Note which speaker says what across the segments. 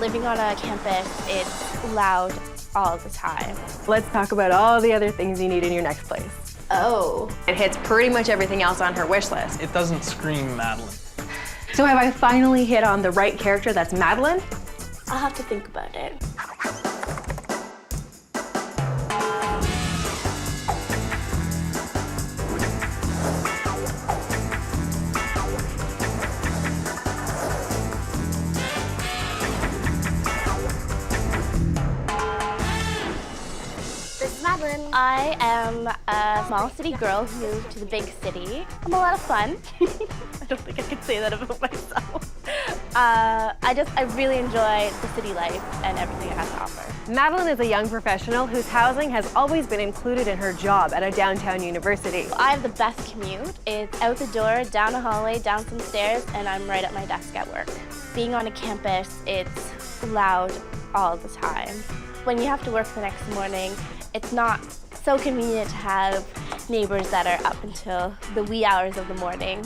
Speaker 1: Living on a campus, it's loud all the time.
Speaker 2: Let's talk about all the other things you need in your next place.
Speaker 1: Oh.
Speaker 2: It hits pretty much everything else on her wish list.
Speaker 3: It doesn't scream Madeline.
Speaker 2: So have I finally hit on the right character that's Madeline?
Speaker 1: I'll have to think about it. I am a small city girl who moved to the big city. I'm a lot of fun. I don't think I could say that about myself. I really enjoy the city life and everything it has to offer.
Speaker 2: Madeline is a young professional whose housing has always been included in her job at a downtown university.
Speaker 1: I have the best commute. It's out the door, down a hallway, down some stairs, and I'm right at my desk at work. Being on a campus, it's loud all the time. When you have to work the next morning, it's not so convenient to have neighbors that are up until the wee hours of the morning.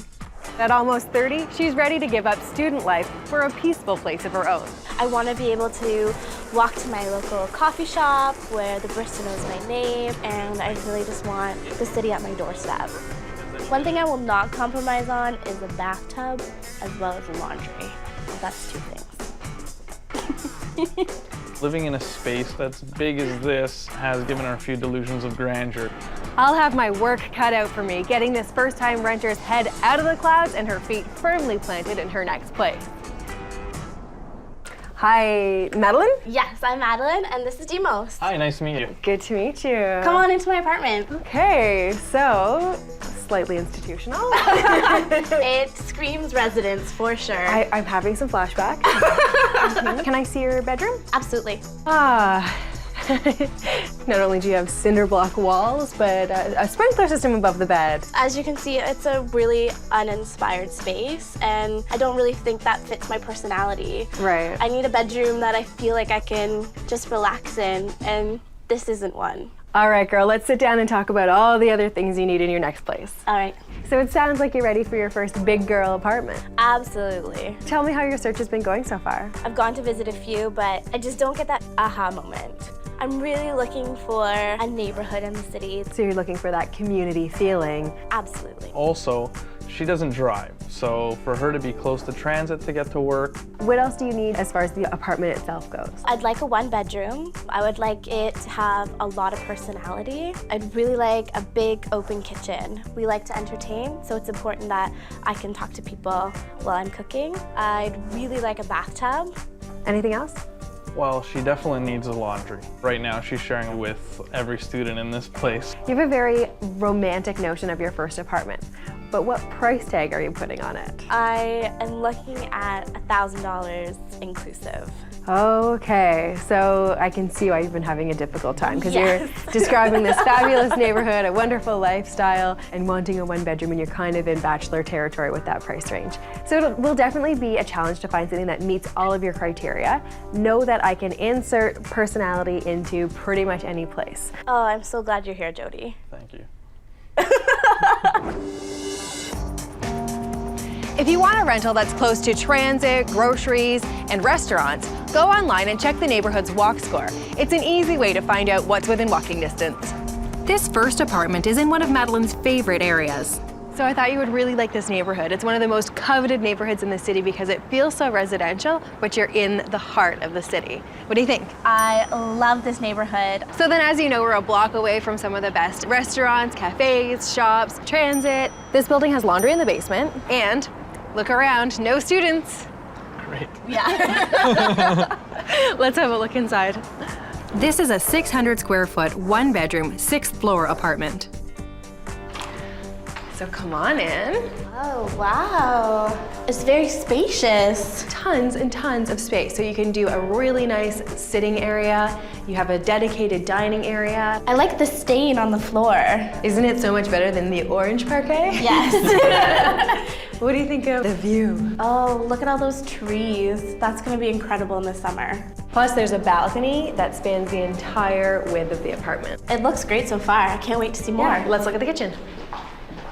Speaker 2: At almost 30, she's ready to give up student life for a peaceful place of her own.
Speaker 1: I want to be able to walk to my local coffee shop where the barista knows my name, and I really just want the city at my doorstep. One thing I will not compromise on is a bathtub as well as laundry. That's 2 things.
Speaker 3: Living in a space that's big as this has given her a few delusions of grandeur.
Speaker 2: I'll have my work cut out for me, getting this first-time renter's head out of the clouds and her feet firmly planted in her next place. Hi, Meline?
Speaker 1: Yes, I'm Madeline, and this is Demos.
Speaker 3: Hi, nice to meet you.
Speaker 2: Good to meet you.
Speaker 1: Come on into my apartment.
Speaker 2: Okay, so slightly institutional.
Speaker 1: It screams residence for sure.
Speaker 2: I'm having some flashbacks. Can I see your bedroom?
Speaker 1: Absolutely.
Speaker 2: Not only do you have cinder block walls, but a sprinkler system above the bed.
Speaker 1: As you can see, it's a really uninspired space, and I don't really think that fits my personality.
Speaker 2: Right.
Speaker 1: I need a bedroom that I feel like I can just relax in, and this isn't one.
Speaker 2: All right, girl, let's sit down and talk about all the other things you need in your next place.
Speaker 1: All right.
Speaker 2: So it sounds like you're ready for your first big girl apartment.
Speaker 1: Absolutely.
Speaker 2: Tell me how your search has been going so far.
Speaker 1: I've gone to visit a few, but I just don't get that aha moment. I'm really looking for a neighborhood in the city.
Speaker 2: So you're looking for that community feeling.
Speaker 1: Absolutely.
Speaker 3: Also, she doesn't drive, so for her to be close to transit to get to work.
Speaker 2: What else do you need as far as the apartment itself goes?
Speaker 1: I'd like a 1-bedroom. I would like it to have a lot of personality. I'd really like a big open kitchen. We like to entertain, so it's important that I can talk to people while I'm cooking. I'd really like a bathtub.
Speaker 2: Anything else?
Speaker 3: Well, she definitely needs a laundry. Right now, she's sharing with every student in this place.
Speaker 2: You have a very romantic notion of your first apartment, but what price tag are you putting on it?
Speaker 1: I am looking at $1,000 inclusive.
Speaker 2: Okay, so I can see why you've been having a difficult time, because
Speaker 1: Yes.
Speaker 2: you're describing this fabulous neighborhood, a wonderful lifestyle, and wanting a 1-bedroom, and you're kind of in bachelor territory with that price range. So it will definitely be a challenge to find something that meets all of your criteria. Know that I can insert personality into pretty much any place.
Speaker 1: Oh, I'm so glad you're here, Jody.
Speaker 3: Thank you.
Speaker 2: If you want a rental that's close to transit, groceries, and restaurants, go online and check the neighborhood's walk score. It's an easy way to find out what's within walking distance.
Speaker 4: This first apartment is in one of Madeline's favorite areas.
Speaker 2: So I thought you would really like this neighborhood. It's one of the most coveted neighborhoods in the city because it feels so residential, but you're in the heart of the city. What do you think?
Speaker 1: I love this neighborhood.
Speaker 2: So then, as you know, we're a block away from some of the best restaurants, cafes, shops, transit. This building has laundry in the basement, and look around, no students.
Speaker 3: Great.
Speaker 1: Yeah.
Speaker 2: Let's have a look inside.
Speaker 4: This is a 600 square foot, 1-bedroom, 6th floor apartment.
Speaker 2: So come on in.
Speaker 1: Oh, wow. It's very spacious.
Speaker 2: Tons and tons of space. So you can do a really nice sitting area. You have a dedicated dining area.
Speaker 1: I like the stain on the floor.
Speaker 2: Isn't it so much better than the orange parquet?
Speaker 1: Yes.
Speaker 2: What do you think of the view?
Speaker 1: Oh, look at all those trees. That's gonna be incredible in the summer.
Speaker 2: Plus there's a balcony that spans the entire width of the apartment.
Speaker 1: It looks great so far. I can't wait to see more.
Speaker 2: Yeah, let's look at the kitchen.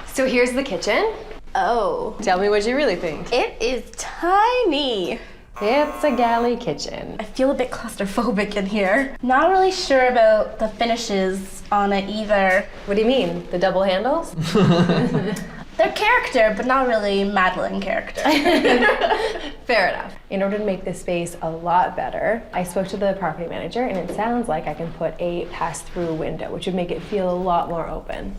Speaker 2: So here's the kitchen.
Speaker 1: Oh.
Speaker 2: Tell me what you really think.
Speaker 1: It is tiny.
Speaker 2: It's a galley kitchen.
Speaker 1: I feel a bit claustrophobic in here. Not really sure about the finishes on it either.
Speaker 2: What do you mean? The double handles?
Speaker 1: They're character, but not really Madeline character.
Speaker 2: Fair enough. In order to make this space a lot better, I spoke to the property manager, and it sounds like I can put a pass-through window, which would make it feel a lot more open.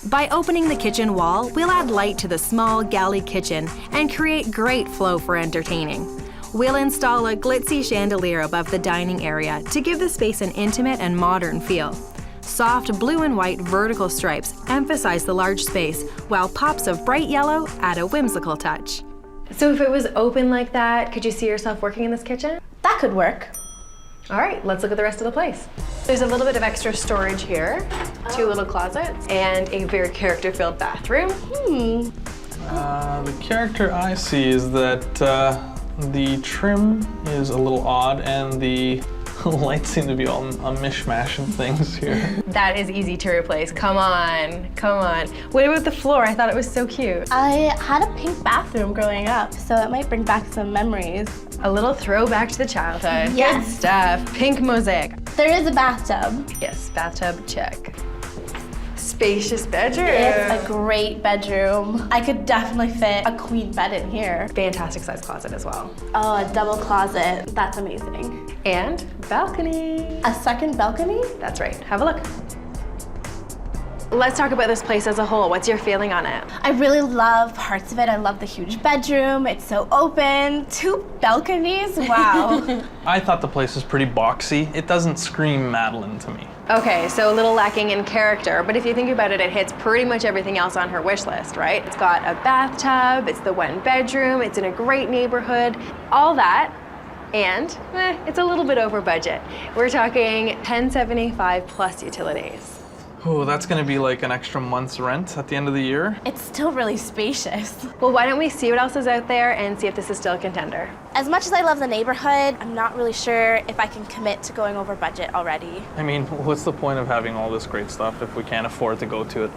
Speaker 4: By opening the kitchen wall, we'll add light to the small galley kitchen and create great flow for entertaining. We'll install a glitzy chandelier above the dining area to give the space an intimate and modern feel. Soft blue and white vertical stripes emphasize the large space, while pops of bright yellow add a whimsical touch.
Speaker 2: So if it was open like that, could you see yourself working in this kitchen?
Speaker 1: That could work.
Speaker 2: All right, let's look at the rest of the place. There's a little bit of extra storage here, 2 little closets, and a very character-filled bathroom.
Speaker 3: The character I see is that the trim is a little odd and the lights seem to be all a mishmash of things here.
Speaker 2: That is easy to replace. Come on, come on. What about the floor? I thought it was so cute.
Speaker 1: I had a pink bathroom growing up, so it might bring back some memories.
Speaker 2: A little throwback to the childhood.
Speaker 1: Yes.
Speaker 2: Good stuff. Pink mosaic.
Speaker 1: There is a bathtub.
Speaker 2: Yes, bathtub, check. Spacious bedroom.
Speaker 1: It's a great bedroom. I could definitely fit a queen bed in here.
Speaker 2: Fantastic size closet as well.
Speaker 1: Oh, a double closet. That's amazing.
Speaker 2: And balcony.
Speaker 1: A second balcony?
Speaker 2: That's right. Have a look. Let's talk about this place as a whole. What's your feeling on it?
Speaker 1: I really love parts of it. I love the huge bedroom. It's so open. 2 balconies. Wow.
Speaker 3: I thought the place was pretty boxy. It doesn't scream Madeline to me.
Speaker 2: Okay, so a little lacking in character, but if you think about it, it hits pretty much everything else on her wish list, right? It's got a bathtub, it's the 1 bedroom, it's in a great neighborhood, all that, and it's a little bit over budget. We're talking $1,075 plus utilities.
Speaker 3: Oh, that's gonna be like an extra month's rent at the end of the year.
Speaker 1: It's still really spacious.
Speaker 2: Well, why don't we see what else is out there and see if this is still a contender?
Speaker 1: As much as I love the neighborhood, I'm not really sure if I can commit to going over budget already.
Speaker 3: I mean, what's the point of having all this great stuff if we can't afford to go to it?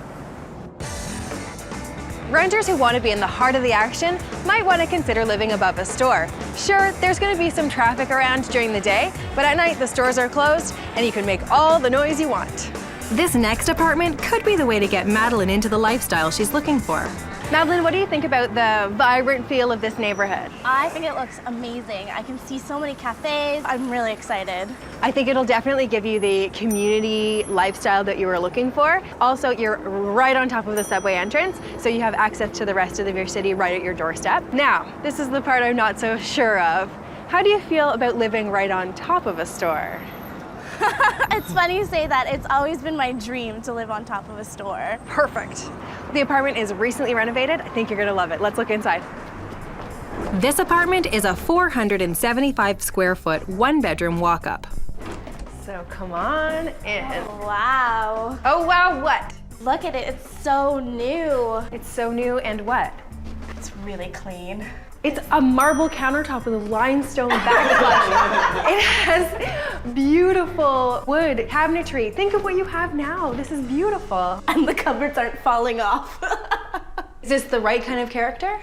Speaker 2: Renters who want to be in the heart of the action might want to consider living above a store. Sure, there's going to be some traffic around during the day, but at night the stores are closed and you can make all the noise you want.
Speaker 4: This next apartment could be the way to get Madeline into the lifestyle she's looking for.
Speaker 2: Madeline, what do you think about the vibrant feel of this neighborhood?
Speaker 1: I think it looks amazing. I can see so many cafes. I'm really excited.
Speaker 2: I think it'll definitely give you the community lifestyle that you were looking for. Also, you're right on top of the subway entrance, so you have access to the rest of your city right at your doorstep. Now, this is the part I'm not so sure of. How do you feel about living right on top of a store?
Speaker 1: It's funny you say that. It's always been my dream to live on top of a store.
Speaker 2: Perfect. The apartment is recently renovated. I think you're gonna love it. Let's look inside.
Speaker 4: This apartment is a 475 square foot 1-bedroom walk-up.
Speaker 2: So come on in.
Speaker 1: Wow.
Speaker 2: Oh wow, what?
Speaker 1: Look at it. It's so new.
Speaker 2: It's so new and what?
Speaker 1: It's really clean.
Speaker 2: It's a marble countertop with a limestone backsplash. It has beautiful wood cabinetry. Think of what you have now. This is beautiful.
Speaker 1: And the cupboards aren't falling off.
Speaker 2: Is this the right kind of character?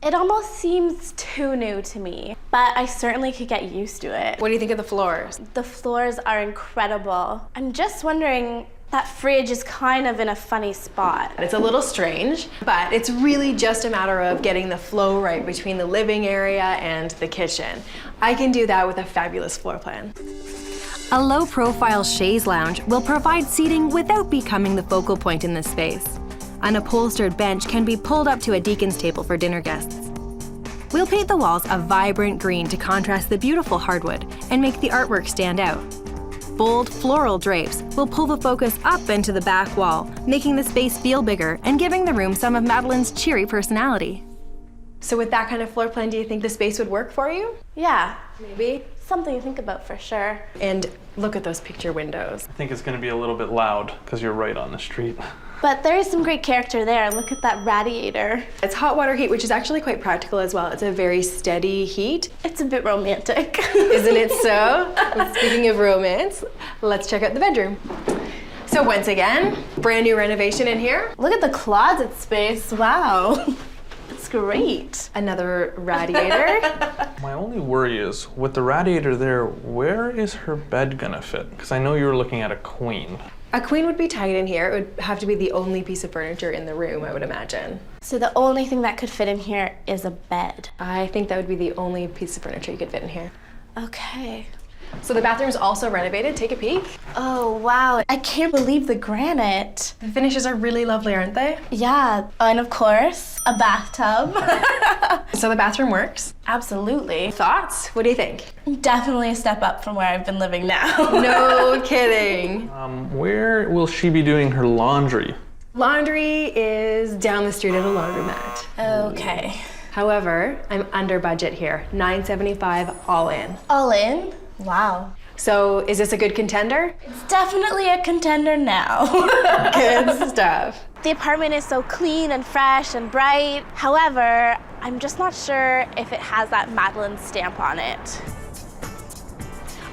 Speaker 1: It almost seems too new to me, but I certainly could get used to it.
Speaker 2: What do you think of the floors?
Speaker 1: The floors are incredible. I'm just wondering, that fridge is kind of in a funny spot.
Speaker 2: It's a little strange, but it's really just a matter of getting the flow right between the living area and the kitchen. I can do that with a fabulous floor plan.
Speaker 4: A low-profile chaise lounge will provide seating without becoming the focal point in this space. An upholstered bench can be pulled up to a deacon's table for dinner guests. We'll paint the walls a vibrant green to contrast the beautiful hardwood and make the artwork stand out. Bold floral drapes will pull the focus up into the back wall, making the space feel bigger and giving the room some of Madeline's cheery personality.
Speaker 2: So with that kind of floor plan, do you think the space would work for you?
Speaker 1: Yeah,
Speaker 2: Maybe.
Speaker 1: something to think about for sure.
Speaker 2: And look at those picture windows.
Speaker 3: I think it's gonna be a little bit loud because you're right on the street.
Speaker 1: But there is some great character there. Look at that radiator.
Speaker 2: It's hot water heat, which is actually quite practical as well. It's a very steady heat.
Speaker 1: It's a bit romantic.
Speaker 2: Isn't it so? Well, speaking of romance, let's check out the bedroom. So once again, brand new renovation in here.
Speaker 1: Look at the closet space. Wow. It's great.
Speaker 2: Another radiator.
Speaker 3: My only worry is, with the radiator there, where is her bed gonna fit? Because I know you were looking at a queen.
Speaker 2: A queen would be tight in here. It would have to be the only piece of furniture in the room, I would imagine.
Speaker 1: So the only thing that could fit in here is a bed.
Speaker 2: I think that would be the only piece of furniture you could fit in here.
Speaker 1: Okay.
Speaker 2: So the bathroom's also renovated. Take a peek.
Speaker 1: Oh, wow. I can't believe the granite.
Speaker 2: The finishes are really lovely, aren't they?
Speaker 1: Yeah, and of course, a bathtub.
Speaker 2: So the bathroom works.
Speaker 1: Absolutely.
Speaker 2: Thoughts? What do you think?
Speaker 1: Definitely a step up from where I've been living now.
Speaker 2: No kidding.
Speaker 3: Where will she be doing her laundry?
Speaker 2: Laundry is down the street at a laundromat.
Speaker 1: Okay.
Speaker 2: However, I'm under budget here. $975 all in.
Speaker 1: All in? Wow.
Speaker 2: So is this a good contender?
Speaker 1: It's definitely a contender now.
Speaker 2: Good stuff.
Speaker 1: The apartment is so clean and fresh and bright. However, I'm just not sure if it has that Meline stamp on it.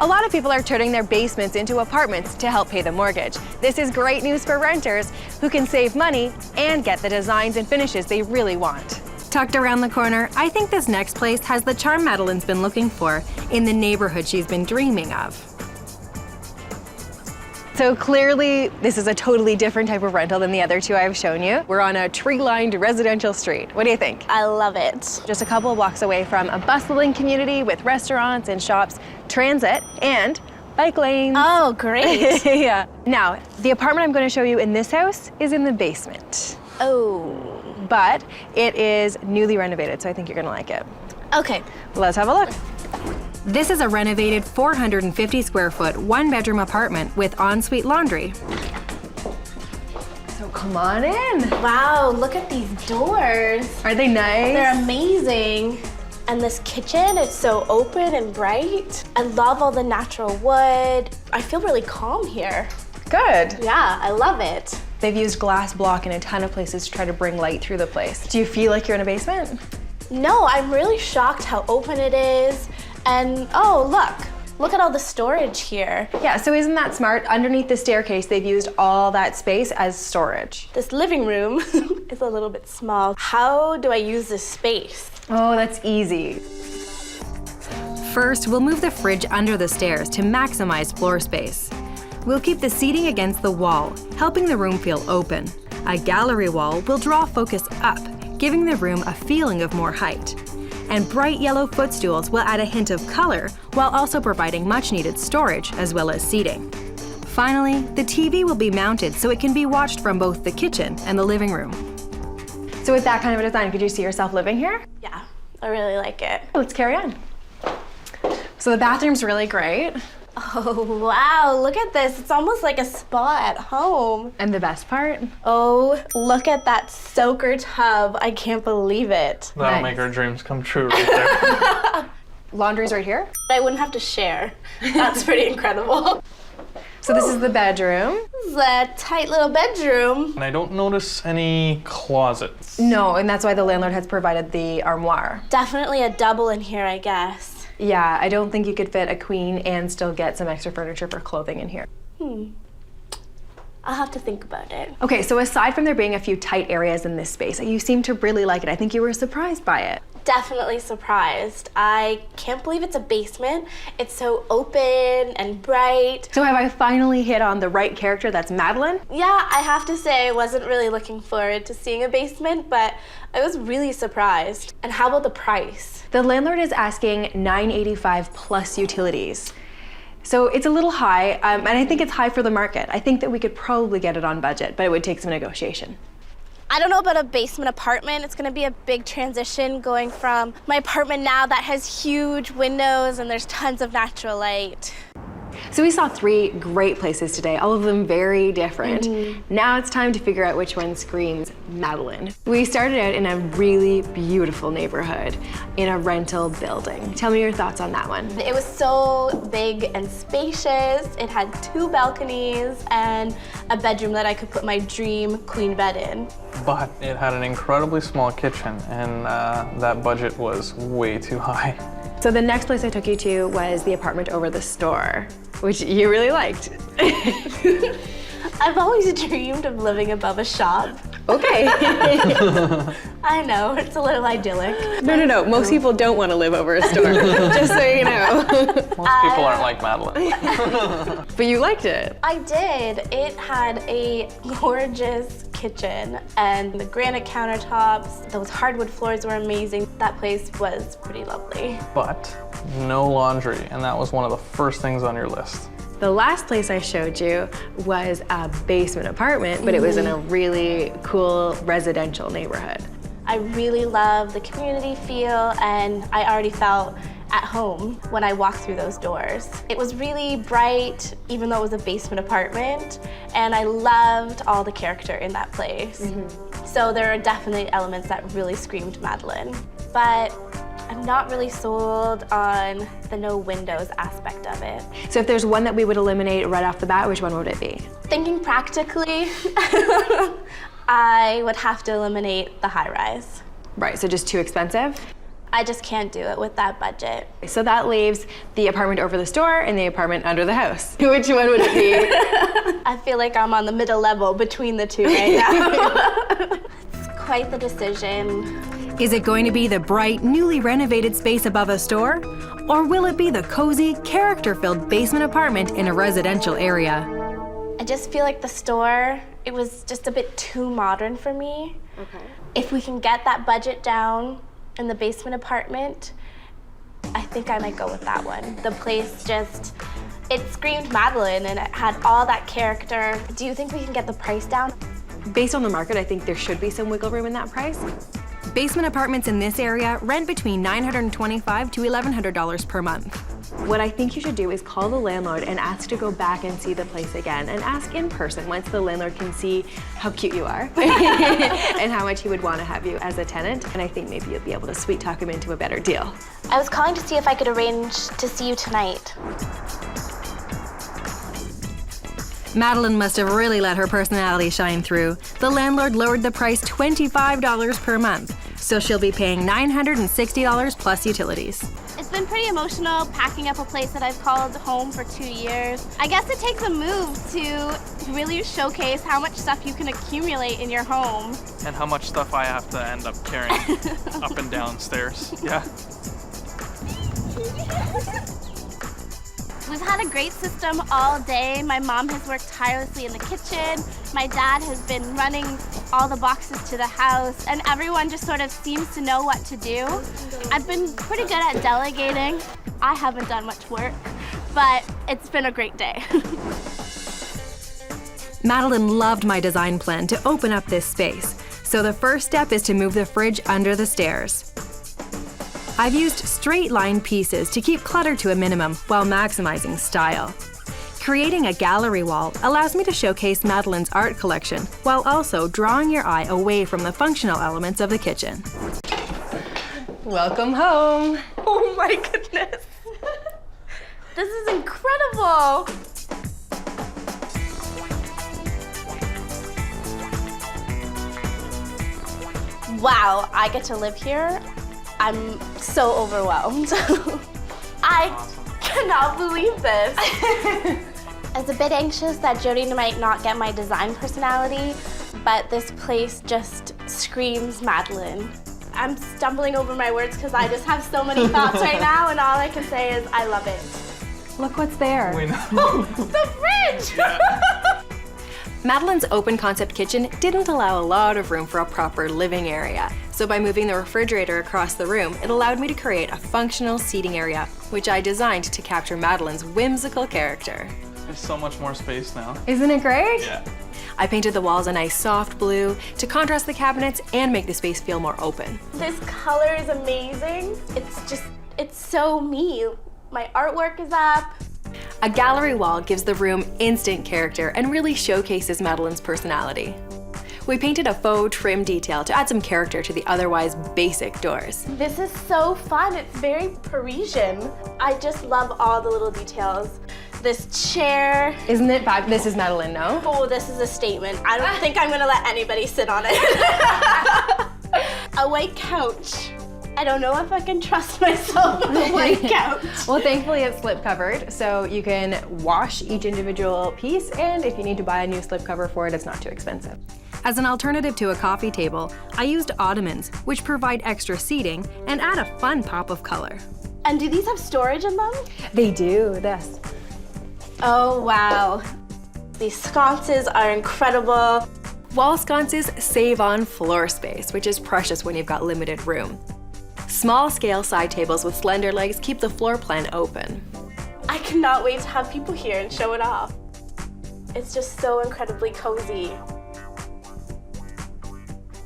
Speaker 2: A lot of people are turning their basements into apartments to help pay the mortgage. This is great news for renters who can save money and get the designs and finishes they really want.
Speaker 4: Tucked around the corner, I think this next place has the charm Madeline's been looking for in the neighborhood she's been dreaming of.
Speaker 2: So clearly, this is a totally different type of rental than the other two I've shown you. We're on a tree-lined residential street. What do you think?
Speaker 1: I love it.
Speaker 2: Just a couple of blocks away from a bustling community with restaurants and shops, transit, and bike lanes.
Speaker 1: Oh, great.
Speaker 2: Yeah. Now, the apartment I'm going to show you in this house is in the basement.
Speaker 1: Oh.
Speaker 2: But it is newly renovated, so I think you're gonna like it.
Speaker 1: Okay.
Speaker 2: Let's have a look.
Speaker 4: This is a renovated 450 square foot, 1-bedroom apartment with ensuite laundry.
Speaker 2: So come on in.
Speaker 1: Wow, look at these doors.
Speaker 2: Are they nice?
Speaker 1: They're amazing. And this kitchen is so open and bright. I love all the natural wood. I feel really calm here.
Speaker 2: Good.
Speaker 1: Yeah, I love it.
Speaker 2: They've used glass block in a ton of places to try to bring light through the place. Do you feel like you're in a basement?
Speaker 1: No, I'm really shocked how open it is. And oh, look at all the storage here.
Speaker 2: Yeah, so isn't that smart? Underneath the staircase, they've used all that space as storage.
Speaker 1: This living room is a little bit small. How do I use this space?
Speaker 2: Oh, that's easy.
Speaker 4: First, we'll move the fridge under the stairs to maximize floor space. We'll keep the seating against the wall, helping the room feel open. A gallery wall will draw focus up, giving the room a feeling of more height. And bright yellow footstools will add a hint of color while also providing much-needed storage as well as seating. Finally, the TV will be mounted so it can be watched from both the kitchen and the living room.
Speaker 2: So with that kind of a design, could you see yourself living here?
Speaker 1: Yeah, I really like it.
Speaker 2: Let's carry on. So the bathroom's really great.
Speaker 1: Oh, wow, look at this. It's almost like a spa at home.
Speaker 2: And the best part?
Speaker 1: Oh, look at that soaker tub. I can't believe it.
Speaker 3: That'll
Speaker 2: Nice.
Speaker 3: make our dreams come true right there.
Speaker 2: Laundry's right here.
Speaker 1: I wouldn't have to share. That's pretty incredible.
Speaker 2: So this is the bedroom.
Speaker 1: This is a tight little bedroom.
Speaker 3: And I don't notice any closets.
Speaker 2: No, and that's why the landlord has provided the armoire.
Speaker 1: Definitely a double in here, I guess.
Speaker 2: Yeah, I don't think you could fit a queen and still get some extra furniture for clothing in here.
Speaker 1: I'll have to think about it.
Speaker 2: Okay, so aside from there being a few tight areas in this space, you seem to really like it. I think you were surprised by it.
Speaker 1: Definitely surprised. I can't believe it's a basement. It's so open and bright.
Speaker 2: So have I finally hit on the right character that's Meline?
Speaker 1: Yeah, I have to say I wasn't really looking forward to seeing a basement, but I was really surprised. And how about the price?
Speaker 2: The landlord is asking $985 plus utilities. So it's a little high, and I think it's high for the market. I think that we could probably get it on budget, but it would take some negotiation.
Speaker 1: I don't know about a basement apartment. It's gonna be a big transition going from my apartment now that has huge windows and there's tons of natural light.
Speaker 2: So we saw 3 great places today, all of them very different. Now it's time to figure out which one screams Meline. We started out in a really beautiful neighborhood in a rental building. Tell me your thoughts on that one.
Speaker 1: It was so big and spacious. It had 2 balconies and a bedroom that I could put my dream queen bed in.
Speaker 3: But it had an incredibly small kitchen, and that budget was way too high.
Speaker 2: So the next place I took you to was the apartment over the store, which you really liked.
Speaker 1: I've always dreamed of living above a shop.
Speaker 2: Okay.
Speaker 1: I know, it's a little idyllic.
Speaker 2: No. Most people don't want to live over a store, just so you know.
Speaker 3: Most people aren't like Madeline.
Speaker 2: But you liked it.
Speaker 1: I did. It had a gorgeous kitchen and the granite countertops. Those hardwood floors were amazing. That place was pretty lovely.
Speaker 3: But no laundry, and that was one of the first things on your list.
Speaker 2: The last place I showed you was a basement apartment, but it was in a really cool residential neighborhood.
Speaker 1: I really love the community feel, and I already felt at home when I walked through those doors. It was really bright, even though it was a basement apartment, and I loved all the character in that place. So there are definitely elements that really screamed Madeline. But I'm not really sold on the no windows aspect of it.
Speaker 2: So if there's one that we would eliminate right off the bat, which one would it be?
Speaker 1: Thinking practically, I would have to eliminate the high rise.
Speaker 2: Right, so just too expensive?
Speaker 1: I just can't do it with that budget.
Speaker 2: So that leaves the apartment over the store and the apartment under the house. Which one would it be?
Speaker 1: I feel like I'm on the middle level between the two right now. It's quite the decision.
Speaker 4: Is it going to be the bright, newly renovated space above a store? Or will it be the cozy, character-filled basement apartment in a residential area?
Speaker 1: I just feel like the store, it was just a bit too modern for me.
Speaker 2: Okay.
Speaker 1: If we can get that budget down in the basement apartment, I think I might go with that one. The place just, it screamed Madeline and it had all that character. Do you think we can get the price down?
Speaker 2: Based on the market, I think there should be some wiggle room in that price.
Speaker 4: Basement apartments in this area rent between $925 to $1,100 per month.
Speaker 2: What I think you should do is call the landlord and ask to go back and see the place again, and ask in person once the landlord can see how cute you are and how much he would want to have you as a tenant. And I think maybe you'll be able to sweet talk him into a better deal.
Speaker 1: I was calling to see if I could arrange to see you tonight.
Speaker 4: Madeline must have really let her personality shine through. The landlord lowered the price $25 per month, so she'll be paying $960 plus utilities.
Speaker 1: It's been pretty emotional packing up a place that I've called home for 2 years. I guess it takes a move to really showcase how much stuff you can accumulate in your home.
Speaker 3: And how much stuff I have to end up carrying up and down stairs. Yeah.
Speaker 1: We've had a great system all day. My mom has worked tirelessly in the kitchen. My dad has been running all the boxes to the house, and everyone just sort of seems to know what to do. I've been pretty good at delegating. I haven't done much work, but it's been a great day.
Speaker 4: Madeline loved my design plan to open up this space, so the first step is to move the fridge under the stairs. I've used straight line pieces to keep clutter to a minimum while maximizing style. Creating a gallery wall allows me to showcase Madeline's art collection while also drawing your eye away from the functional elements of the kitchen.
Speaker 2: Welcome home.
Speaker 1: Oh my goodness. This is incredible. Wow, I get to live here. I'm so overwhelmed. I cannot believe this. I was a bit anxious that Jody might not get my design personality, but this place just screams Madeline. I'm stumbling over my words because I just have so many thoughts right now, and all I can say is I love it.
Speaker 2: Look what's there.
Speaker 3: We know.
Speaker 1: The fridge!
Speaker 3: Yeah.
Speaker 4: Madeline's open concept kitchen didn't allow a lot of room for a proper living area. So by moving the refrigerator across the room, it allowed me to create a functional seating area, which I designed to capture Madeline's whimsical character.
Speaker 3: There's so much more space now.
Speaker 2: Isn't it great?
Speaker 3: Yeah.
Speaker 4: I painted the walls a nice soft blue to contrast the cabinets and make the space feel more open.
Speaker 1: This color is amazing. It's so me. My artwork is up.
Speaker 4: A gallery wall gives the room instant character and really showcases Madeline's personality. We painted a faux trim detail to add some character to the otherwise basic doors.
Speaker 1: This is so fun. It's very Parisian. I just love all the little details. This chair.
Speaker 2: Isn't it fab? This is Madeline, no?
Speaker 1: Oh, this is a statement. I don't think I'm gonna let anybody sit on it. A white couch. I don't know if I can trust myself with a white couch.
Speaker 2: Well, thankfully it's slip covered, so you can wash each individual piece, and if you need to buy a new slip cover for it, it's not too expensive.
Speaker 4: As an alternative to a coffee table, I used ottomans, which provide extra seating and add a fun pop of color.
Speaker 1: And do these have storage in them?
Speaker 2: They do, this.
Speaker 1: Oh, wow. These sconces are incredible.
Speaker 4: Wall sconces save on floor space, which is precious when you've got limited room. Small scale side tables with slender legs keep the floor plan open.
Speaker 1: I cannot wait to have people here and show it off. It's just so incredibly cozy.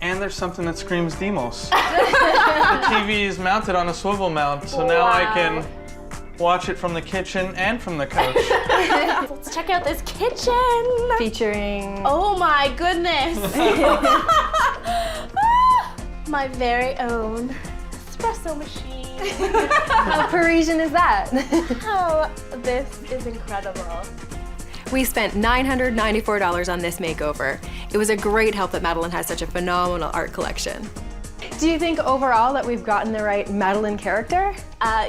Speaker 3: And there's something that screams Demos. The TV is mounted on a swivel mount, so now I can watch it from the kitchen and from the couch.
Speaker 1: Let's check out this kitchen.
Speaker 2: Featuring...
Speaker 1: Oh my goodness. My very own espresso machine.
Speaker 2: How Parisian is that?
Speaker 1: Oh, this is incredible.
Speaker 4: We spent $994 on this makeover. It was a great help that Meline has such a phenomenal art collection.
Speaker 2: Do you think overall that we've gotten the right Meline character?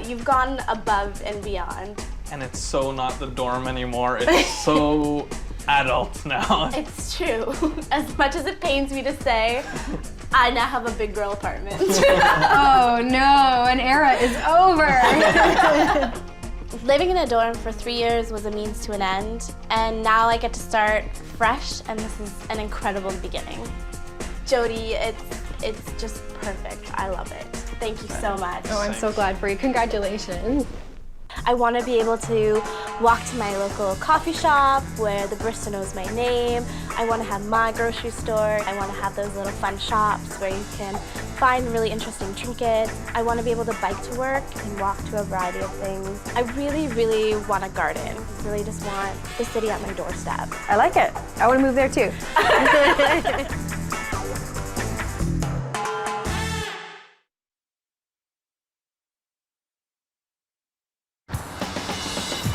Speaker 1: You've gone above and beyond.
Speaker 3: And it's so not the dorm anymore. It's so adult now.
Speaker 1: It's true. As much as it pains me to say, I now have a big girl apartment.
Speaker 2: Oh no, an era is over.
Speaker 1: Living in a dorm for 3 years was a means to an end, and now I get to start fresh, and this is an incredible beginning. Jody, it's just perfect. I love it. Thank you so much.
Speaker 2: Oh, I'm so glad for you. Congratulations.
Speaker 1: I want to be able to walk to my local coffee shop where the barista knows my name. I want to have my grocery store. I want to have those little fun shops where you can find really interesting trinkets. I want to be able to bike to work and walk to a variety of things. I really, really want a garden. I really just want the city at my doorstep.
Speaker 2: I like it. I want to move there too.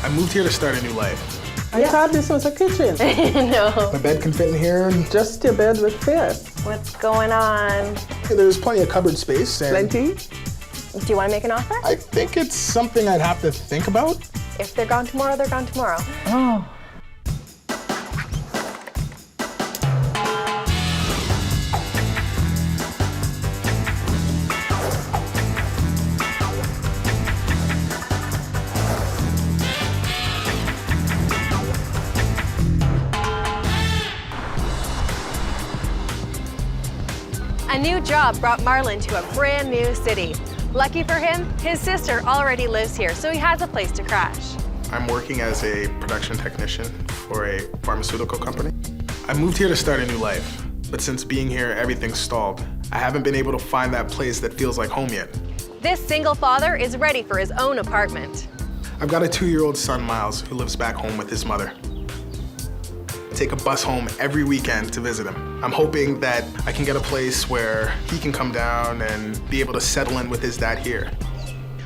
Speaker 5: I moved here to start a new life.
Speaker 6: I thought this was a kitchen.
Speaker 2: No.
Speaker 5: My bed can fit in here.
Speaker 6: Just your bed would fit.
Speaker 2: What's going on?
Speaker 5: There's plenty of cupboard space. And
Speaker 6: Plenty.
Speaker 2: Do you want to make an offer?
Speaker 5: I think it's something I'd have to think about.
Speaker 2: If they're gone tomorrow, they're gone tomorrow.
Speaker 6: Oh.
Speaker 2: A new job brought Marlin to a brand new city. Lucky for him, his sister already lives here, so he has a place to crash.
Speaker 5: I'm working as a production technician for a pharmaceutical company. I moved here to start a new life, but since being here, everything's stalled. I haven't been able to find that place that feels like home yet.
Speaker 2: This single father is ready for his own apartment.
Speaker 5: I've got a 2-year-old son, Miles, who lives back home with his mother. I take a bus home every weekend to visit him. I'm hoping that I can get a place where he can come down and be able to settle in with his dad here.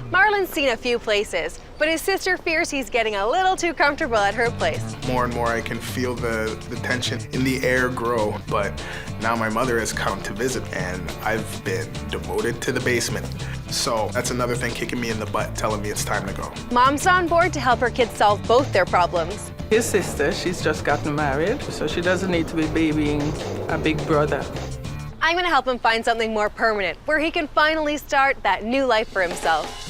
Speaker 2: Marlin's seen a few places, but his sister fears he's getting a little too comfortable at her place.
Speaker 5: More and more I can feel the tension in the air grow, but now my mother has come to visit and I've been demoted to the basement. So that's another thing kicking me in the butt, telling me it's time to go.
Speaker 2: Mom's on board to help her kids solve both their problems.
Speaker 6: His sister, she's just gotten married, so she doesn't need to be babying a big brother.
Speaker 2: I'm gonna help him find something more permanent, where he can finally start that new life for himself.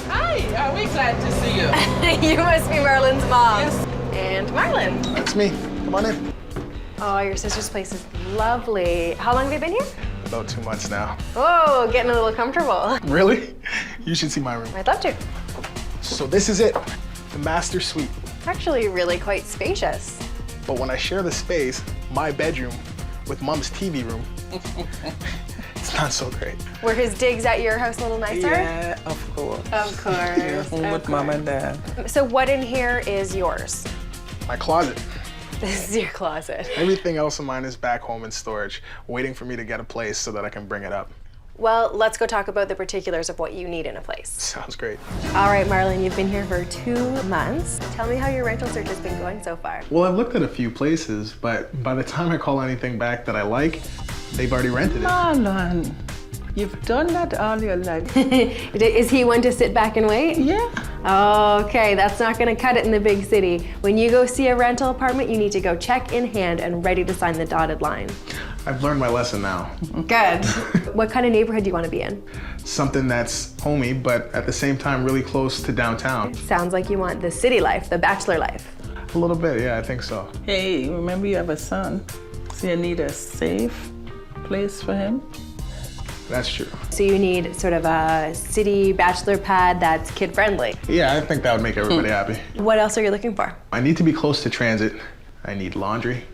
Speaker 6: Hi, are we glad to see you?
Speaker 2: You must be Marlin's mom.
Speaker 6: Yes.
Speaker 2: And Marlin.
Speaker 5: That's me. Come on in.
Speaker 2: Oh, your sister's place is lovely. How long have you been here?
Speaker 5: About 2 months now.
Speaker 2: Oh, getting a little comfortable.
Speaker 5: Really? You should see my room.
Speaker 2: I'd love to.
Speaker 5: So this is it, the master suite.
Speaker 2: Actually, really quite spacious.
Speaker 5: But when I share the space, my bedroom, with Mom's TV room, it's not so great.
Speaker 2: Were his digs at your house a little nicer?
Speaker 6: Yeah, of course.
Speaker 2: Of course.
Speaker 6: Yeah, home with Mom and Dad.
Speaker 2: So what in here is yours?
Speaker 5: My closet.
Speaker 2: This is your closet.
Speaker 5: Everything else of mine is back home in storage, waiting for me to get a place so that I can bring it up.
Speaker 2: Well, let's go talk about the particulars of what you need in a place.
Speaker 5: Sounds great.
Speaker 2: All right, Marlin, you've been here for 2 months. Tell me how your rental search has been going so far.
Speaker 5: Well, I've looked at a few places, but by the time I call anything back that I like, they've already rented it.
Speaker 6: Marlon, You've done that all your life.
Speaker 2: Is he one to sit back and wait?
Speaker 6: Yeah.
Speaker 2: Okay, that's not gonna cut it in the big city. When you go see a rental apartment, you need to go check in hand and ready to sign the dotted line.
Speaker 5: I've learned my lesson now.
Speaker 2: Good. What kind of neighborhood do you want to be in?
Speaker 5: Something that's homey, but at the same time really close to downtown.
Speaker 2: Sounds like you want the city life, the bachelor life.
Speaker 5: A little bit, yeah, I think so.
Speaker 6: Hey, remember you have a son, so you need a safe place for him.
Speaker 5: That's true.
Speaker 2: So you need sort of a city bachelor pad that's kid-friendly.
Speaker 5: Yeah, I think that would make everybody happy.
Speaker 2: What else are you looking for?
Speaker 5: I need to be close to transit. I need laundry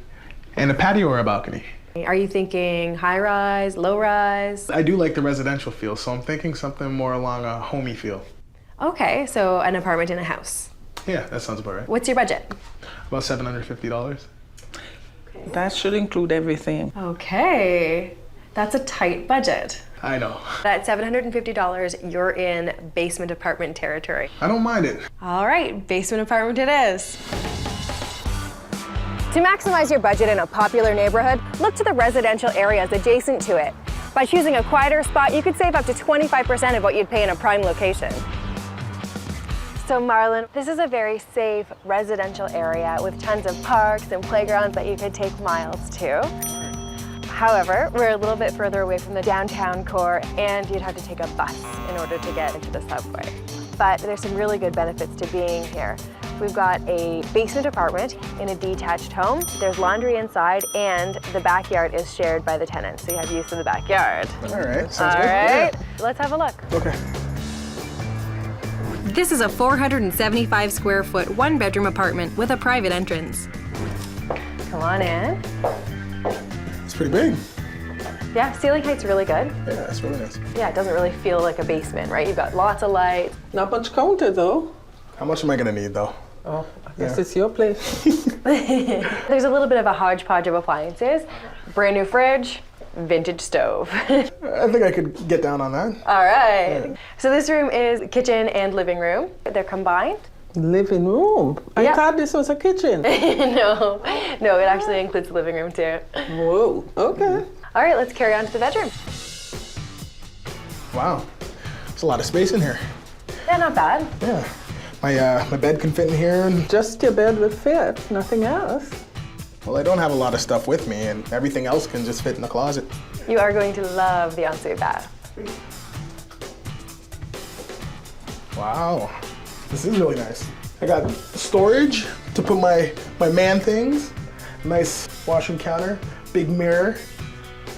Speaker 5: and a patio or a balcony.
Speaker 2: Are you thinking high-rise, low-rise?
Speaker 5: I do like the residential feel, so I'm thinking something more along a homey feel.
Speaker 2: Okay, so an apartment in a house.
Speaker 5: Yeah, that sounds about right.
Speaker 2: What's your budget?
Speaker 5: About $750.
Speaker 6: That should include everything.
Speaker 2: Okay, that's a tight budget.
Speaker 5: I know.
Speaker 2: At $750, you're in basement apartment territory.
Speaker 5: I don't mind it.
Speaker 2: All right, basement apartment it is.
Speaker 7: To maximize your budget in a popular neighborhood, look to the residential areas adjacent to it. By choosing a quieter spot, you could save up to 25% of what you'd pay in a prime location. So Marlin, this is a very safe residential area with tons of parks and playgrounds that you could take miles to. However, we're a little bit further away from the downtown core and you'd have to take a bus in order to get into the subway. But there's some really good benefits to being here. We've got a basement apartment in a detached home. There's laundry inside and the backyard is shared by the tenants, so you have use of the backyard.
Speaker 5: All right, sounds
Speaker 7: All
Speaker 5: good.
Speaker 7: right,
Speaker 5: Yeah.
Speaker 7: let's have a look.
Speaker 5: Okay.
Speaker 4: This is a 475 square foot, one bedroom apartment with a private entrance.
Speaker 2: Come on in.
Speaker 5: It's pretty big.
Speaker 2: Yeah, ceiling height's really good.
Speaker 5: Yeah, that's really nice.
Speaker 2: Yeah, it doesn't really feel like a basement, right? You've got lots of lights.
Speaker 6: Not much counter though.
Speaker 5: How much am I gonna need though?
Speaker 6: Oh, I guess
Speaker 5: Yeah.
Speaker 6: it's your place.
Speaker 2: There's a little bit of a hodgepodge of appliances. Brand new fridge, vintage stove.
Speaker 5: I think I could get down on that.
Speaker 2: All right. So this room is kitchen and living room. They're combined.
Speaker 6: Living room. I
Speaker 2: Yeah.
Speaker 6: thought this was a kitchen.
Speaker 2: No, it actually includes the living room too.
Speaker 6: Whoa, okay.
Speaker 2: All right, let's carry on to the bedroom.
Speaker 5: Wow, there's a lot of space in here.
Speaker 2: Yeah, not bad.
Speaker 5: Yeah, my bed can fit in here, and
Speaker 6: Just your bed would fit, nothing else.
Speaker 5: well, I don't have a lot of stuff with me, and everything else can just fit in the closet.
Speaker 2: You are going to love the ensuite bath.
Speaker 5: Wow, this is really nice. I got storage to put my man things, nice washing counter, big mirror,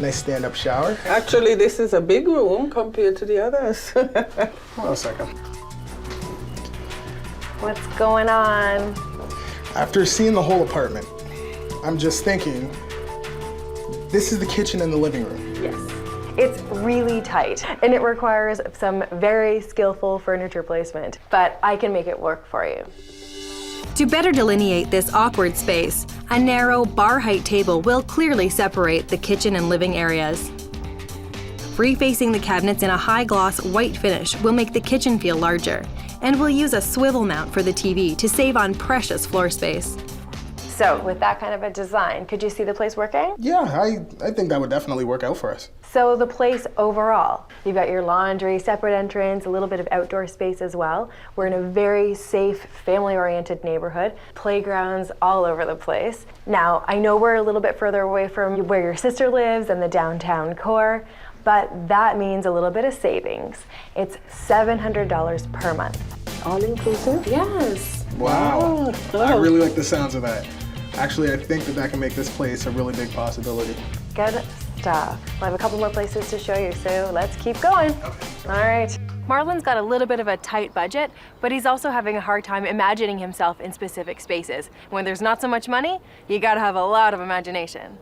Speaker 5: nice stand-up shower.
Speaker 6: Actually, this is a big room compared to the others.
Speaker 5: Hold on a second.
Speaker 2: What's going on?
Speaker 5: After seeing the whole apartment, I'm just thinking, this is the kitchen and the living room.
Speaker 2: Yes. It's really tight and it requires some very skillful furniture placement, but I can make it work for you.
Speaker 4: To better delineate this awkward space, a narrow bar height table will clearly separate the kitchen and living areas. Refacing the cabinets in a high gloss white finish will make the kitchen feel larger, and we'll use a swivel mount for the TV to save on precious floor space.
Speaker 2: So with that kind of a design, could you see the place working?
Speaker 5: Yeah, I think that would definitely work out for us.
Speaker 2: So the place overall, you've got your laundry, separate entrance, a little bit of outdoor space as well. We're in a very safe, family-oriented neighborhood, playgrounds all over the place. Now, I know we're a little bit further away from where your sister lives and the downtown core, but that means a little bit of savings. It's $700 per month.
Speaker 6: All inclusive?
Speaker 2: Yes.
Speaker 5: Wow, I really like the sounds of that. Actually, I think that can make this place a really big possibility.
Speaker 2: Good stuff. I have a couple more places to show you, so let's keep going. All right. Marlin's got a little bit of a tight budget, but he's also having a hard time imagining himself in specific spaces. When there's not so much money, you gotta have a lot of imagination.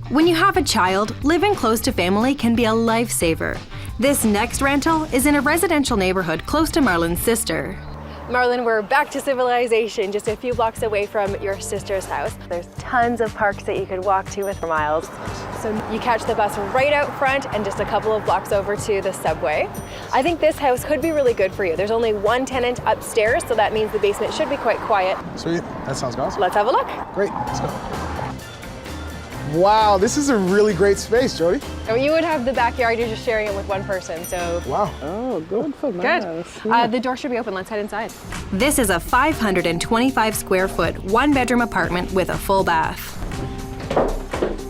Speaker 4: When you have a child, living close to family can be a lifesaver. This next rental is in a residential neighborhood close to Marlin's sister.
Speaker 2: Marlin, we're back to civilization, just a few blocks away from your sister's house. There's tons of parks that you could walk to with for miles. So you catch the bus right out front and just a couple of blocks over to the subway. I think this house could be really good for you. There's only one tenant upstairs, so that means the basement should be quite quiet.
Speaker 5: Sweet, that sounds awesome.
Speaker 2: Let's have a look.
Speaker 5: Great, let's go. Wow, this is a really great space, Jody.
Speaker 7: Oh, you would have the backyard, you're just sharing it with one person, so.
Speaker 5: Wow.
Speaker 6: Oh, good for
Speaker 7: Good. The door should be open, let's head inside.
Speaker 4: This is a 525 square foot, 1-bedroom apartment with a full bath.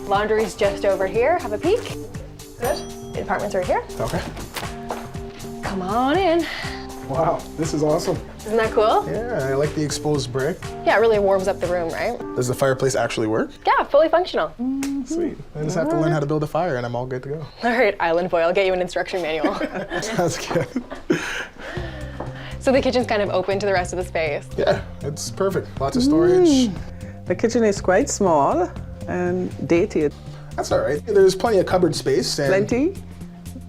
Speaker 7: Laundry's just over here, have a peek. Good. The apartment's right here.
Speaker 5: Okay.
Speaker 7: Come on in.
Speaker 5: Wow, this is awesome.
Speaker 7: Isn't that cool?
Speaker 5: Yeah, I like the exposed brick.
Speaker 7: Yeah, it really warms up the room, right?
Speaker 5: Does the fireplace actually work?
Speaker 7: Yeah, fully functional.
Speaker 5: Sweet. I just have to learn how to build a fire and I'm all good to go.
Speaker 7: All right, Island Boy, I'll get you an instruction manual.
Speaker 5: Sounds good.
Speaker 7: So the kitchen's kind of open to the rest of the space.
Speaker 5: Yeah, it's perfect. Lots of storage.
Speaker 6: The kitchen is quite small and dated.
Speaker 5: That's all right. There's plenty of cupboard space. And
Speaker 6: Plenty?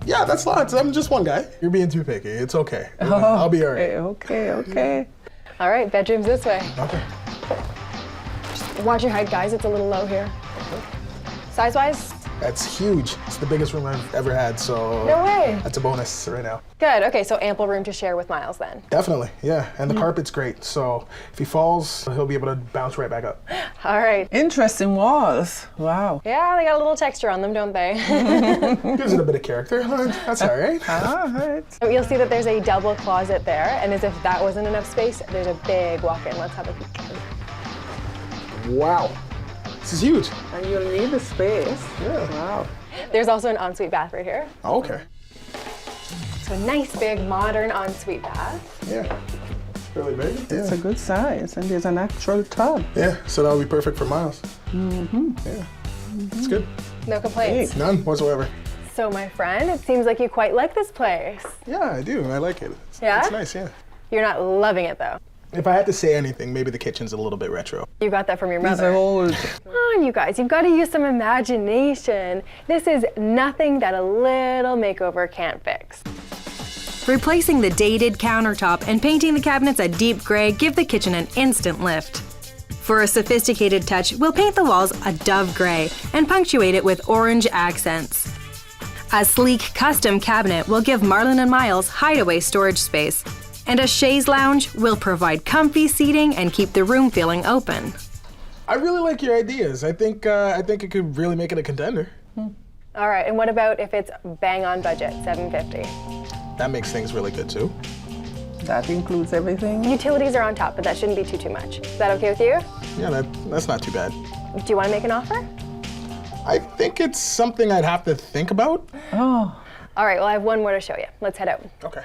Speaker 5: yeah, that's lots. I'm just one guy. You're being too picky. It's okay. I'll be all right.
Speaker 6: Okay.
Speaker 7: All right, bedroom's this way.
Speaker 5: Okay.
Speaker 7: Watch your height, guys, it's a little low here. Size-wise?
Speaker 5: That's huge. It's the biggest room I've ever had, so
Speaker 7: No way.
Speaker 5: that's a bonus right now.
Speaker 7: Good, okay, so ample room to share with Miles then.
Speaker 5: Definitely, yeah. And the carpet's great, so if he falls, he'll be able to bounce right back up.
Speaker 7: All right.
Speaker 6: Interesting walls. Wow.
Speaker 7: Yeah, they got a little texture on them, don't they?
Speaker 5: Gives it a bit of character. That's all right.
Speaker 6: All right.
Speaker 7: You'll see that there's a double closet there, and as if that wasn't enough space, there's a big walk-in. Let's have a peek.
Speaker 5: Wow. This is huge.
Speaker 6: And you'll need the space.
Speaker 5: Yeah.
Speaker 6: Wow.
Speaker 7: There's also an ensuite bath right here.
Speaker 5: Oh, okay.
Speaker 7: So a nice, big, modern ensuite bath.
Speaker 5: Yeah. Really big.
Speaker 6: It's a good size, and there's an actual tub.
Speaker 5: Yeah, so that'll be perfect for Miles. Yeah. It's good.
Speaker 7: No complaints.
Speaker 5: None whatsoever.
Speaker 7: So my friend, it seems like you quite like this place.
Speaker 5: Yeah, I do. I like it.
Speaker 7: Yeah?
Speaker 5: It's nice, yeah.
Speaker 7: You're not loving it though.
Speaker 5: If I had to say anything, maybe the kitchen's a little bit retro.
Speaker 7: You got that from your
Speaker 6: These
Speaker 7: mother.
Speaker 6: are old.
Speaker 7: Come on, you guys, you've got to use some imagination. This is nothing that a little makeover can't fix.
Speaker 4: Replacing the dated countertop and painting the cabinets a deep gray give the kitchen an instant lift. For a sophisticated touch, we'll paint the walls a dove gray and punctuate it with orange accents. A sleek custom cabinet will give Marlin and Miles hideaway storage space, and a chaise lounge will provide comfy seating and keep the room feeling open.
Speaker 5: I really like your ideas. I think it could really make it a contender.
Speaker 7: All right, and what about if it's bang on budget, $750?
Speaker 5: That makes things really good too.
Speaker 6: That includes everything.
Speaker 7: Utilities are on top, but that shouldn't be too much. Is that okay with you?
Speaker 5: Yeah, that's not too bad.
Speaker 7: Do you want to make an offer?
Speaker 5: I think it's something I'd have to think about.
Speaker 6: Oh.
Speaker 7: All right, well, I have one more to show you. Let's head out.
Speaker 5: Okay.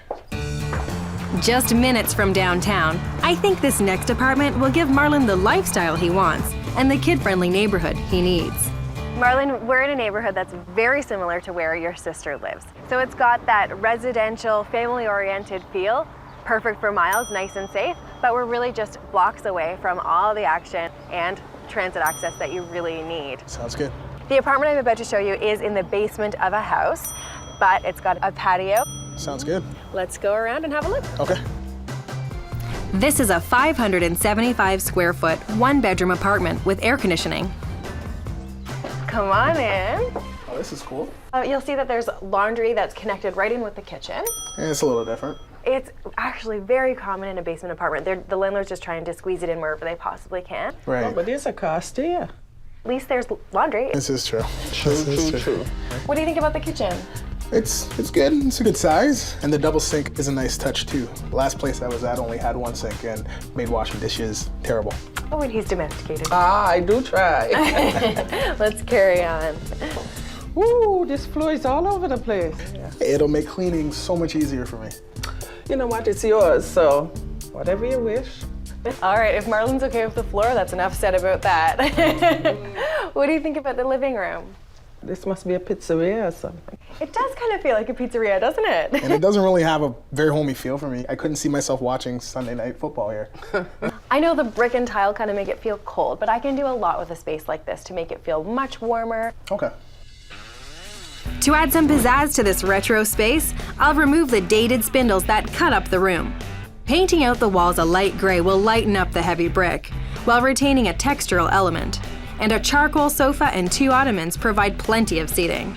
Speaker 4: Just minutes from downtown, I think this next apartment will give Marlin the lifestyle he wants and the kid-friendly neighborhood he needs.
Speaker 7: Marlin, we're in a neighborhood that's very similar to where your sister lives. So it's got that residential, family-oriented feel, perfect for Miles, nice and safe, but we're really just blocks away from all the action and transit access that you really need.
Speaker 5: Sounds good.
Speaker 7: The apartment I'm about to show you is in the basement of a house, but it's got a patio.
Speaker 5: Sounds good.
Speaker 7: Let's go around and have a look.
Speaker 5: Okay.
Speaker 4: This is a 575 square foot, 1-bedroom apartment with air conditioning.
Speaker 7: Come on in.
Speaker 5: Oh, this is cool.
Speaker 7: You'll see that there's laundry that's connected right in with the kitchen.
Speaker 5: Yeah, it's a little different.
Speaker 7: It's actually very common in a basement apartment. The landlord's just trying to squeeze it in wherever they possibly can.
Speaker 5: Right.
Speaker 6: Oh, but there's a cost here.
Speaker 7: At least there's laundry.
Speaker 5: This is true. This is true.
Speaker 7: What do you think about the kitchen?
Speaker 5: It's good. It's a good size, and the double sink is a nice touch too. The last place I was at only had one sink and made washing dishes terrible.
Speaker 7: Oh, and he's domesticated.
Speaker 6: Ah, I do try.
Speaker 7: Let's carry on.
Speaker 6: Ooh, this floor is all over the place.
Speaker 5: It'll make cleaning so much easier for me.
Speaker 6: You know what? It's yours, so whatever you wish.
Speaker 7: All right, if Marlin's okay with the floor, that's enough said about that. What do you think about the living room?
Speaker 6: This must be a pizzeria or something.
Speaker 7: It does kind of feel like a pizzeria, doesn't it?
Speaker 5: And it doesn't really have a very homey feel for me. I couldn't see myself watching Sunday night football here.
Speaker 7: I know the brick and tile kind of make it feel cold, but I can do a lot with a space like this to make it feel much warmer.
Speaker 5: Okay.
Speaker 4: To add some pizzazz to this retro space, I'll remove the dated spindles that cut up the room. Painting out the walls a light gray will lighten up the heavy brick, while retaining a textural element. And a charcoal sofa and 2 ottomans provide plenty of seating.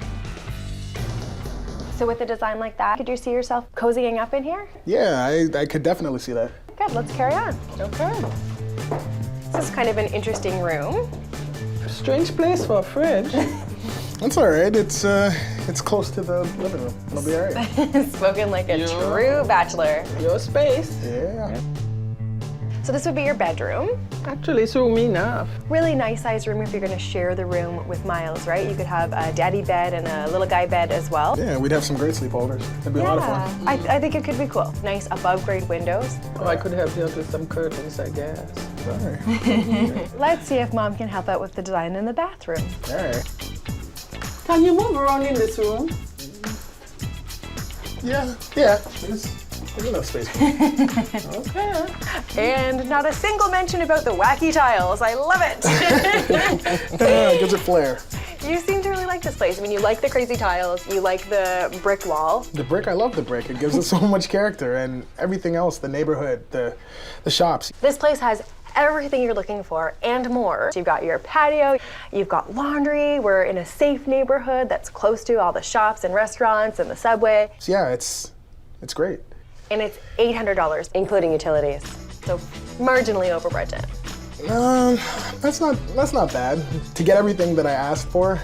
Speaker 7: So with a design like that, could you see yourself cozying up in here?
Speaker 5: Yeah, I could definitely see that.
Speaker 7: Good, let's carry on.
Speaker 6: Okay.
Speaker 7: This is kind of an interesting room.
Speaker 6: Strange place for a fridge.
Speaker 5: That's all right. It's close to the living room. It'll be all right.
Speaker 7: Spoken like a true bachelor.
Speaker 6: Your space.
Speaker 5: Yeah.
Speaker 7: So this would be your bedroom.
Speaker 6: Actually, it's roomy enough.
Speaker 7: Really nice sized room if you're gonna share the room with Miles, right? You could have a daddy bed and a little guy bed as well.
Speaker 5: Yeah, we'd have some great sleepovers. It'd be a lot of fun.
Speaker 7: I think it could be cool. Nice above grade windows.
Speaker 6: Oh, I could help you out with some curtains, I guess.
Speaker 5: All right.
Speaker 7: Let's see if Mom can help out with the design in the bathroom.
Speaker 5: All right.
Speaker 6: Can you move around in this room?
Speaker 5: Yeah. There's enough space for me.
Speaker 6: Okay.
Speaker 7: And not a single mention about the wacky tiles. I love it.
Speaker 5: Gives it flair.
Speaker 7: You seem to really like this place. I mean, you like the crazy tiles, you like the brick wall.
Speaker 5: The brick, I love the brick. It gives it so much character, and everything else, the neighborhood, the shops.
Speaker 7: This place has everything you're looking for and more. You've got your patio, you've got laundry, we're in a safe neighborhood that's close to all the shops and restaurants and the subway.
Speaker 5: So yeah, it's great.
Speaker 7: And it's $800, including utilities. So marginally over budget.
Speaker 5: That's not bad. To get everything that I asked for,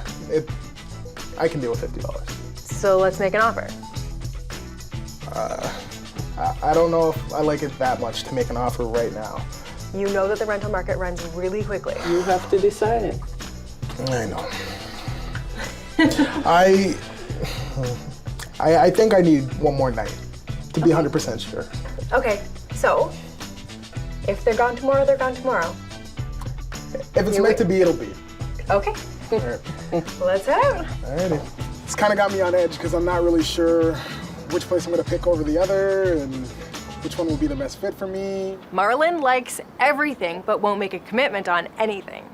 Speaker 5: I can deal with $50.
Speaker 7: So let's make an offer.
Speaker 5: I don't know if I like it that much to make an offer right now.
Speaker 7: You know that the rental market runs really quickly.
Speaker 6: You have to decide.
Speaker 5: I know. I think I need one more night to be 100% sure.
Speaker 7: Okay, so if they're gone tomorrow, they're gone tomorrow.
Speaker 5: If it's meant to be, it'll be.
Speaker 7: Okay.
Speaker 5: All right.
Speaker 7: Let's head out.
Speaker 5: Alrighty. It's kind of got me on edge because I'm not really sure which place I'm gonna pick over the other and which one will be the best fit for me.
Speaker 7: Marlin likes everything but won't make a commitment on anything.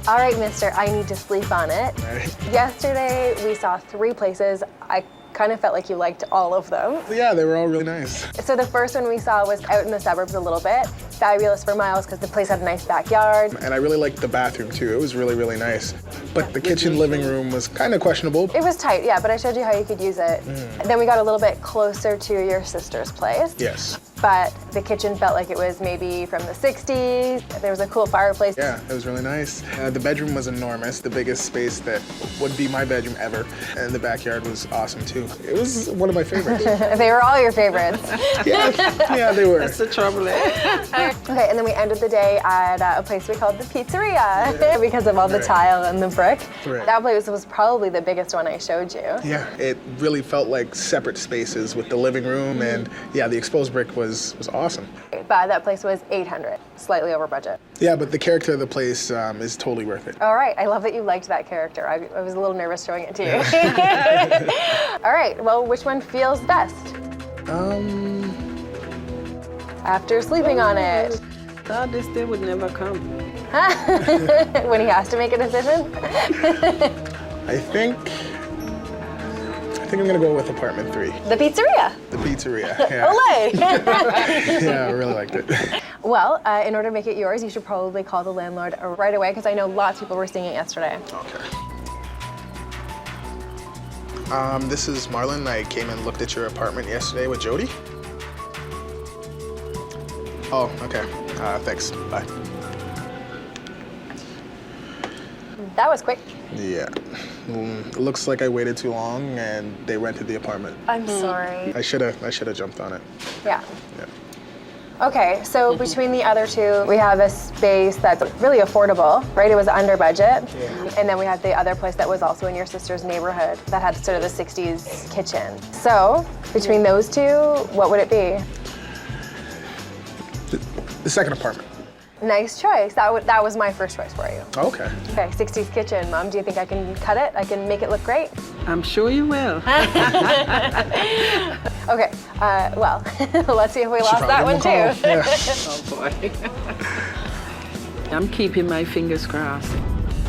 Speaker 7: All right, mister, I need to sleep on it.
Speaker 5: Right.
Speaker 7: Yesterday, we saw 3 places. I kind of felt like you liked all of them.
Speaker 5: Yeah, they were all really nice.
Speaker 7: So the first one we saw was out in the suburbs a little bit. Fabulous for Miles because the place had a nice backyard.
Speaker 5: And I really liked the bathroom too. It was really, really nice. But the kitchen living room was kind of questionable.
Speaker 7: It was tight, yeah, but I showed you how you could use it. Then we got a little bit closer to your sister's place.
Speaker 5: Yes.
Speaker 7: But the kitchen felt like it was maybe from the 60s. There was a cool fireplace.
Speaker 5: Yeah, it was really nice. The bedroom was enormous, the biggest space that would be my bedroom ever. And the backyard was awesome too. It was one of my favorites.
Speaker 7: They were all your favorites.
Speaker 5: Yeah, they were.
Speaker 6: That's the trouble, eh?
Speaker 7: Okay, and then we ended the day at a place we called the Pizzeria because of all the tile and the brick.
Speaker 5: Right.
Speaker 7: That place was probably the biggest one I showed you.
Speaker 5: Yeah, it really felt like separate spaces with the living room, and yeah, the exposed brick was awesome.
Speaker 7: But that place was $800, slightly over budget.
Speaker 5: Yeah, but the character of the place is totally worth it.
Speaker 7: All right, I love that you liked that character. I was a little nervous showing it to you. All right, well, which one feels best? After sleeping on it.
Speaker 6: Thought this day would never come.
Speaker 7: When he has to make a decision?
Speaker 5: I think I'm gonna go with apartment 3.
Speaker 7: The Pizzeria.
Speaker 5: The Pizzeria. Yeah.
Speaker 7: Olé!
Speaker 5: Yeah, I really liked it.
Speaker 7: Well, in order to make it yours, you should probably call the landlord right away because I know lots of people were seeing it yesterday.
Speaker 5: Okay. This is Marlin. I came and looked at your apartment yesterday with Jody. Oh, okay. Thanks. Bye.
Speaker 7: That was quick.
Speaker 5: Yeah. It looks like I waited too long and they rented the apartment.
Speaker 7: I'm sorry.
Speaker 5: I should have jumped on it.
Speaker 7: Yeah.
Speaker 5: Yeah.
Speaker 7: Okay, so between the other two, we have a space that's really affordable, right? It was under budget.
Speaker 5: Yeah.
Speaker 7: And then we had the other place that was also in your sister's neighborhood that had sort of the 60s kitchen. So between those two, what would it be?
Speaker 5: The second apartment.
Speaker 7: Nice choice. That was my first choice for you.
Speaker 5: Okay.
Speaker 7: Okay, 60s kitchen. Mom, do you think I can cut it? I can make it look great?
Speaker 6: I'm sure you will.
Speaker 7: Okay, well, let's see if we lost that one too.
Speaker 5: Yeah.
Speaker 6: Oh boy. I'm keeping my fingers crossed.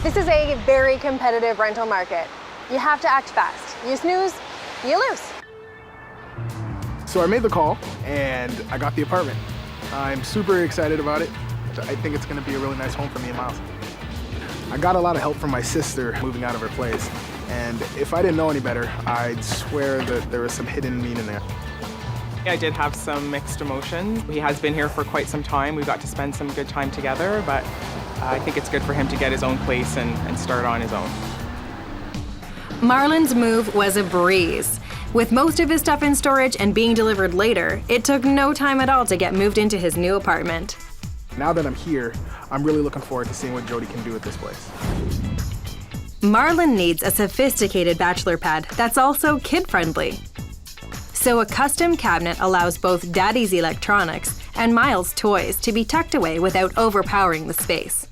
Speaker 7: This is a very competitive rental market. You have to act fast. You snooze, you lose.
Speaker 5: So I made the call and I got the apartment. I'm super excited about it. I think it's gonna be a really nice home for me and Miles. I got a lot of help from my sister moving out of her place. And if I didn't know any better, I'd swear that there was some hidden meaning there.
Speaker 8: I did have some mixed emotions. He has been here for quite some time. We got to spend some good time together, but I think it's good for him to get his own place and start on his own.
Speaker 4: Marlin's move was a breeze. With most of his stuff in storage and being delivered later, it took no time at all to get moved into his new apartment.
Speaker 5: Now that I'm here, I'm really looking forward to seeing what Jody can do with this place.
Speaker 4: Marlin needs a sophisticated bachelor pad that's also kid-friendly. So a custom cabinet allows both Daddy's electronics and Miles' toys to be tucked away without overpowering the space.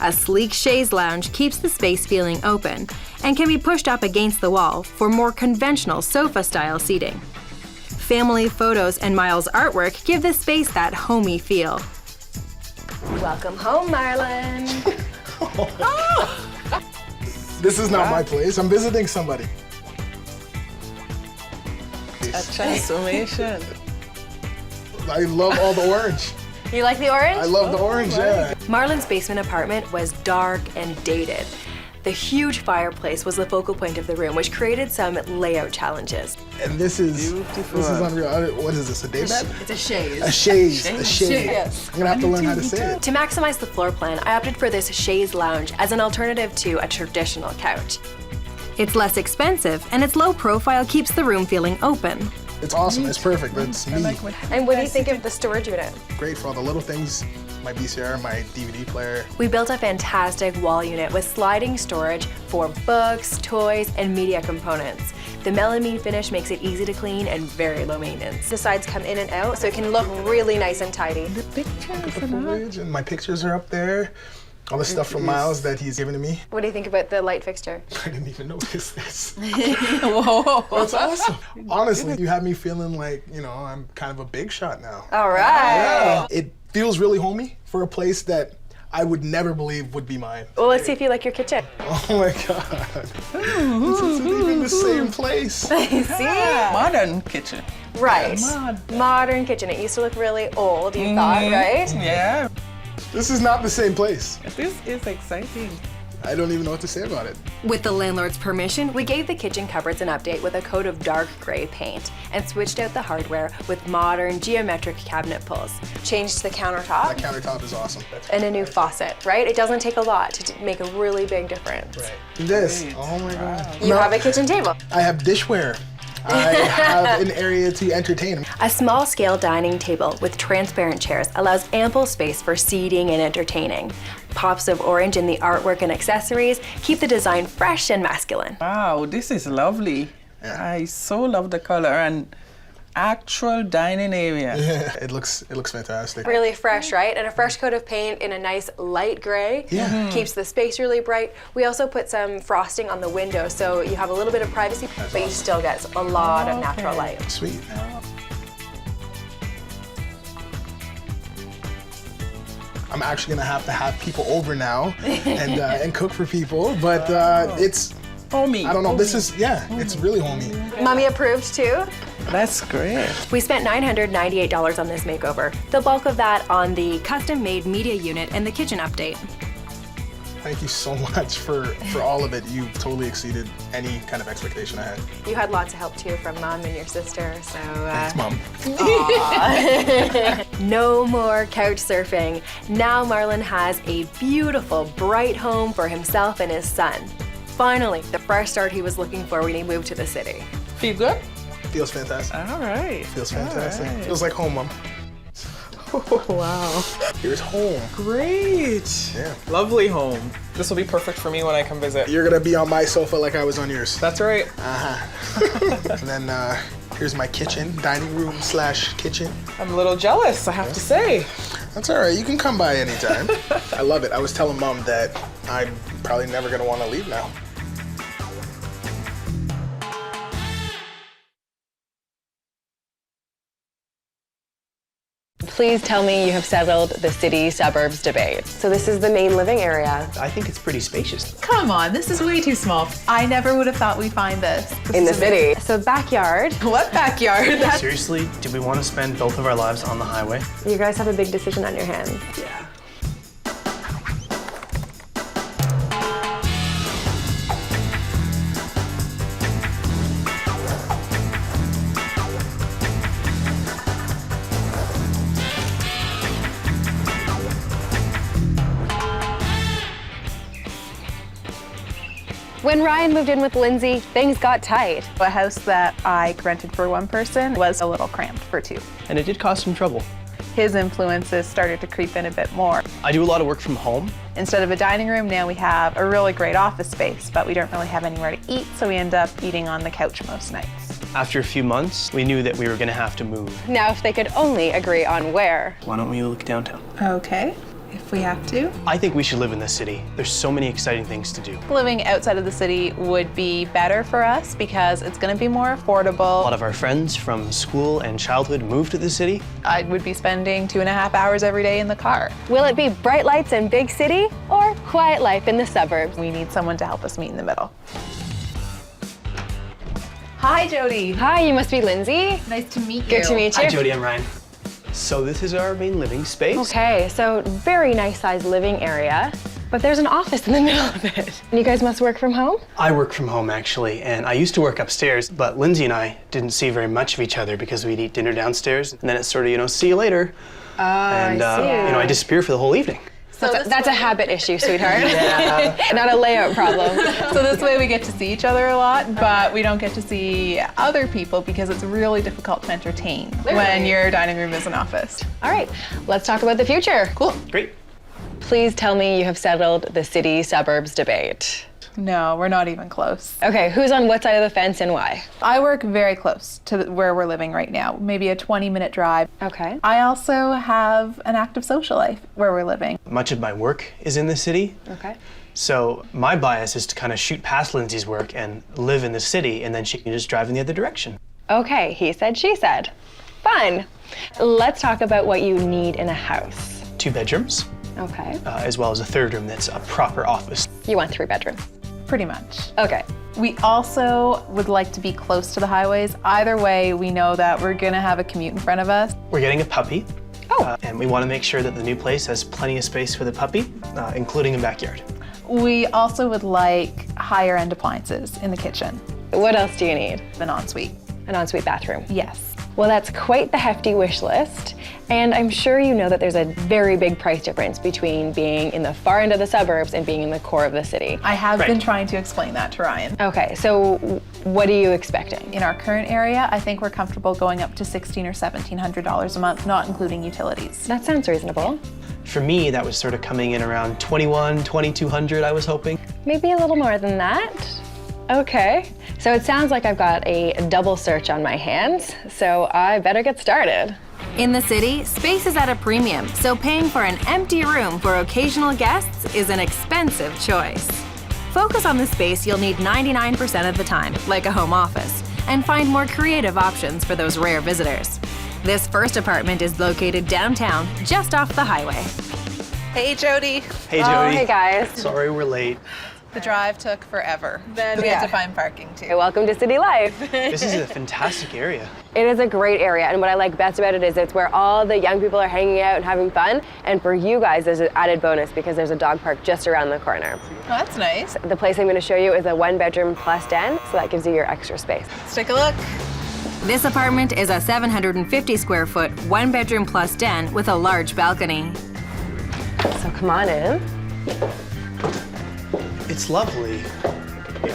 Speaker 4: A sleek chaise lounge keeps the space feeling open and can be pushed up against the wall for more conventional sofa-style seating. Family photos and Miles' artwork give the space that homey feel.
Speaker 2: Welcome home, Marlin.
Speaker 5: This is not my place. I'm visiting somebody.
Speaker 6: A transformation.
Speaker 5: I love all the orange.
Speaker 2: You like the orange?
Speaker 5: I love the orange, yeah.
Speaker 2: Marlin's basement apartment was dark and dated. The huge fireplace was the focal point of the room, which created some layout challenges.
Speaker 5: And this is
Speaker 6: Beautiful.
Speaker 5: This is unreal. What is this? A day bed?
Speaker 2: It's a chaise.
Speaker 5: A chaise. A chaise.
Speaker 2: Yes.
Speaker 5: I'm gonna have to learn how to say it.
Speaker 2: To maximize the floor plan, I opted for this chaise lounge as an alternative to a traditional couch.
Speaker 4: It's less expensive, and its low profile keeps the room feeling open.
Speaker 5: It's awesome. It's perfect. That's me.
Speaker 7: And what do you think of the storage unit?
Speaker 5: Great for all the little things. My VCR, my DVD player.
Speaker 2: We built a fantastic wall unit with sliding storage for books, toys, and media components. The melamine finish makes it easy to clean and very low maintenance. The sides come in and out, so it can look really nice and tidy.
Speaker 5: The foliage and my pictures are up there. All the stuff from Miles that he's given to me.
Speaker 7: What do you think about the light fixture?
Speaker 5: I didn't even notice this.
Speaker 6: Whoa.
Speaker 5: That's awesome. Honestly, you have me feeling like, you know, I'm kind of a big shot now.
Speaker 7: All right.
Speaker 5: Yeah. It feels really homey for a place that I would never believe would be mine.
Speaker 7: Well, let's see if you like your kitchen.
Speaker 5: Oh my God. This isn't even the same place.
Speaker 7: See?
Speaker 6: Modern kitchen.
Speaker 7: Right.
Speaker 6: Yeah,
Speaker 7: Modern kitchen. It used to look really old, you thought, right?
Speaker 6: Yeah.
Speaker 5: This is not the same place.
Speaker 6: This is exciting.
Speaker 5: I don't even know what to say about it.
Speaker 2: With the landlord's permission, we gave the kitchen cupboards an update with a coat of dark gray paint and switched out the hardware with modern geometric cabinet pulls. Changed the
Speaker 5: That
Speaker 2: countertop
Speaker 5: countertop is awesome. That's
Speaker 2: and a new faucet, right? It doesn't take a lot to make a really big difference.
Speaker 5: right. This. Oh my God.
Speaker 7: You have a kitchen table.
Speaker 5: I have dishware. I have an area to entertain.
Speaker 2: A small scale dining table with transparent chairs allows ample space for seating and entertaining. Pops of orange in the artwork and accessories keep the design fresh and masculine.
Speaker 6: Wow, this is lovely.
Speaker 5: Yeah.
Speaker 6: I so love the color and actual dining area.
Speaker 5: Yeah, it looks fantastic.
Speaker 7: Really fresh, right? And a fresh coat of paint in a nice light gray
Speaker 5: Yeah.
Speaker 7: keeps the space really bright. We also put some frosting on the window so you have a little bit of privacy, but you still get a lot of natural light.
Speaker 5: Sweet. I'm actually gonna have to have people over now and cook for people, but it's
Speaker 6: Homey.
Speaker 5: I don't know. This is it's really homey.
Speaker 7: Mommy approved too.
Speaker 6: That's great.
Speaker 2: We spent $998 on this makeover, the bulk of that on the custom-made media unit and the kitchen update.
Speaker 5: Thank you so much for all of it. You totally exceeded any kind of expectation I had.
Speaker 7: You had lots of help too from Mom and your sister, so
Speaker 5: Thanks, Mom.
Speaker 2: No more couch surfing. Now Marlin has a beautiful, bright home for himself and his son. Finally, the fresh start he was looking for when he moved to the city.
Speaker 6: Feel good?
Speaker 5: Feels fantastic.
Speaker 6: All right.
Speaker 5: Feels fantastic.
Speaker 6: All right.
Speaker 5: Feels like home, Mom.
Speaker 6: Wow.
Speaker 5: Here's home.
Speaker 8: Great.
Speaker 5: Yeah.
Speaker 8: Lovely home. This will be perfect for me when I come visit.
Speaker 5: You're gonna be on my sofa like I was on yours.
Speaker 8: That's right.
Speaker 5: And then here's my kitchen, dining room / kitchen.
Speaker 8: I'm a little jealous, I have to say.
Speaker 5: That's all right. You can come by anytime. I love it. I was telling Mom that I'm probably never gonna want to leave now.
Speaker 7: please tell me you have settled the city-suburbs debate. So this is the main living area.
Speaker 9: I think it's pretty spacious.
Speaker 10: Come on, this is way too small. I never would have thought we'd find this.
Speaker 7: In the city. So backyard.
Speaker 10: What backyard?
Speaker 9: Seriously, do we want to spend both of our lives on the highway?
Speaker 7: You guys have a big decision on your hands.
Speaker 9: Yeah.
Speaker 7: When Ryan moved in with Lindsay, things got tight.
Speaker 10: A house that I rented for one person was a little cramped for two.
Speaker 9: And it did cause some trouble.
Speaker 10: His influences started to creep in a bit more.
Speaker 9: I do a lot of work from home.
Speaker 10: Instead of a dining room, now we have a really great office space, but we don't really have anywhere to eat, so we end up eating on the couch most nights.
Speaker 9: After a few months, we knew that we were gonna have to move.
Speaker 7: Now, if they could only agree on where.
Speaker 9: Why don't we look downtown?
Speaker 10: Okay, if we have to.
Speaker 9: I think we should live in the city. There's so many exciting things to do.
Speaker 10: Living outside of the city would be better for us because it's going to be more
Speaker 9: A
Speaker 10: affordable.
Speaker 9: lot of our friends from school and childhood moved to the city.
Speaker 10: I would be spending 2.5 hours every day in the car.
Speaker 7: Will it be bright lights and big city or quiet life in the suburbs?
Speaker 10: We need someone to help us meet in the middle. Hi, Jody.
Speaker 7: Hi, you must be Lindsay.
Speaker 10: Nice to meet you.
Speaker 7: Good to meet you.
Speaker 9: Hi, Jody, I'm Ryan. So this is our main living space.
Speaker 7: Okay, so very nice sized living area, but there's an office in the middle of it. And you guys must work from home?
Speaker 9: I work from home, actually, and I used to work upstairs, but Lindsay and I didn't see very much of each other because we'd eat dinner downstairs, and then it's sort of, see you later. And, I disappear for the whole evening.
Speaker 7: So that's a habit issue, sweetheart. Not a layout problem.
Speaker 10: So this way we get to see each other a lot, but we don't get to see other people because it's really difficult to entertain when your dining room is an office.
Speaker 7: All right, let's talk about the future.
Speaker 10: Cool.
Speaker 9: Great.
Speaker 7: Please tell me you have settled the city-suburbs debate.
Speaker 10: No, we're not even close.
Speaker 7: Okay, who's on what side of the fence and why?
Speaker 10: I work very close to where we're living right now, maybe a 20-minute drive.
Speaker 7: Okay.
Speaker 10: I also have an active social life where we're living.
Speaker 9: Much of my work is in the city.
Speaker 7: Okay.
Speaker 9: So my bias is to kind of shoot past Lindsay's work and live in the city, and then she can just drive in the other direction.
Speaker 7: Okay, he said, she said. Fun. Let's talk about what you need in a house.
Speaker 9: 2 bedrooms,
Speaker 7: Okay.
Speaker 9: as well as a 3rd room that's a proper office.
Speaker 7: You want 3 bedrooms.
Speaker 10: Pretty much.
Speaker 7: Okay.
Speaker 10: We also would like to be close to the highways. Either way, we know that we're gonna have a commute in front of us.
Speaker 9: We're getting a puppy.
Speaker 7: Oh.
Speaker 9: And we want to make sure that the new place has plenty of space for the puppy, including a backyard.
Speaker 10: We also would like higher end appliances in the kitchen.
Speaker 7: What else do you need?
Speaker 10: An ensuite.
Speaker 7: An ensuite bathroom.
Speaker 10: Yes.
Speaker 7: Well, that's quite the hefty wish list. And I'm sure you know that there's a very big price difference between being in the far end of the suburbs and being in the core of the city.
Speaker 10: I have
Speaker 9: Right.
Speaker 10: been trying to explain that to Ryan.
Speaker 7: Okay, so what are you expecting?
Speaker 10: In our current area, I think we're comfortable going up to $1,600 or $1,700 a month, not including utilities.
Speaker 7: That sounds reasonable.
Speaker 9: For me, that was sort of coming in around $2,200, I was hoping.
Speaker 7: Maybe a little more than that. Okay, so it sounds like I've got a double search on my hands, so I better get started.
Speaker 4: In the city, space is at a premium, so paying for an empty room for occasional guests is an expensive choice. Focus on the space you'll need 99% of the time, like a home office, and find more creative options for those rare visitors. This first apartment is located downtown, just off the highway.
Speaker 10: Hey, Jody.
Speaker 9: Hey, Jody.
Speaker 7: Oh, hey guys.
Speaker 9: Sorry we're late.
Speaker 10: The drive took forever. Then we had to find parking too.
Speaker 7: Welcome to city life.
Speaker 9: This is a fantastic area.
Speaker 7: It is a great area, and what I like best about it is it's where all the young people are hanging out and having fun. And for you guys, there's an added bonus because there's a dog park just around the corner.
Speaker 10: Oh, that's nice.
Speaker 7: The place I'm going to show you is a 1-bedroom plus den, so that gives you your extra space.
Speaker 10: Let's take a look.
Speaker 4: This apartment is a 750 square foot, 1-bedroom plus den with a large balcony.
Speaker 7: So come on in.
Speaker 9: It's lovely.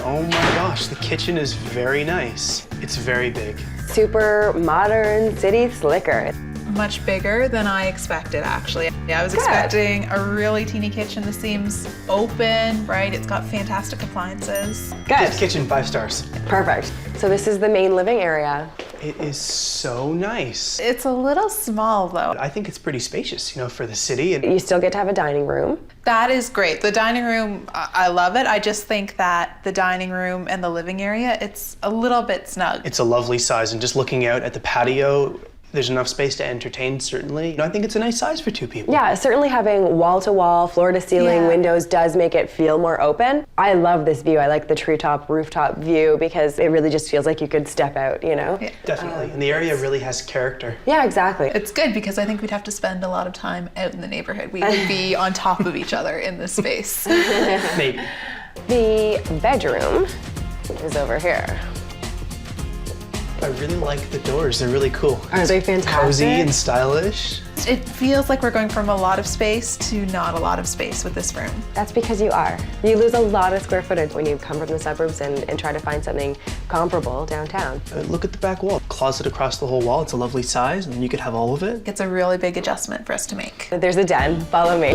Speaker 9: Oh my gosh, the kitchen is very nice. It's very big.
Speaker 7: Super modern, city slicker.
Speaker 10: Much bigger than I expected, actually. Yeah, I was expecting a really teeny kitchen. This seems open, right? It's got fantastic appliances.
Speaker 7: Good.
Speaker 9: Kitchen, 5 stars.
Speaker 7: Perfect. So this is the main living area.
Speaker 9: It is so nice.
Speaker 10: It's a little small, though.
Speaker 9: I think it's pretty spacious, for the city. And
Speaker 7: You still get to have a dining room.
Speaker 10: That is great. The dining room, I love it. I just think that the dining room and the living area, it's a little bit snug.
Speaker 9: it's a lovely size, and just looking out at the patio, there's enough space to entertain, certainly. I think it's a nice size for 2 people.
Speaker 7: Yeah, certainly having wall-to-wall, floor-to-ceiling
Speaker 10: Yeah.
Speaker 7: windows does make it feel more open. I love this view. I like the treetop rooftop view because it really just feels like you could step out,
Speaker 9: Definitely. And the area really has character.
Speaker 7: Yeah, exactly.
Speaker 10: It's good because I think we'd have to spend a lot of time out in the neighborhood. We would be on top of each other in this space.
Speaker 9: Maybe.
Speaker 7: The bedroom is over here.
Speaker 9: I really like the doors. They're really cool.
Speaker 2: Are they fantastic?
Speaker 9: Cozy and stylish.
Speaker 10: It feels like we're going from a lot of space to not a lot of space with this room.
Speaker 7: That's because you are. You lose a lot of square footage when you come from the suburbs and try to find something comparable downtown.
Speaker 9: Look at the back wall. Closet across the whole wall. It's a lovely size, and you could have all of it.
Speaker 10: It's a really big adjustment for us to make.
Speaker 7: There's a den. Follow me.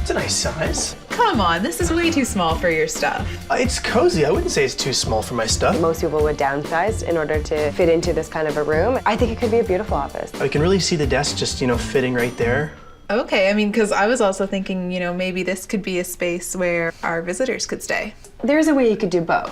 Speaker 9: It's a nice size.
Speaker 10: Come on, this is way too small for your stuff.
Speaker 9: It's cozy. I wouldn't say it's too small for my stuff.
Speaker 7: Most people would downsize in order to fit into this kind of a room. I think it could be a beautiful office.
Speaker 9: I can really see the desk just, fitting right there.
Speaker 10: Okay, I mean, because I was also thinking, maybe this could be a space where our visitors could stay.
Speaker 7: There's a way you could do both.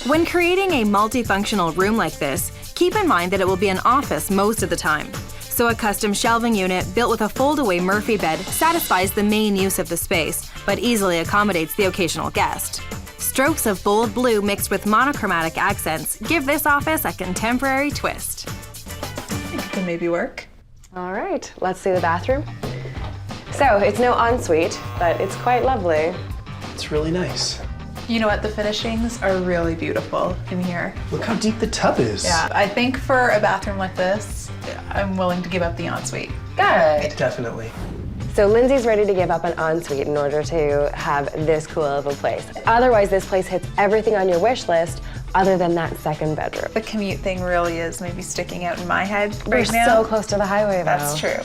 Speaker 4: When creating a multifunctional room like this, keep in mind that it will be an office most of the time. So a custom shelving unit built with a fold-away Murphy bed satisfies the main use of the space, but easily accommodates the occasional guest. Strokes of bold blue mixed with monochromatic accents give this office a contemporary twist.
Speaker 10: I think it could maybe work.
Speaker 7: All right, let's see the bathroom. So it's no ensuite, but it's quite lovely.
Speaker 9: It's really nice.
Speaker 10: You know what? The finishings are really beautiful in here.
Speaker 9: Look how deep the tub is.
Speaker 10: Yeah, I think for a bathroom like this, I'm willing to give up the ensuite.
Speaker 7: Good.
Speaker 9: Definitely.
Speaker 7: So Lindsay's ready to give up an ensuite in order to have this cool of a place. Otherwise, this place hits everything on your wish list other than that second bedroom.
Speaker 10: The commute thing really is maybe sticking out in my head
Speaker 7: We're
Speaker 10: right now.
Speaker 7: so close to the highway, though.
Speaker 10: That's true.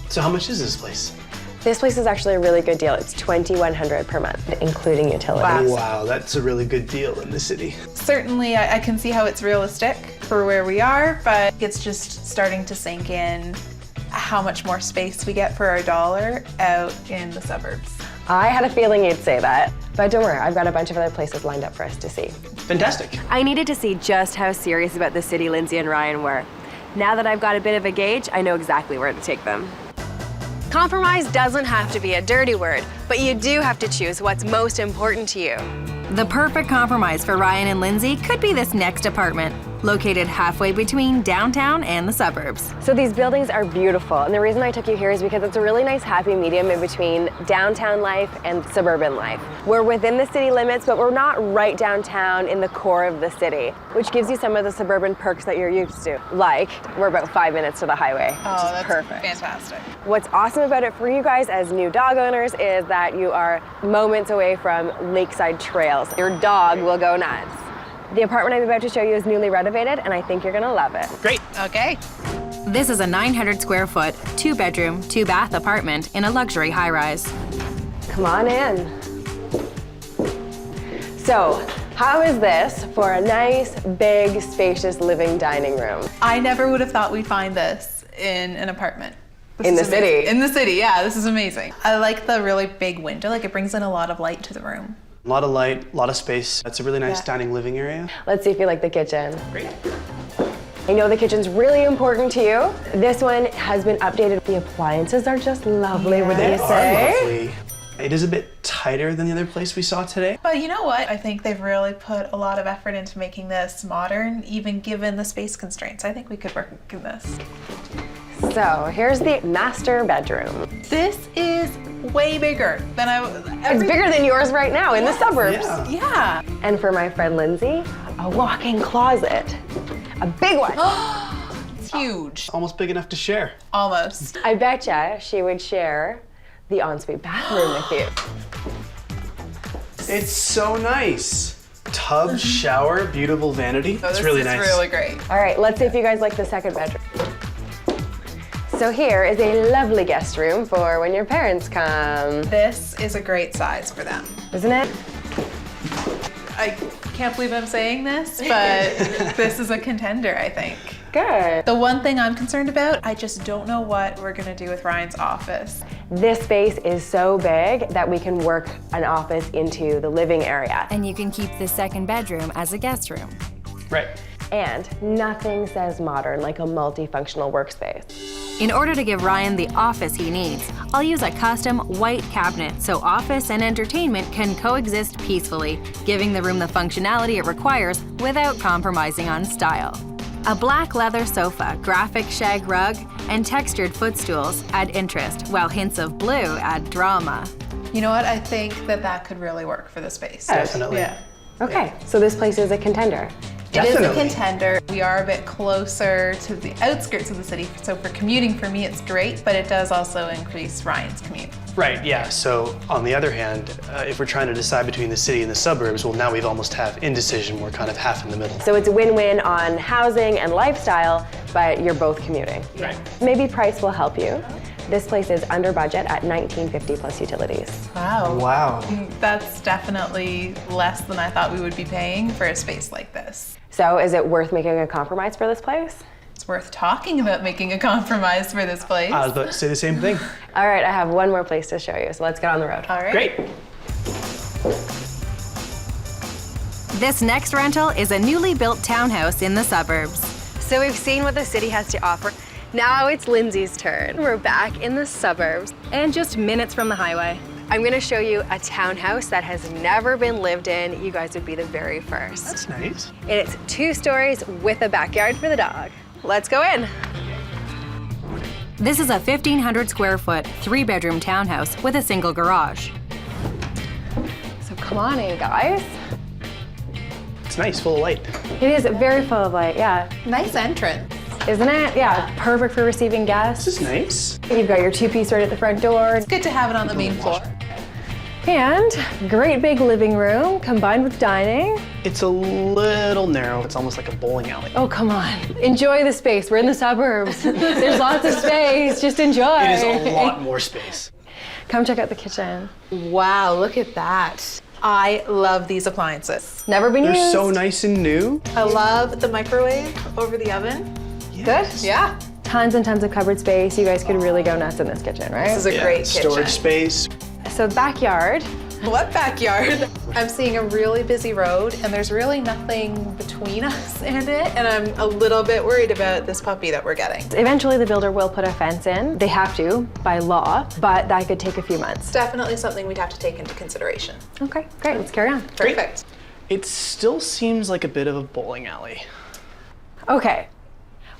Speaker 9: So how much is this place?
Speaker 7: This place is actually a really good deal. It's $2,100 per month, including utilities.
Speaker 9: Wow, that's a really good deal in the city.
Speaker 10: Certainly, I can see how it's realistic for where we are, but it's just starting to sink in how much more space we get for our dollar out in the suburbs.
Speaker 7: I had a feeling you'd say that, but don't worry, I've got a bunch of other places lined up for us to see.
Speaker 9: Fantastic.
Speaker 2: I needed to see just how serious about the city Lindsay and Ryan were. Now that I've got a bit of a gauge, I know exactly where to take them. Compromise doesn't have to be a dirty word, but you do have to choose what's most important to you.
Speaker 4: The perfect compromise for Ryan and Lindsay could be this next apartment, located halfway between downtown and the suburbs.
Speaker 7: So these buildings are beautiful, and the reason I took you here is because it's a really nice happy medium in between downtown life and suburban life. We're within the city limits, but we're not right downtown in the core of the city, which gives you some of the suburban perks that you're used to. Like, we're about 5 minutes to the highway, which is
Speaker 10: that's
Speaker 7: perfect.
Speaker 10: Fantastic.
Speaker 7: What's awesome about it for you guys as new dog owners is that you are moments away from lakeside trails. Your dog will go nuts. The apartment I'm about to show you is newly renovated, and I think you're gonna love it.
Speaker 9: Great.
Speaker 10: Okay.
Speaker 4: This is a 900 square foot, 2-bedroom, 2-bath apartment in a luxury high-rise.
Speaker 7: Come on in. So, how is this for a nice, big, spacious living dining room?
Speaker 10: I never would have thought we'd find this in an apartment. This
Speaker 7: In
Speaker 10: is
Speaker 7: the city?
Speaker 10: amazing. In the city, yeah, this is amazing. I like the really big window, like it brings in a lot of light to the room.
Speaker 9: A lot of light, a lot of space. That's a really nice dining living area.
Speaker 7: Let's see if you like the kitchen.
Speaker 9: Great.
Speaker 7: I know the kitchen's really important to you. This one has been updated. The appliances are just lovely, wouldn't you say?
Speaker 9: Lovely. It is a bit tighter than the other place we saw today.
Speaker 10: But you know what? I think they've really put a lot of effort into making this modern, even given the space constraints. I think we could work in this.
Speaker 7: So here's the master bedroom.
Speaker 10: This is way bigger than
Speaker 7: It's bigger than yours right now in the suburbs.
Speaker 10: Yeah.
Speaker 7: And for my friend Lindsay, a walk-in closet. A big one.
Speaker 10: It's huge.
Speaker 9: Almost big enough to share.
Speaker 10: Almost.
Speaker 7: I betcha she would share the ensuite bathroom with you.
Speaker 9: It's so nice. Tub, shower, beautiful vanity.
Speaker 10: Oh,
Speaker 9: it's
Speaker 10: this
Speaker 9: really
Speaker 10: is
Speaker 9: nice.
Speaker 10: really great.
Speaker 7: All right, let's see if you guys like the second bedroom. So here is a lovely guest room for when your parents come,
Speaker 10: This is a great size for them.
Speaker 7: isn't it?
Speaker 10: I can't believe I'm saying this, but this is a contender, I think.
Speaker 7: Good.
Speaker 10: The one thing I'm concerned about, I just don't know what we're gonna do with Ryan's office.
Speaker 7: This space is so big that we can work an office into the living area.
Speaker 4: And you can keep the second bedroom as a guest room.
Speaker 9: Right.
Speaker 7: And nothing says modern like a multifunctional workspace.
Speaker 4: In order to give Ryan the office he needs, I'll use a custom white cabinet so office and entertainment can coexist peacefully, giving the room the functionality it requires without compromising on style. A black leather sofa, graphic shag rug, and textured footstools add interest, while hints of blue add drama.
Speaker 10: You know what? I think that could really work for the space.
Speaker 9: Definitely.
Speaker 10: Yeah.
Speaker 7: Okay, so this place is a contender.
Speaker 10: It is a
Speaker 9: Definitely.
Speaker 10: contender. We are a bit closer to the outskirts of the city, so for commuting, for me, it's great, but it does also increase Ryan's commute.
Speaker 9: Right, yeah. So on the other hand, if we're trying to decide between the city and the suburbs, well, now we've almost have indecision. We're kind of half in the middle.
Speaker 2: So it's a win-win on housing and lifestyle, but you're both commuting.
Speaker 9: Right.
Speaker 2: Maybe price will help you. This place is under budget at $19.50 plus utilities.
Speaker 10: Wow.
Speaker 9: Wow.
Speaker 10: That's definitely less than I thought we would be paying for a space like this.
Speaker 2: So is it worth making a compromise for this place?
Speaker 10: It's worth talking about making a compromise for this place.
Speaker 9: I was about to say the same thing.
Speaker 2: All right, I have one more place to show you, so let's get on the road.
Speaker 10: All right.
Speaker 9: Great.
Speaker 4: This next rental is a newly built townhouse in the suburbs.
Speaker 2: So we've seen what the city has to offer. Now it's Lindsay's turn. We're back in the suburbs.
Speaker 4: And just minutes from the highway.
Speaker 2: I'm gonna show you a townhouse that has never been lived in. You guys would be the very first.
Speaker 9: That's nice.
Speaker 2: And it's 2 stories with a backyard for the dog. Let's go in.
Speaker 4: This is a 1,500 square foot, 3-bedroom townhouse with a single garage.
Speaker 2: So come on in, guys.
Speaker 9: It's nice, full of light.
Speaker 2: It is very full of light, yeah.
Speaker 10: Nice entrance.
Speaker 2: Isn't it? Yeah, perfect for receiving guests.
Speaker 9: This is nice.
Speaker 2: You've got your 2-piece right at the front door.
Speaker 10: It's good to have it on the main floor.
Speaker 2: And great big living room combined with dining.
Speaker 9: It's a little narrow. It's almost like a bowling alley.
Speaker 2: Oh, come on. Enjoy the space. We're in the suburbs. There's lots of space. Just enjoy.
Speaker 9: It is a lot more space.
Speaker 2: Come check out the kitchen.
Speaker 10: Wow, look at that. I love these appliances.
Speaker 2: Never been
Speaker 9: They're
Speaker 2: used.
Speaker 9: so nice and new.
Speaker 10: I love the microwave over the oven.
Speaker 2: Good?
Speaker 10: Yeah.
Speaker 2: Tons and tons of cupboard space. You guys could really go nuts in this kitchen, right?
Speaker 10: This is a great kitchen.
Speaker 9: Storage space.
Speaker 2: So backyard.
Speaker 10: What backyard? I'm seeing a really busy road and there's really nothing between us and it, and I'm a little bit worried about this puppy that we're getting.
Speaker 2: Eventually the builder will put a fence in. They have to by law, but that could take a few months.
Speaker 10: It's definitely something we'd have to take into consideration.
Speaker 2: Okay, great. Let's carry on.
Speaker 10: Perfect.
Speaker 9: It still seems like a bit of a bowling alley.
Speaker 2: Okay.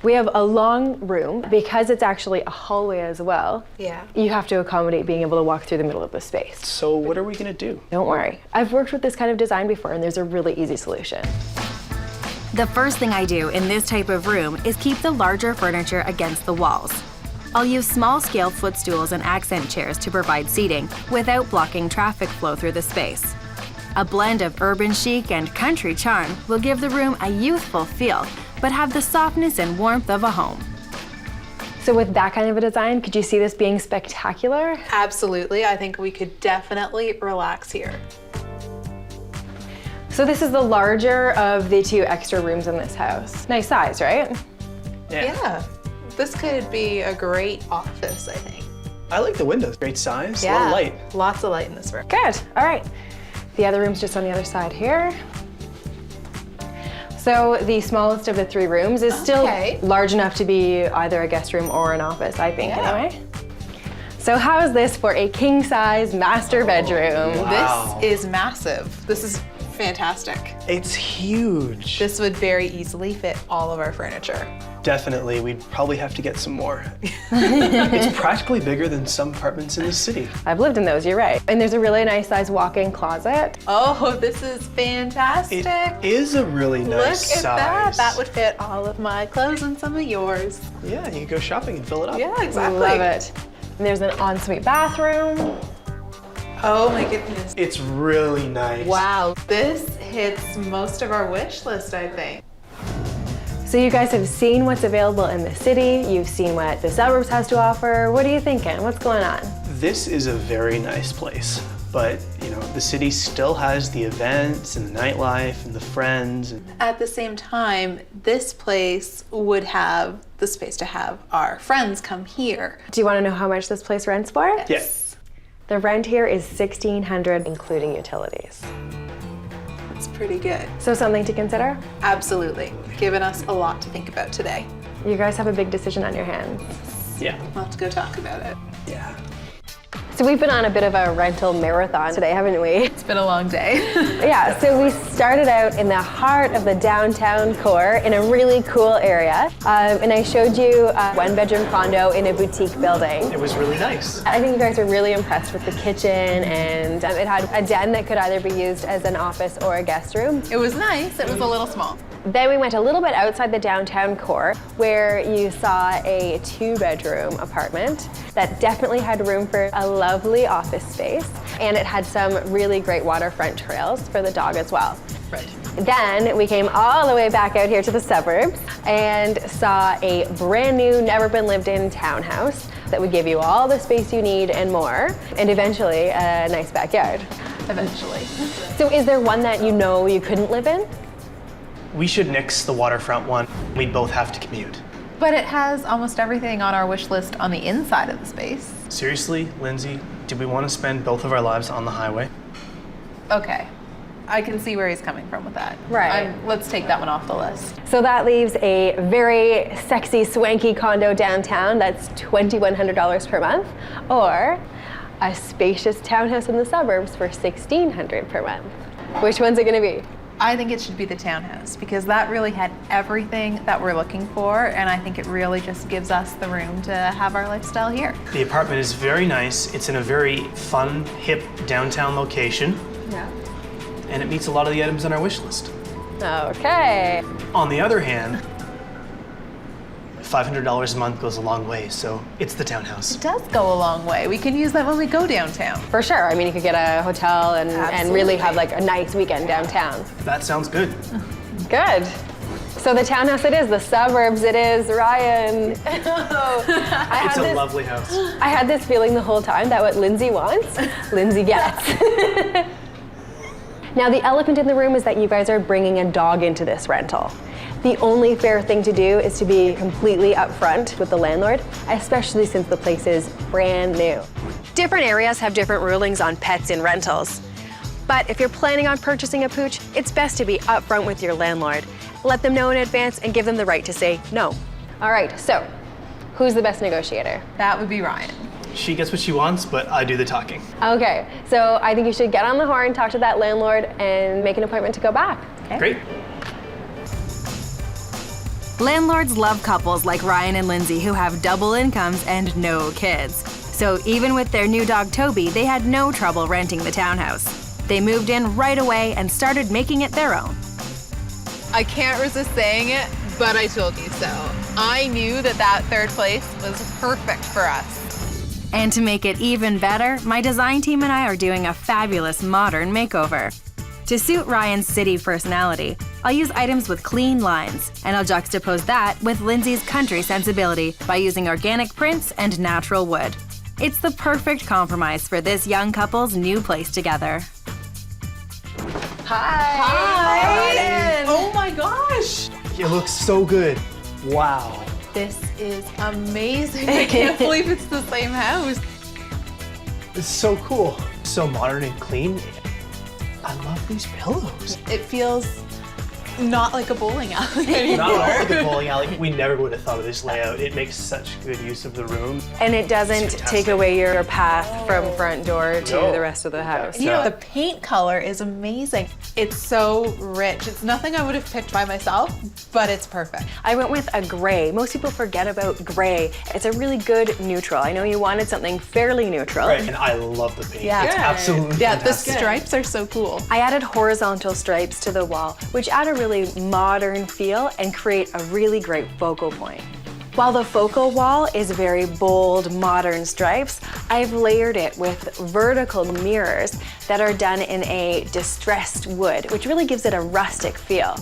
Speaker 2: We have a long room. Because it's actually a hallway as well,
Speaker 10: Yeah.
Speaker 2: you have to accommodate being able to walk through the middle of the space.
Speaker 9: So what are we gonna do?
Speaker 2: Don't worry. I've worked with this kind of design before and there's a really easy solution.
Speaker 4: The first thing I do in this type of room is keep the larger furniture against the walls. I'll use small-scale footstools and accent chairs to provide seating without blocking traffic flow through the space. A blend of urban chic and country charm will give the room a youthful feel, but have the softness and warmth of a home.
Speaker 2: So with that kind of a design, could you see this being spectacular?
Speaker 10: Absolutely. I think we could definitely relax here.
Speaker 2: So this is the larger of the 2 extra rooms in this house. Nice size, right?
Speaker 10: Yeah. This could be a great office, I think.
Speaker 9: I like the windows. Great size, a lot of light.
Speaker 10: Lots of light in this room.
Speaker 2: Good, all right. The other room's just on the other side here. So the smallest of the 3 rooms is still large enough to be either a guest room or an office, I think, anyway. So how is this for a king-size master bedroom?
Speaker 9: Wow.
Speaker 10: This is massive. This is fantastic.
Speaker 9: It's huge.
Speaker 10: This would very easily fit all of our furniture.
Speaker 9: Definitely, we'd probably have to get some more. It's practically bigger than some apartments in the city.
Speaker 2: I've lived in those, you're right. And there's a really nice size walk-in closet.
Speaker 10: Oh, this is fantastic.
Speaker 9: It is a really nice
Speaker 10: Look at that.
Speaker 9: size.
Speaker 10: That would fit all of my clothes and some of yours.
Speaker 9: Yeah, you can go shopping and fill it up.
Speaker 10: Yeah, exactly.
Speaker 2: Love it. And there's an ensuite bathroom.
Speaker 10: Oh my goodness.
Speaker 9: It's really nice.
Speaker 10: Wow, this hits most of our wish list, I think.
Speaker 2: So you guys have seen what's available in the city. You've seen what the suburbs has to offer. What are you thinking? What's going on?
Speaker 9: This is a very nice place, but you know, the city still has the events and the nightlife and the friends.
Speaker 10: At the same time, this place would have the space to have our friends come here.
Speaker 2: Do you want to know how much this place rents for?
Speaker 9: Yes.
Speaker 2: The rent here is $1,600, including utilities.
Speaker 10: It's pretty good.
Speaker 2: So something to consider?
Speaker 10: Absolutely. Given us a lot to think about today.
Speaker 2: You guys have a big decision on your hands.
Speaker 9: Yeah.
Speaker 10: We'll have to go talk about it.
Speaker 9: Yeah.
Speaker 2: So we've been on a bit of a rental marathon today, haven't we?
Speaker 10: It's been a long day.
Speaker 2: Yeah, so we started out in the heart of the downtown core in a really cool area. And I showed you a 1-bedroom condo in a boutique building.
Speaker 9: It was really nice.
Speaker 2: I think you guys are really impressed with the kitchen, and it had a den that could either be used as an office or a guest room.
Speaker 10: It was nice. It was a little small.
Speaker 7: Then we went a little bit outside the downtown core where you saw a 2-bedroom apartment that definitely had room for a lovely office space, and it had some really great waterfront trails for the dog as well.
Speaker 10: Right.
Speaker 7: Then we came all the way back out here to the suburbs and saw a brand new, never been lived in townhouse that would give you all the space you need and more, and eventually a nice backyard.
Speaker 10: Eventually.
Speaker 7: So is there one that you know you couldn't live in?
Speaker 9: We should nix the waterfront one. We'd both have to commute.
Speaker 10: But it has almost everything on our wish list on the inside of the space.
Speaker 9: Seriously, Lindsay, do we want to spend both of our lives on the highway?
Speaker 10: Okay. I can see where he's coming from with that.
Speaker 7: Right.
Speaker 10: Let's take that one off the list.
Speaker 7: So that leaves a very sexy, swanky condo downtown that's $2,100 per month, or a spacious townhouse in the suburbs for $1,600 per month. Which one's it gonna be?
Speaker 10: I think it should be the townhouse because that really had everything that we're looking for, and I think it really just gives us the room to have our lifestyle here.
Speaker 9: The apartment is very nice. It's in a very fun, hip downtown location.
Speaker 10: Yeah.
Speaker 9: And it meets a lot of the items on our wish list.
Speaker 7: Okay.
Speaker 9: On the other hand, $500 a month goes a long way, so it's the townhouse.
Speaker 10: It does go a long way. We can use that when we go downtown.
Speaker 7: For sure. I mean, you could get a hotel and really have like a nice weekend downtown.
Speaker 9: That sounds good.
Speaker 7: Good. So the townhouse it is, the suburbs it is, Ryan.
Speaker 9: It's a lovely house.
Speaker 7: I had this feeling the whole time that what Lindsay wants, Lindsay gets. Now the elephant in the room is that you guys are bringing a dog into this rental. The only fair thing to do is to be completely upfront with the landlord, especially since the place is brand new. Different areas have different rulings on pets in rentals. But if you're planning on purchasing a pooch, it's best to be upfront with your landlord. Let them know in advance and give them the right to say no. All right, so who's the best negotiator?
Speaker 10: That would be Ryan.
Speaker 9: She gets what she wants, but I do the talking.
Speaker 7: Okay, so I think you should get on the horn, talk to that landlord, and make an appointment to go back. Okay?
Speaker 9: Great.
Speaker 4: Landlords love couples like Ryan and Lindsay who have double incomes and no kids. So even with their new dog Toby, they had no trouble renting the townhouse. They moved in right away and started making it their own.
Speaker 10: I can't resist saying it, but I told you so. I knew that that third place was perfect for us.
Speaker 4: And to make it even better, my design team and I are doing a fabulous modern makeover. To suit Ryan's city personality, I'll use items with clean lines, and I'll juxtapose that with Lindsay's country sensibility by using organic prints and natural wood. It's the perfect compromise for this young couple's new place together.
Speaker 10: Hi! Oh my gosh!
Speaker 9: It looks so good. Wow.
Speaker 10: This is amazing. I can't believe it's the same house.
Speaker 9: It's so cool. So modern and clean. I love these pillows.
Speaker 10: It feels not like a bowling alley anymore.
Speaker 9: Not like a bowling alley. We never would have thought of this layout. It makes such good use of the room.
Speaker 2: And it doesn't take away your path from front door to the rest of the house.
Speaker 10: You know, the paint color is amazing. It's so rich. It's nothing I would have picked by myself, but it's perfect.
Speaker 2: I went with a gray. Most people forget about gray. It's a really good neutral. I know you wanted something fairly neutral.
Speaker 9: Right, and I love the paint.
Speaker 10: Yeah.
Speaker 9: It's absolutely
Speaker 10: Yeah,
Speaker 9: fantastic.
Speaker 10: the stripes are so cool.
Speaker 2: I added horizontal stripes to the wall, which add a really modern feel and create a really great focal point. While the focal wall is very bold, modern stripes, I've layered it with vertical mirrors that are done in a distressed wood, which really gives it a rustic feel.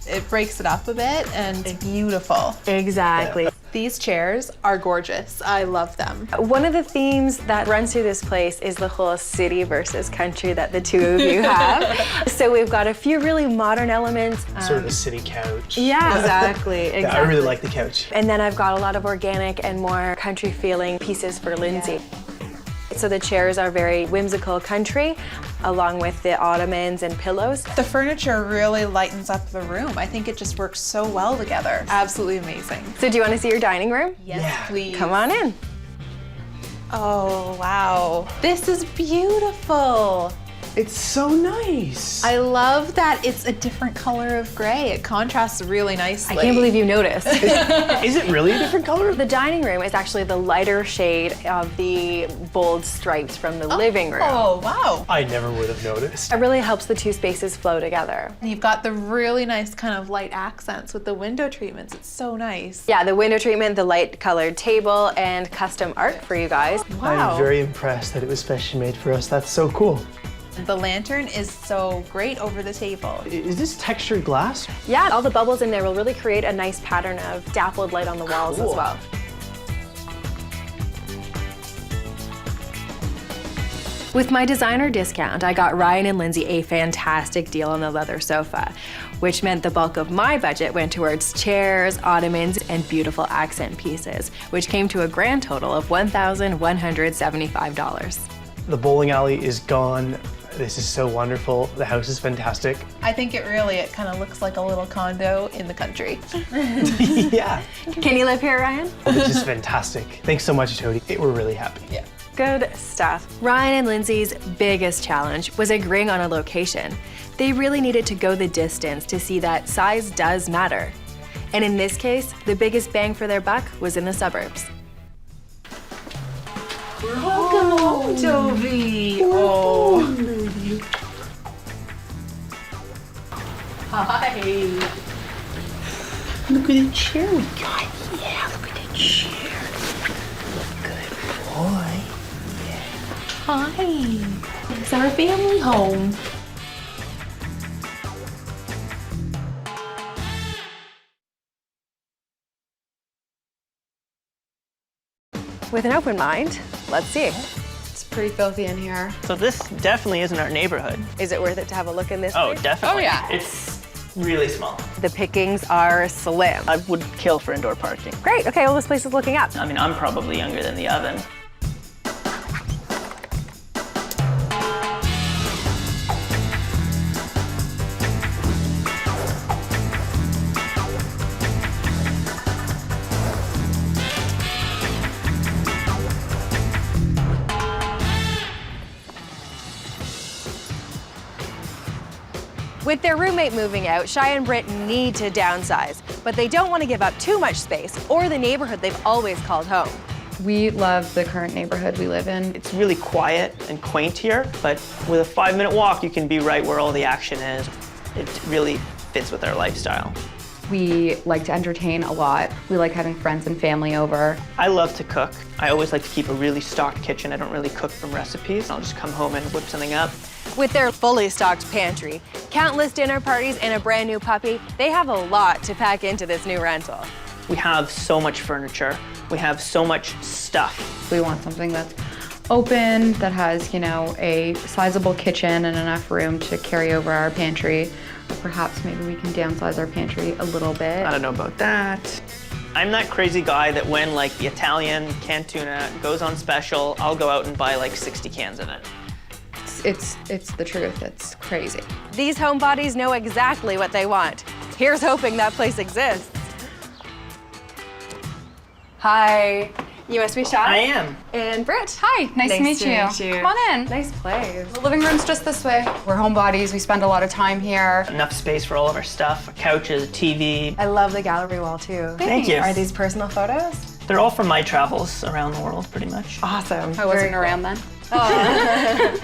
Speaker 10: It breaks it up a bit and it's beautiful.
Speaker 2: Exactly.
Speaker 10: These chairs are gorgeous. I love them.
Speaker 2: One of the themes that runs through this place is the whole city versus country that the two of you have. So we've got a few really modern elements.
Speaker 9: Sort of a city couch.
Speaker 2: Yeah, exactly.
Speaker 9: Yeah, I really like the couch.
Speaker 2: And then I've got a lot of organic and more country feeling pieces for Lindsay. So the chairs are very whimsical country, along with the ottomans and pillows.
Speaker 10: The furniture really lightens up the room. I think it just works so well together. Absolutely amazing.
Speaker 2: So do you want to see your dining room?
Speaker 10: Yes, please.
Speaker 2: Come on in.
Speaker 10: Oh, wow. This is beautiful.
Speaker 9: It's so nice.
Speaker 10: I love that it's a different color of gray. It contrasts really nicely.
Speaker 2: I can't believe you noticed.
Speaker 9: Is it really a different color?
Speaker 2: The dining room is actually the lighter shade of the bold stripes from the living room.
Speaker 10: Oh, wow.
Speaker 9: I never would have noticed.
Speaker 2: It really helps the two spaces flow together.
Speaker 10: And you've got the really nice kind of light accents with the window treatments. It's so nice.
Speaker 2: Yeah, the window treatment, the light colored table, and custom art for you guys.
Speaker 10: Wow.
Speaker 9: I'm very impressed that it was specially made for us. That's so cool.
Speaker 10: The lantern is so great over the table.
Speaker 9: Is this textured glass?
Speaker 2: Yeah, all the bubbles in there will really create a nice pattern of dappled light on the walls as well.
Speaker 4: With my designer discount, I got Ryan and Lindsay a fantastic deal on the leather sofa, which meant the bulk of my budget went towards chairs, ottomans, and beautiful accent pieces, which came to a grand total of $1,175.
Speaker 9: The bowling alley is gone. This is so wonderful. The house is fantastic.
Speaker 10: I think it kind of looks like a little condo in the country.
Speaker 9: Yeah.
Speaker 2: Can you live here, Ryan?
Speaker 9: This is fantastic. Thanks so much, Jody. We're really happy.
Speaker 10: Yeah.
Speaker 2: Good stuff.
Speaker 4: Ryan and Lindsay's biggest challenge was agreeing on a location. They really needed to go the distance to see that size does matter. And in this case, the biggest bang for their buck was in the suburbs.
Speaker 10: Welcome home, Toby. Oh. Hi.
Speaker 9: Look at the chair we got. Yeah, look at the chair. Good boy.
Speaker 10: Hi. It's our family home.
Speaker 2: With an open mind, let's see.
Speaker 11: It's pretty filthy in here.
Speaker 12: So this definitely isn't our neighborhood.
Speaker 2: Is it worth it to have a look in this
Speaker 12: Oh,
Speaker 2: place?
Speaker 12: definitely.
Speaker 11: Oh, yeah.
Speaker 12: It's really small.
Speaker 2: The pickings are slim.
Speaker 12: I would kill for indoor parking.
Speaker 2: Great, okay, well this place is looking up.
Speaker 12: I mean, I'm probably younger than the oven.
Speaker 2: With their roommate moving out, Shai and Brit need to downsize, but they don't want to give up too much space or the neighborhood they've always called home.
Speaker 11: We love the current neighborhood we live in.
Speaker 12: It's really quiet and quaint here, but with a 5-minute walk, you can be right where all the action is. It really fits with our lifestyle.
Speaker 11: We like to entertain a lot. We like having friends and family over.
Speaker 12: I love to cook. I always like to keep a really stocked kitchen. I don't really cook from recipes. I'll just come home and whip something up.
Speaker 2: With their fully stocked pantry, countless dinner parties, and a brand new puppy, they have a lot to pack into this new rental.
Speaker 12: We have so much furniture. We have so much stuff.
Speaker 11: We want something that's open, that has, you know, a sizable kitchen and enough room to carry over our pantry. Or perhaps maybe we can downsize our pantry a little bit.
Speaker 12: I don't know about that. I'm that crazy guy that when like the Italian canned tuna goes on special, I'll go out and buy like 60 cans of it.
Speaker 11: It's the truth. It's crazy.
Speaker 2: These homebodies know exactly what they want. Here's hoping that place exists. Hi. You must be Shai?
Speaker 12: I am.
Speaker 2: And Brit.
Speaker 11: Hi, nice to meet you. Come on in.
Speaker 2: Nice place.
Speaker 11: The living room's just this way. We're homebodies. We spend a lot of time here.
Speaker 12: Enough space for all of our stuff, couches, a TV.
Speaker 2: I love the gallery wall too.
Speaker 12: Thank you.
Speaker 2: Are these personal photos?
Speaker 12: They're all from my travels around the world, pretty much.
Speaker 2: Awesome.
Speaker 11: I wasn't around then.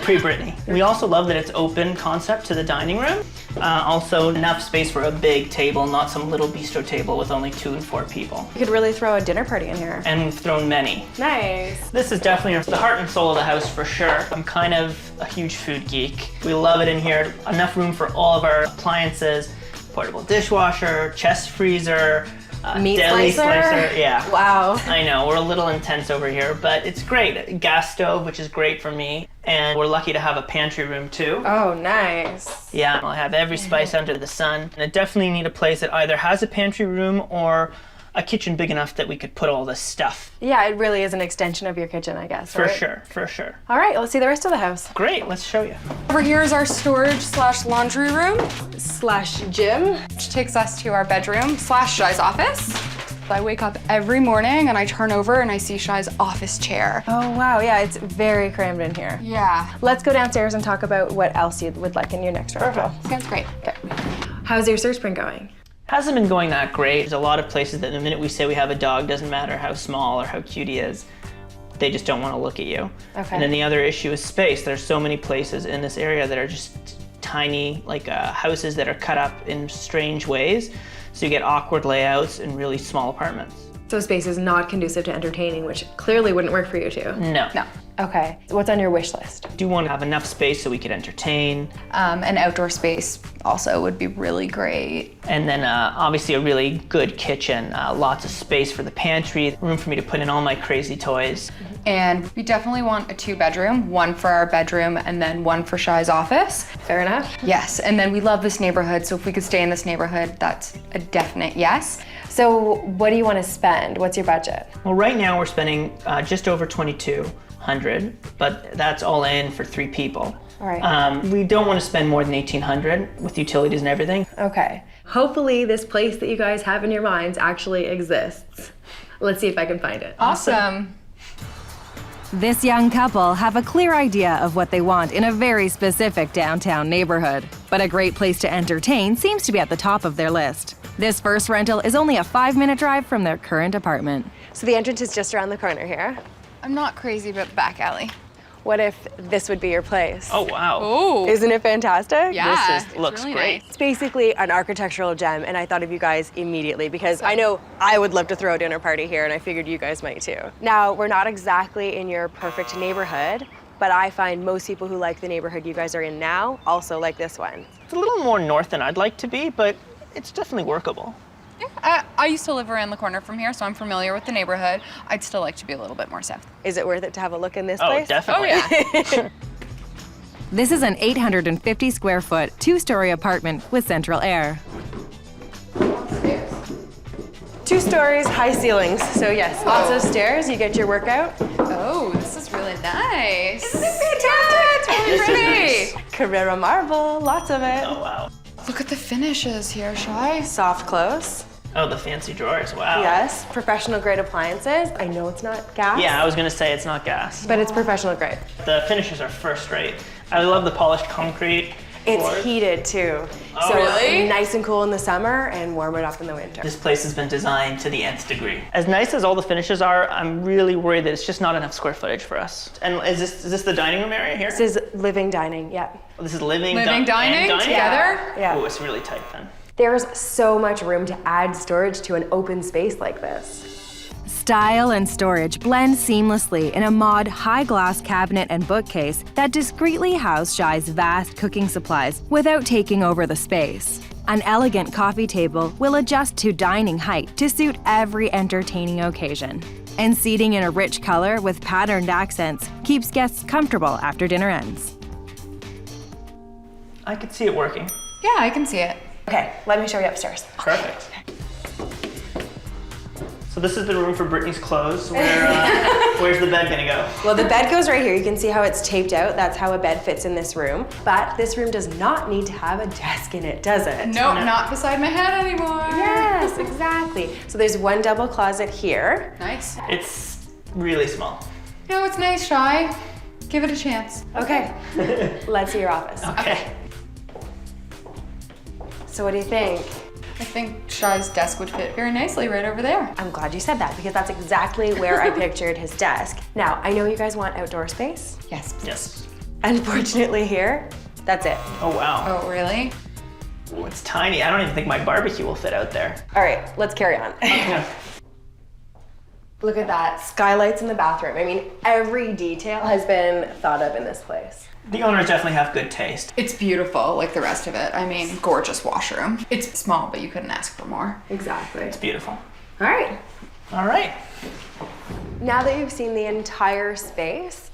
Speaker 12: Pre-Britney. We also love that it's open concept to the dining room. Also enough space for a big table, not some little bistro table with only 2 and 4 people.
Speaker 2: You could really throw a dinner party in here.
Speaker 12: And we've thrown many.
Speaker 2: Nice.
Speaker 12: This is definitely the heart and soul of the house for sure. I'm kind of a huge food geek. We love it in here. Enough room for all of our appliances, portable dishwasher, chest freezer,
Speaker 2: meat
Speaker 12: deli
Speaker 2: slicer?
Speaker 12: Yeah.
Speaker 2: Wow.
Speaker 12: I know, we're a little intense over here, but it's great. Gas stove, which is great for me. And we're lucky to have a pantry room too.
Speaker 2: Oh, nice.
Speaker 12: Yeah, I'll have every spice under the sun. And I definitely need a place that either has a pantry room or a kitchen big enough that we could put all this stuff.
Speaker 2: Yeah, it really is an extension of your kitchen, I guess.
Speaker 12: For
Speaker 2: right?
Speaker 12: sure, for sure.
Speaker 2: All right, let's see the rest of the house.
Speaker 12: Great, let's show you.
Speaker 11: Over here is our storage/laundry room,
Speaker 2: /gym.
Speaker 11: which takes us to our bedroom /Shai's office. I wake up every morning and I turn over and I see Shai's office chair.
Speaker 7: Oh wow, yeah, it's very crammed in here.
Speaker 11: Yeah.
Speaker 7: Let's go downstairs and talk about what else you would like in your next rental.
Speaker 11: Sounds great.
Speaker 7: Okay. How's your search been going?
Speaker 12: Hasn't been going that great. There's a lot of places that the minute we say we have a dog, doesn't matter how small or how cute he is, they just don't want to look at you.
Speaker 7: Okay.
Speaker 12: And then the other issue is space. There's so many places in this area that are just tiny, like houses that are cut up in strange ways. So you get awkward layouts and really small apartments.
Speaker 2: So space is not conducive to entertaining, which clearly wouldn't work for you two.
Speaker 12: No.
Speaker 2: Okay, what's on your wish list?
Speaker 12: Do want to have enough space so we could entertain.
Speaker 11: An outdoor space also would be really great.
Speaker 12: And then obviously a really good kitchen, lots of space for the pantry, room for me to put in all my crazy toys.
Speaker 11: And we definitely want a 2-bedroom, one for our bedroom and then one for Shai's office.
Speaker 2: Fair enough.
Speaker 11: Yes, and then we love this neighborhood, so if we could stay in this neighborhood, that's a definite yes.
Speaker 2: So what do you want to spend? What's your budget?
Speaker 12: Well, right now we're spending just over $2,200, but that's all in for 3 people.
Speaker 2: All right.
Speaker 12: We don't want to spend more than $1,800 with utilities and everything.
Speaker 2: Okay. Hopefully this place that you guys have in your minds actually exists. Let's see if I can find it.
Speaker 11: Awesome.
Speaker 4: This young couple have a clear idea of what they want in a very specific downtown neighborhood. But a great place to entertain seems to be at the top of their list. This first rental is only a 5-minute drive from their current apartment.
Speaker 7: So the entrance is just around the corner here.
Speaker 11: I'm not crazy about the back alley.
Speaker 7: What if this would be your place?
Speaker 12: Oh, wow.
Speaker 11: Oh.
Speaker 7: Isn't it fantastic?
Speaker 11: Yeah,
Speaker 12: This looks
Speaker 11: really
Speaker 12: great.
Speaker 11: nice.
Speaker 7: It's basically an architectural gem, and I thought of you guys immediately because I know I would love to throw a dinner party here, and I figured you guys might too. Now, we're not exactly in your perfect neighborhood, but I find most people who like the neighborhood you guys are in now also like this one.
Speaker 12: It's a little more north than I'd like to be, but it's definitely workable.
Speaker 11: I used to live around the corner from here, so I'm familiar with the neighborhood. I'd still like to be a little bit more south.
Speaker 7: Is it worth it to have a look in this
Speaker 12: Oh,
Speaker 7: place?
Speaker 12: definitely.
Speaker 11: Oh, yeah.
Speaker 4: This is an 850 square foot, 2-story apartment with central air.
Speaker 7: 2 stories, high ceilings. So yes, lots of stairs. You get your workout.
Speaker 11: Oh, this is really nice. Isn't it fantastic? It's really pretty.
Speaker 12: Nice.
Speaker 7: Carrera marble, lots of it.
Speaker 12: Oh, wow.
Speaker 11: Look at the finishes here, Shai.
Speaker 7: Soft close.
Speaker 12: Oh, the fancy drawers, wow.
Speaker 7: Yes, professional grade appliances. I know it's not gas.
Speaker 12: Yeah, I was gonna say it's not gas.
Speaker 7: But it's professional grade.
Speaker 12: The finishes are first rate. I love the polished concrete.
Speaker 7: It's
Speaker 12: floors.
Speaker 7: heated too.
Speaker 12: Oh,
Speaker 7: so
Speaker 11: really?
Speaker 7: Nice and cool in the summer and warm it up in the winter.
Speaker 12: This place has been designed to the nth degree. As nice as all the finishes are, I'm really worried that it's just not enough square footage for us. And is this the dining room area here?
Speaker 7: This is living dining, yeah.
Speaker 12: Oh, this is living
Speaker 11: Living, dining
Speaker 12: and
Speaker 11: together?
Speaker 7: Yeah.
Speaker 12: Oh, it's really tight then.
Speaker 2: There's so much room to add storage to an open space like this.
Speaker 4: Style and storage blend seamlessly in a mod high glass cabinet and bookcase that discreetly house Shai's vast cooking supplies without taking over the space. An elegant coffee table will adjust to dining height to suit every entertaining occasion. And seating in a rich color with patterned accents keeps guests comfortable after dinner ends.
Speaker 12: I could see it working.
Speaker 11: Yeah, I can see it.
Speaker 7: Okay, let me show you upstairs.
Speaker 12: Perfect. So this is the room for Brittany's clothes. Where's the bed gonna go?
Speaker 7: Well, the bed goes right here. You can see how it's taped out. That's how a bed fits in this room. But this room does not need to have a desk in it, does it?
Speaker 11: Nope, not beside my head anymore.
Speaker 7: Yes, exactly. So there's one double closet here.
Speaker 11: Nice.
Speaker 12: It's really small.
Speaker 11: No, it's nice, Shai. Give it a chance.
Speaker 7: Okay, let's see your office.
Speaker 12: Okay.
Speaker 7: So what do you think?
Speaker 11: I think Shai's desk would fit very nicely right over there.
Speaker 7: I'm glad you said that because that's exactly where I pictured his desk. Now, I know you guys want outdoor space.
Speaker 11: Yes.
Speaker 12: Yes.
Speaker 7: Unfortunately here, that's it.
Speaker 12: Oh, wow.
Speaker 11: Oh, really?
Speaker 12: Ooh, it's tiny. I don't even think my barbecue will fit out there.
Speaker 7: All right, let's carry on. Look at that, skylights in the bathroom. I mean, every detail has been thought of in this place.
Speaker 12: The owners definitely have good taste.
Speaker 11: It's beautiful, like the rest of it. I mean, gorgeous washroom. It's small, but you couldn't ask for more.
Speaker 7: Exactly.
Speaker 12: It's beautiful.
Speaker 7: All right.
Speaker 12: All right.
Speaker 7: Now that you've seen the entire space,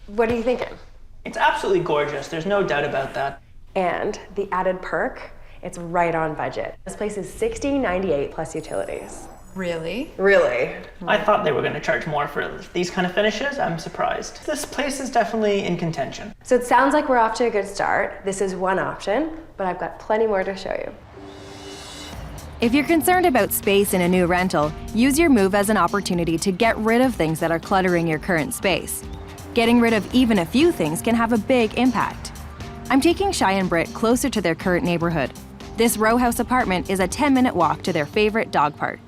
Speaker 7: what are you thinking?
Speaker 12: It's absolutely gorgeous. There's no doubt about that.
Speaker 7: And the added perk, it's right on budget. This place is $60.98 plus utilities.
Speaker 11: Really?
Speaker 7: Really?
Speaker 12: I thought they were going to charge more for these kind of finishes. I'm surprised. This place is definitely in contention.
Speaker 7: So it sounds like we're off to a good start. This is one option, but I've got plenty more to show you.
Speaker 4: If you're concerned about space in a new rental, use your move as an opportunity to get rid of things that are cluttering your current space. Getting rid of even a few things can have a big impact. I'm taking Shai and Brit closer to their current neighborhood. This row house apartment is a 10-minute walk to their favorite dog park.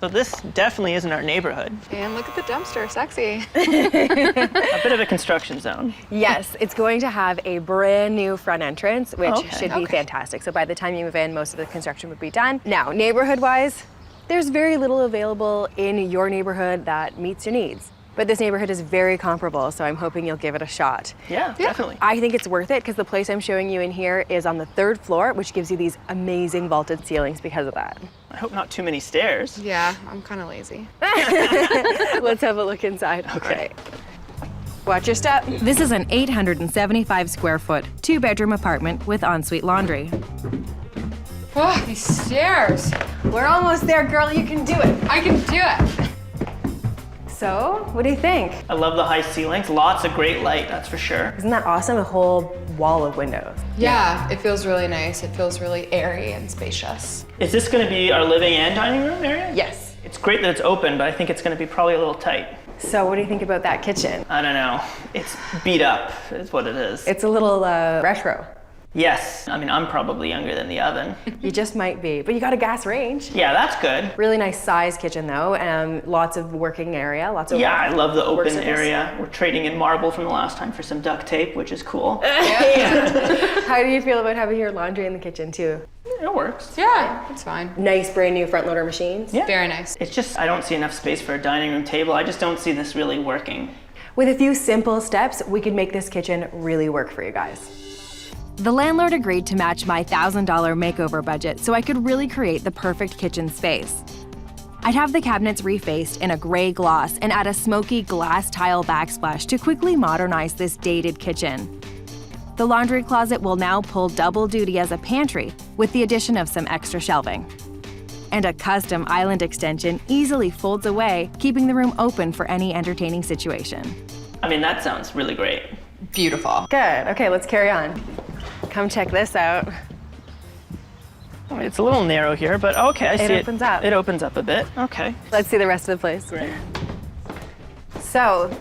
Speaker 12: So this definitely isn't our neighborhood.
Speaker 11: And look at the dumpster, sexy.
Speaker 12: A bit of a construction zone.
Speaker 2: Yes, it's going to have a brand new front entrance, which should be fantastic. So by the time you move in, most of the construction would be done. Now, neighborhood-wise, there's very little available in your neighborhood that meets your needs. But this neighborhood is very comparable, so I'm hoping you'll give it a shot.
Speaker 12: Yeah, definitely.
Speaker 2: I think it's worth it because the place I'm showing you in here is on the 3rd floor, which gives you these amazing vaulted ceilings because of that.
Speaker 12: I hope not too many stairs.
Speaker 11: Yeah, I'm kind of lazy.
Speaker 2: Let's have a look inside.
Speaker 12: Okay.
Speaker 2: Watch your step.
Speaker 4: This is an 875 square foot, 2-bedroom apartment with ensuite laundry.
Speaker 11: Oh, these stairs.
Speaker 2: We're almost there, girl. You can do it.
Speaker 11: I can do it.
Speaker 2: So, what do you think?
Speaker 12: I love the high ceilings. Lots of great light, that's for sure.
Speaker 2: Isn't that awesome? A whole wall of windows.
Speaker 11: Yeah, it feels really nice. It feels really airy and spacious.
Speaker 12: Is this going to be our living and dining room area?
Speaker 2: Yes.
Speaker 12: It's great that it's open, but I think it's going to be probably a little tight.
Speaker 2: So, what do you think about that kitchen?
Speaker 12: I don't know. It's beat up, is what it is.
Speaker 2: It's a little retro.
Speaker 12: Yes. I mean, I'm probably younger than the oven.
Speaker 2: You just might be, but you got a gas range.
Speaker 12: Yeah, that's good.
Speaker 2: Really nice size kitchen though, lots of working area, lots of
Speaker 12: Yeah, I love the open
Speaker 2: workspace.
Speaker 12: area. We're trading in marble from the last time for some duct tape, which is cool.
Speaker 2: How do you feel about having your laundry in the kitchen too?
Speaker 12: It works.
Speaker 11: Yeah, it's fine.
Speaker 2: Nice brand new front loader machines.
Speaker 12: Yeah.
Speaker 11: Very nice.
Speaker 12: It's just, I don't see enough space for a dining room table. I just don't see this really working.
Speaker 2: With a few simple steps, we could make this kitchen really work for you guys.
Speaker 4: The landlord agreed to match my $1,000 makeover budget so I could really create the perfect kitchen space. I'd have the cabinets refaced in a gray gloss and add a smoky glass tile backsplash to quickly modernize this dated kitchen. The laundry closet will now pull double duty as a pantry with the addition of some extra shelving. And a custom island extension easily folds away, keeping the room open for any entertaining situation.
Speaker 12: I mean, that sounds really great.
Speaker 11: Beautiful.
Speaker 2: Good, okay, let's carry on. Come check this out.
Speaker 12: I mean, it's a little narrow here, but okay, I see it.
Speaker 2: It opens up.
Speaker 12: It opens up a bit. Okay.
Speaker 2: Let's see the rest of the place.
Speaker 12: Great.
Speaker 2: So,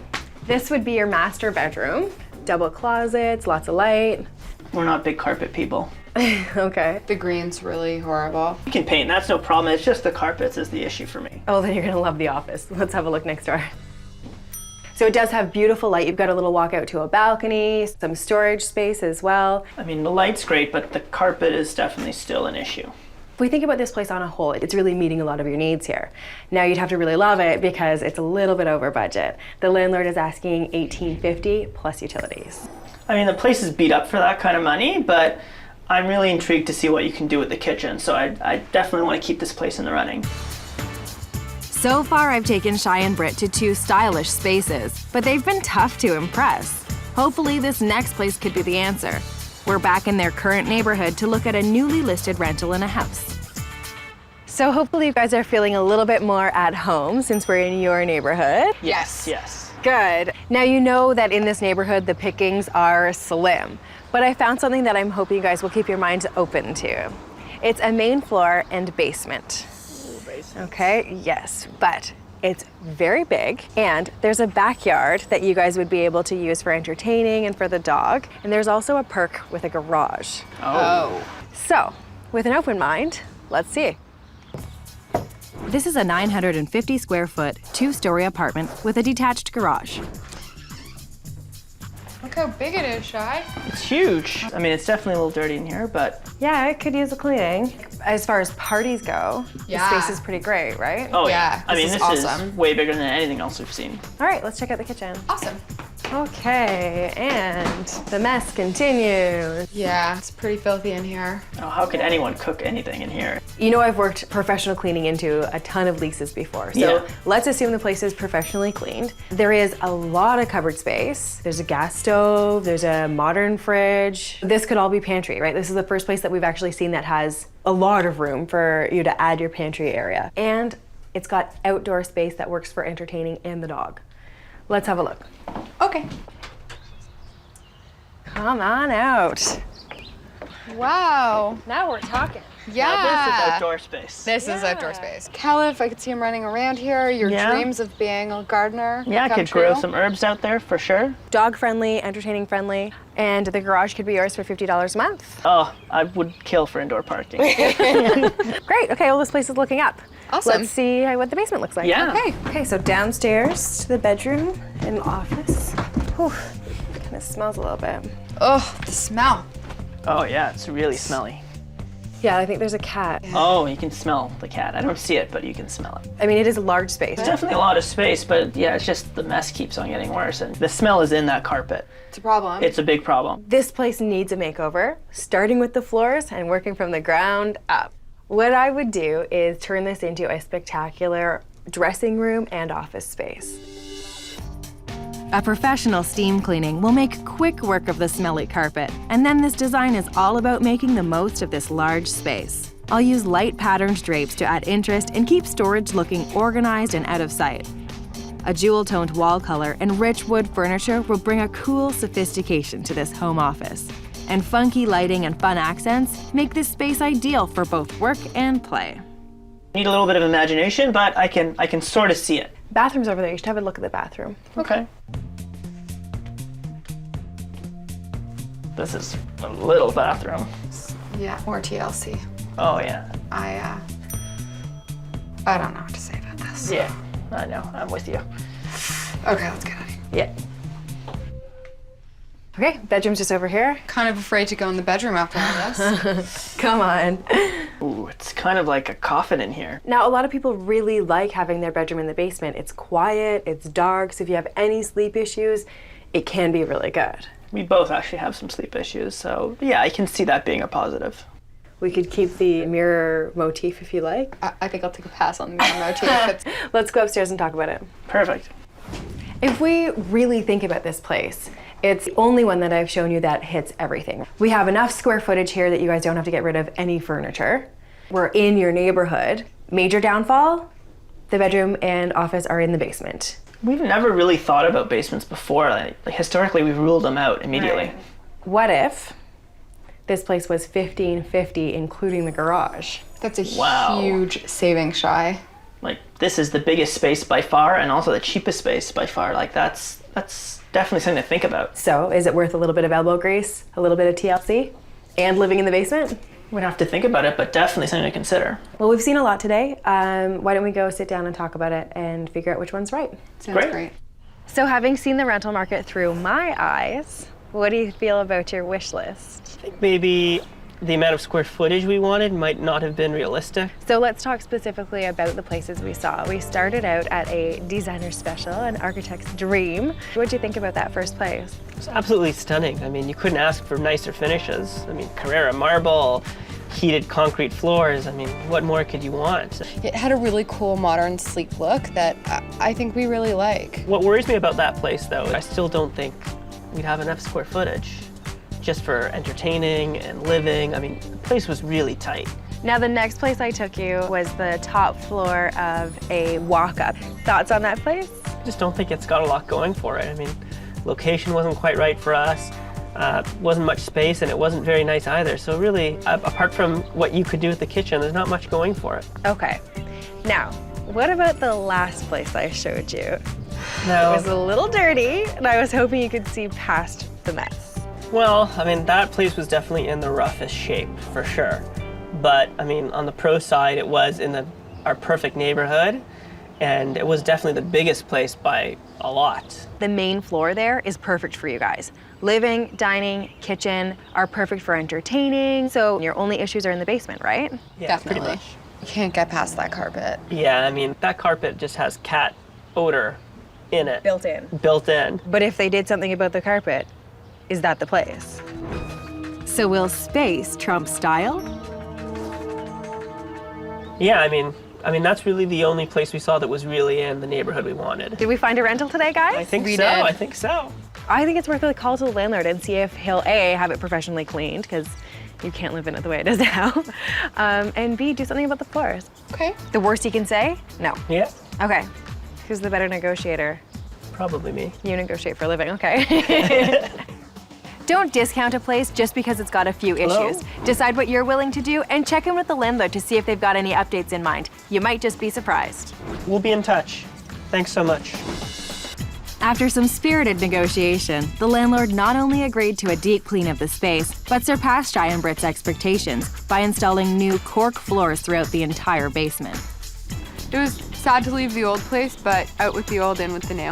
Speaker 2: this would be your master bedroom. Double closets, lots of light.
Speaker 12: We're not big carpet people.
Speaker 2: Okay.
Speaker 11: The green's really horrible.
Speaker 12: You can paint, that's no problem. It's just the carpets is the issue for me.
Speaker 2: Oh, then you're gonna love the office. Let's have a look next door. So it does have beautiful light. You've got a little walkout to a balcony, some storage space as well.
Speaker 12: I mean, the light's great, but the carpet is definitely still an issue.
Speaker 2: If we think about this place on a whole, it's really meeting a lot of your needs here. Now you'd have to really love it because it's a little bit over budget. The landlord is asking $1,850 plus utilities.
Speaker 12: I mean, the place is beat up for that kind of money, but I'm really intrigued to see what you can do with the kitchen, so I definitely want to keep this place in the running.
Speaker 4: So far, I've taken Shai and Brit to 2 stylish spaces, but they've been tough to impress. Hopefully, this next place could be the answer. We're back in their current neighborhood to look at a newly listed rental in a house.
Speaker 2: So hopefully you guys are feeling a little bit more at home since we're in your neighborhood.
Speaker 12: Yes. Yes.
Speaker 2: Good. Now you know that in this neighborhood, the pickings are slim, but I found something that I'm hoping you guys will keep your minds open to. It's a main floor and basement. Okay, yes, but it's very big, and there's a backyard that you guys would be able to use for entertaining and for the dog, and there's also a perk with a garage.
Speaker 12: Oh.
Speaker 2: So, with an open mind, let's see.
Speaker 4: This is a 950 square foot, 2-story apartment with a detached garage.
Speaker 11: Look how big it is, Shai.
Speaker 12: It's huge. I mean, it's definitely a little dirty in here, but...
Speaker 2: Yeah, it could use a cleaning. As far as parties go,
Speaker 11: Yeah.
Speaker 2: the space is pretty great, right?
Speaker 12: Oh,
Speaker 11: Yeah,
Speaker 12: I mean,
Speaker 11: this is
Speaker 12: this
Speaker 11: awesome.
Speaker 12: is way bigger than anything else we've seen.
Speaker 2: All right, let's check out the kitchen.
Speaker 11: Awesome.
Speaker 2: Okay, and the mess continues.
Speaker 11: Yeah, it's pretty filthy in here.
Speaker 12: Oh, how could anyone cook anything in here?
Speaker 2: You know, I've worked professional cleaning into a ton of leases before, so
Speaker 12: Yeah.
Speaker 2: let's assume the place is professionally cleaned. There is a lot of cupboard space. There's a gas stove, there's a modern fridge. This could all be pantry, right? This is the first place that we've actually seen that has a lot of room for you to add your pantry area. And it's got outdoor space that works for entertaining and the dog. Let's have a look.
Speaker 11: Okay.
Speaker 2: Come on out.
Speaker 11: Wow.
Speaker 7: Now we're talking.
Speaker 11: Yeah.
Speaker 12: Now this is outdoor space.
Speaker 11: This is outdoor space. Caliph, I could see him running around here. Your dreams of being a gardener.
Speaker 12: Yeah, I
Speaker 11: come
Speaker 12: could grow
Speaker 11: true.
Speaker 12: some herbs out there for sure.
Speaker 7: Dog friendly, entertaining friendly, and the garage could be yours for $50 a month.
Speaker 12: Oh, I would kill for indoor parking.
Speaker 7: Great. Okay, well, this place is looking up.
Speaker 11: Awesome.
Speaker 7: Let's see what the basement looks like.
Speaker 12: Yeah.
Speaker 7: Okay. Okay, so downstairs to the bedroom and office. Whew. Kind of smells a little bit.
Speaker 11: Oh, the smell.
Speaker 12: Oh yeah, it's really smelly.
Speaker 7: Yeah, I think there's a cat.
Speaker 12: Oh, you can smell the cat. I don't see it, but you can smell it.
Speaker 7: I mean, it is a large space.
Speaker 12: There's definitely a lot of space, but yeah, it's just the mess keeps on getting worse, and the smell is in that carpet.
Speaker 11: It's a problem.
Speaker 12: It's a big problem.
Speaker 7: This place needs a makeover, starting with the floors and working from the ground up. What I would do is turn this into a spectacular dressing room and office space.
Speaker 4: A professional steam cleaning will make quick work of the smelly carpet, and then this design is all about making the most of this large space. I'll use light patterned drapes to add interest and keep storage looking organized and out of sight. A jewel-toned wall color and rich wood furniture will bring a cool sophistication to this home office. And funky lighting and fun accents make this space ideal for both work and play.
Speaker 12: Need a little bit of imagination, but I can sort of see it.
Speaker 7: Bathroom's over there. You should have a look at the bathroom.
Speaker 12: Okay. This is a little bathroom.
Speaker 11: Yeah, more TLC.
Speaker 12: Oh yeah.
Speaker 11: I don't know what to say about this.
Speaker 12: Yeah, I know. I'm with you.
Speaker 11: Okay, let's get out of here.
Speaker 12: Yeah.
Speaker 7: Okay, bedroom's just over here.
Speaker 11: Kind of afraid to go in the bedroom after all this.
Speaker 7: Come on.
Speaker 12: Ooh, it's kind of like a coffin in here.
Speaker 7: Now, a lot of people really like having their bedroom in the basement. It's quiet, it's dark, so if you have any sleep issues, it can be really good.
Speaker 12: We both actually have some sleep issues, so yeah, I can see that being a positive.
Speaker 7: We could keep the mirror motif if you like.
Speaker 11: I think I'll take a pass on the mirror motif.
Speaker 7: Let's go upstairs and talk about it.
Speaker 12: Perfect.
Speaker 7: If we really think about this place, it's the only one that I've shown you that hits everything. We have enough square footage here that you guys don't have to get rid of any furniture. We're in your neighborhood. Major downfall, the bedroom and office are in the basement.
Speaker 12: We've never really thought about basements before. Like historically, we've ruled them out immediately.
Speaker 7: Right. What if this place was 1550, including the garage?
Speaker 11: That's a huge saving, Shai.
Speaker 12: Like, this is the biggest space by far, and also the cheapest space by far. Like, that's definitely something to think about.
Speaker 7: So, is it worth a little bit of elbow grease, a little bit of TLC, and living in the basement?
Speaker 12: We'd have to think about it, but definitely something to consider.
Speaker 7: Well, we've seen a lot today. Why don't we go sit down and talk about it and figure out which one's right?
Speaker 11: Sounds great.
Speaker 7: So, having seen the rental market through my eyes, what do you feel about your wish list?
Speaker 13: I think maybe the amount of square footage we wanted might not have been realistic.
Speaker 7: So let's talk specifically about the places we saw. We started out at a designer special, an architect's dream. What did you think about that first place?
Speaker 13: It was absolutely stunning. I mean, you couldn't ask for nicer finishes. I mean, Carrara marble, heated concrete floors. I mean, what more could you want?
Speaker 11: It had a really cool, modern, sleek look that I think we really like.
Speaker 13: What worries me about that place, though, I still don't think we'd have enough square footage just for entertaining and living. I mean, the place was really tight.
Speaker 7: Now, the next place I took you was the top floor of a walk-up. Thoughts on that place?
Speaker 13: I just don't think it's got a lot going for it. I mean, location wasn't quite right for us. Wasn't much space, and it wasn't very nice either. So really, apart from what you could do with the kitchen, there's not much going for it.
Speaker 7: Okay. Now, what about the last place I showed you?
Speaker 13: No.
Speaker 7: It was a little dirty, and I was hoping you could see past the mess.
Speaker 13: Well, I mean, that place was definitely in the roughest shape, for sure. But, I mean, on the pro side, it was in our perfect neighborhood, and it was definitely the biggest place by a lot.
Speaker 7: The main floor there is perfect for you guys. Living, dining, kitchen are perfect for entertaining, so your only issues are in the basement, right?
Speaker 13: Yeah,
Speaker 11: Definitely.
Speaker 13: pretty much.
Speaker 11: You can't get past that carpet.
Speaker 13: Yeah, I mean, that carpet just has cat odor in it.
Speaker 7: Built in.
Speaker 13: Built in.
Speaker 7: But if they did something about the carpet, is that the place?
Speaker 4: So will space trump style?
Speaker 13: Yeah, I mean, that's really the only place we saw that was really in the neighborhood we wanted.
Speaker 7: Did we find a rental today, guys?
Speaker 13: I think
Speaker 11: We
Speaker 13: so.
Speaker 11: did.
Speaker 13: I think so.
Speaker 7: I think it's worth a call to the landlord and see if he'll A, have it professionally cleaned, because you can't live in it the way it is now, and B, do something about the floors.
Speaker 11: Okay.
Speaker 7: The worst he can say? No.
Speaker 13: Yeah,
Speaker 7: Okay. Who's the better negotiator?
Speaker 13: probably me.
Speaker 7: You negotiate for a living, okay.
Speaker 2: Don't discount a place just because it's got a few issues. Decide what you're willing to do and check in with the landlord to see if they've got any updates in mind. You might just be surprised.
Speaker 13: We'll be in touch. Thanks so much.
Speaker 4: After some spirited negotiation, the landlord not only agreed to a deep clean of the space, but surpassed Shai and Brit's expectations by installing new cork floors throughout the entire basement.
Speaker 11: It was sad to leave the old place, but out with the old, in with the new.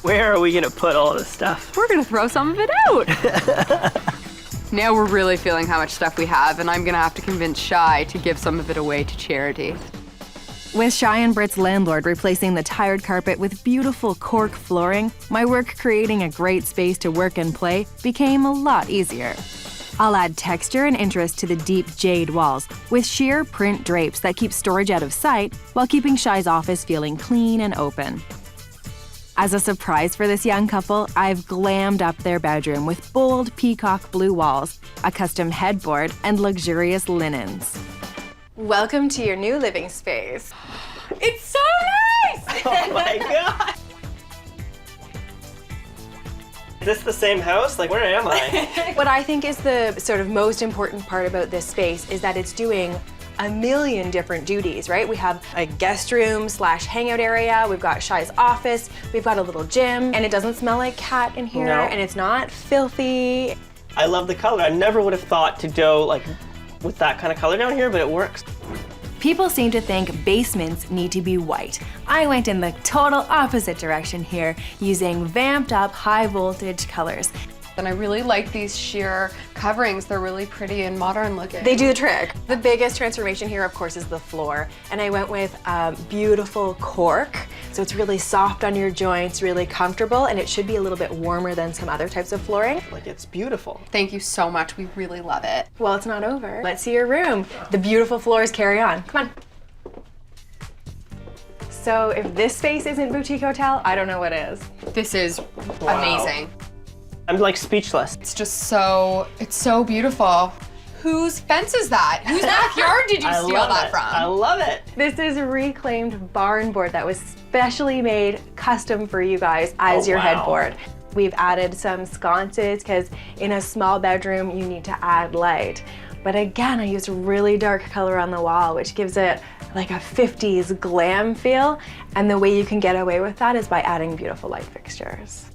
Speaker 13: Where are we gonna put all this stuff?
Speaker 11: We're gonna throw some of it out. Now we're really feeling how much stuff we have, and I'm gonna have to convince Shai to give some of it away to charity.
Speaker 4: With Shai and Brit's landlord replacing the tired carpet with beautiful cork flooring, my work creating a great space to work and play became a lot easier. I'll add texture and interest to the deep jade walls with sheer print drapes that keep storage out of sight while keeping Shai's office feeling clean and open. As a surprise for this young couple, I've glammed up their bedroom with bold peacock blue walls, a custom headboard, and luxurious linens.
Speaker 2: Welcome to your new living space.
Speaker 1: It's so nice!
Speaker 13: Oh my god! Is this the same house? Like, where am I?
Speaker 2: What I think is the sort of most important part about this space is that it's doing a million different duties, right? We have a guest room / hangout area, we've got Shai's office, we've got a little gym, and it doesn't smell like cat in here,
Speaker 13: No.
Speaker 2: and it's not filthy.
Speaker 13: I love the color. I never would have thought to go like with that kind of color down here, but it works.
Speaker 4: People seem to think basements need to be white. I went in the total opposite direction here, using vamped up high voltage colors.
Speaker 11: And I really like these sheer coverings. They're really pretty and modern looking.
Speaker 2: They do the trick. The biggest transformation here, of course, is the floor. And I went with beautiful cork. So it's really soft on your joints, really comfortable, and it should be a little bit warmer than some other types of flooring.
Speaker 13: Like, it's beautiful.
Speaker 11: Thank you so much. We really love it.
Speaker 2: Well, it's not over. Let's see your room. The beautiful floors carry on. Come on. So if this space isn't boutique hotel, I don't know what is.
Speaker 11: This is
Speaker 13: Wow.
Speaker 11: amazing.
Speaker 13: I'm like speechless.
Speaker 11: It's just it's so beautiful. Whose fence is that? Whose backyard did you steal that from?
Speaker 13: I love it.
Speaker 2: This is a reclaimed barn board that was specially made custom for you guys as your headboard. We've added some sconces because in a small bedroom you need to add light. But again, I used a really dark color on the wall, which gives it like a 50s glam feel. And the way you can get away with that is by adding beautiful light fixtures.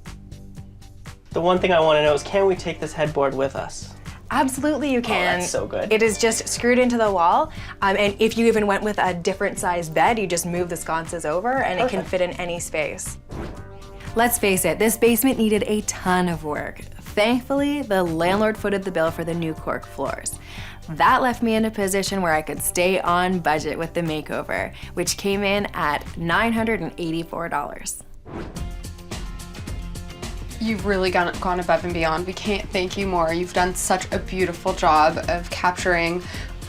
Speaker 13: The one thing I want to know is, can we take this headboard with us?
Speaker 2: Absolutely you can.
Speaker 13: Oh, that's so good.
Speaker 2: It is just screwed into the wall. And if you even went with a different size bed, you just move the sconces over and it can fit in any space.
Speaker 4: Let's face it, this basement needed a ton of work. Thankfully, the landlord footed the bill for the new cork floors. That left me in a position where I could stay on budget with the makeover, which came in at $984.
Speaker 11: You've really gone above and beyond. We can't thank you more. You've done such a beautiful job of capturing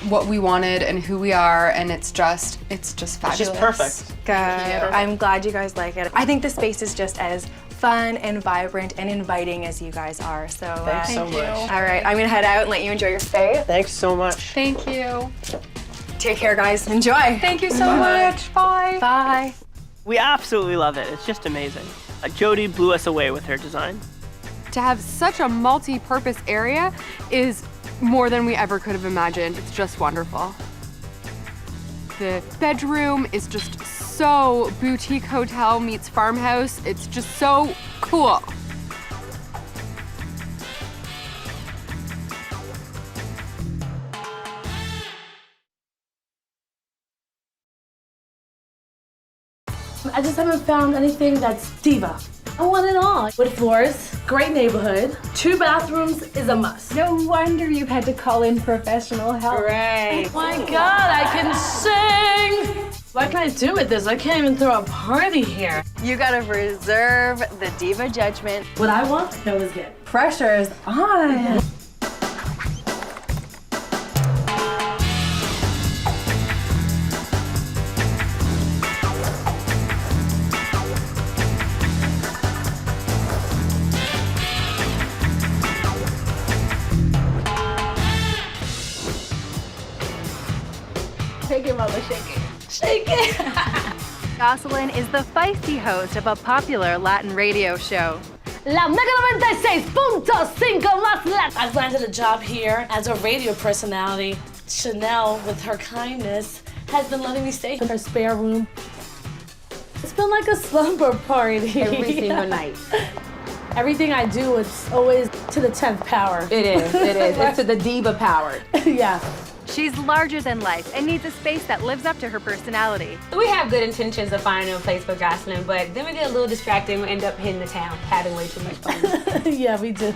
Speaker 11: what we wanted and who we are, and it's just fabulous.
Speaker 13: It's just perfect.
Speaker 2: Good. I'm glad you guys like it. I think the space is just as fun and vibrant and inviting as you guys are. So
Speaker 13: Thanks so much.
Speaker 2: All right, I'm gonna head out and let you enjoy your stay.
Speaker 13: Thanks so much.
Speaker 11: Thank you.
Speaker 2: Take care, guys. Enjoy.
Speaker 11: Thank you so much. Bye.
Speaker 2: Bye.
Speaker 13: We absolutely love it. It's just amazing. Jody blew us away with her design.
Speaker 11: To have such a multi-purpose area is more than we ever could have imagined. It's just wonderful. The bedroom is just so boutique hotel meets farmhouse. It's just so cool.
Speaker 14: I just haven't found anything that's Diva. I want it all. With floors, great neighborhood, 2 bathrooms is a must.
Speaker 2: No wonder you've had to call in professional help.
Speaker 14: Right. Oh my God, I can sing! What can I do with this? I can't even throw a party here.
Speaker 2: You gotta reserve the Diva judgment.
Speaker 14: What I want, I always get.
Speaker 2: Pressure is on.
Speaker 14: Shake it, mama, shake it. Shake it!
Speaker 4: Joselyn is the feisty host of a popular Latin radio show.
Speaker 14: La Mega 96.5 más Latin. I've landed a job here as a radio personality. Chanel, with her kindness, has been letting me stay in her spare room. It's been like a slumber party.
Speaker 15: Every single night.
Speaker 14: Everything I do, it's always to the 10th power.
Speaker 15: It is. It's to the diva power.
Speaker 14: Yeah.
Speaker 4: She's larger than life and needs a space that lives up to her personality.
Speaker 15: We have good intentions of finding a place for Joselyn, but then we get a little distracted and we end up hitting the town, having way too much fun.
Speaker 14: Yeah, we do.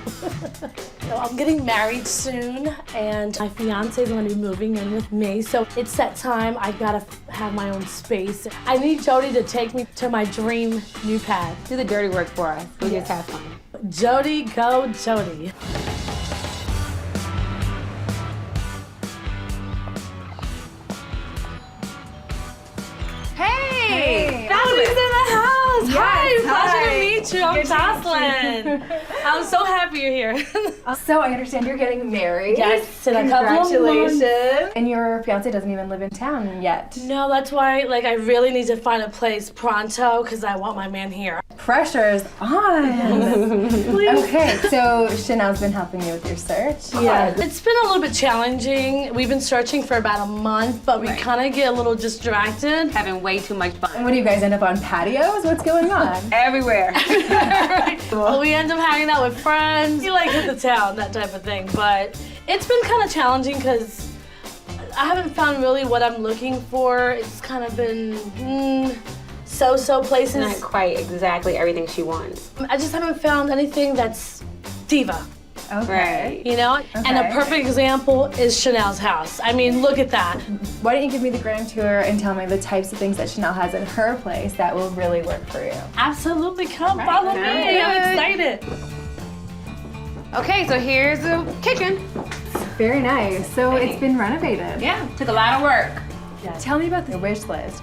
Speaker 14: So I'm getting married soon, and my fiance is going to be moving in with me. So it's that time. I gotta have my own space. I need Jody to take me to my dream new pad.
Speaker 15: Do the dirty work for us. We just have fun.
Speaker 14: Jody, go Jody.
Speaker 4: Hey!
Speaker 14: Family's in the house!
Speaker 4: Yes,
Speaker 14: Pleasure to
Speaker 4: hi.
Speaker 14: meet you. I'm
Speaker 4: Good to
Speaker 14: Joselyn. I'm so happy you're here.
Speaker 2: So I understand you're getting married.
Speaker 14: Yes, in a couple of months.
Speaker 2: Congratulations. And your fiance doesn't even live in town yet.
Speaker 14: No, that's why I really need to find a place pronto because I want my man here.
Speaker 2: Pressure's on. Okay, so Chanel's been helping you with your search.
Speaker 14: Yeah, it's been a little bit challenging. We've been searching for about a month, but we kind of get a little distracted.
Speaker 15: Having way too much fun.
Speaker 2: And what do you guys end up on patios? What's going on?
Speaker 15: Everywhere.
Speaker 14: Well, we end up hanging out with friends. We like hit the town, that type of thing. But it's been kind of challenging because I haven't found really what I'm looking for. It's kind of been so-so places.
Speaker 15: Not quite exactly everything she wants.
Speaker 14: I just haven't found anything that's diva.
Speaker 2: Okay.
Speaker 14: You know? And a perfect example is Chanel's house. I mean, look at that.
Speaker 2: Why don't you give me the grand tour and tell me the types of things that Chanel has in her place that will really work for you?
Speaker 14: Absolutely, come follow me. I'm excited.
Speaker 15: Okay, so here's the kitchen.
Speaker 2: Very nice. So it's been renovated.
Speaker 15: Yeah, took a lot of work.
Speaker 2: Tell me about the wish list.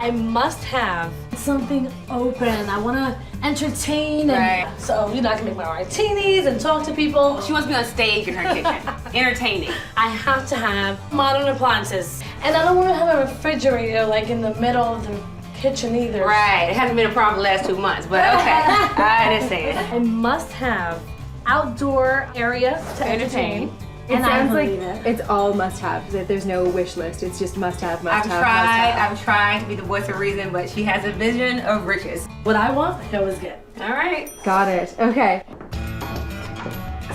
Speaker 14: I must have something open. I want to entertain, and so I can make my martinis and talk to people.
Speaker 15: She wants to be on stage in her kitchen, entertaining.
Speaker 14: I have to have modern appliances, and I don't want to have a refrigerator like in the middle of the kitchen either.
Speaker 15: Right, it hasn't been a problem the last 2 months, but okay, I understand.
Speaker 14: I must have outdoor area to entertain.
Speaker 2: It sounds like it's all must-haves. That there's no wish list. It's just must-have, must-have,
Speaker 15: I've tried to be the voice of reason, but she has a vision of riches.
Speaker 14: What I want, I always get.
Speaker 15: All right.
Speaker 2: Got it. Okay.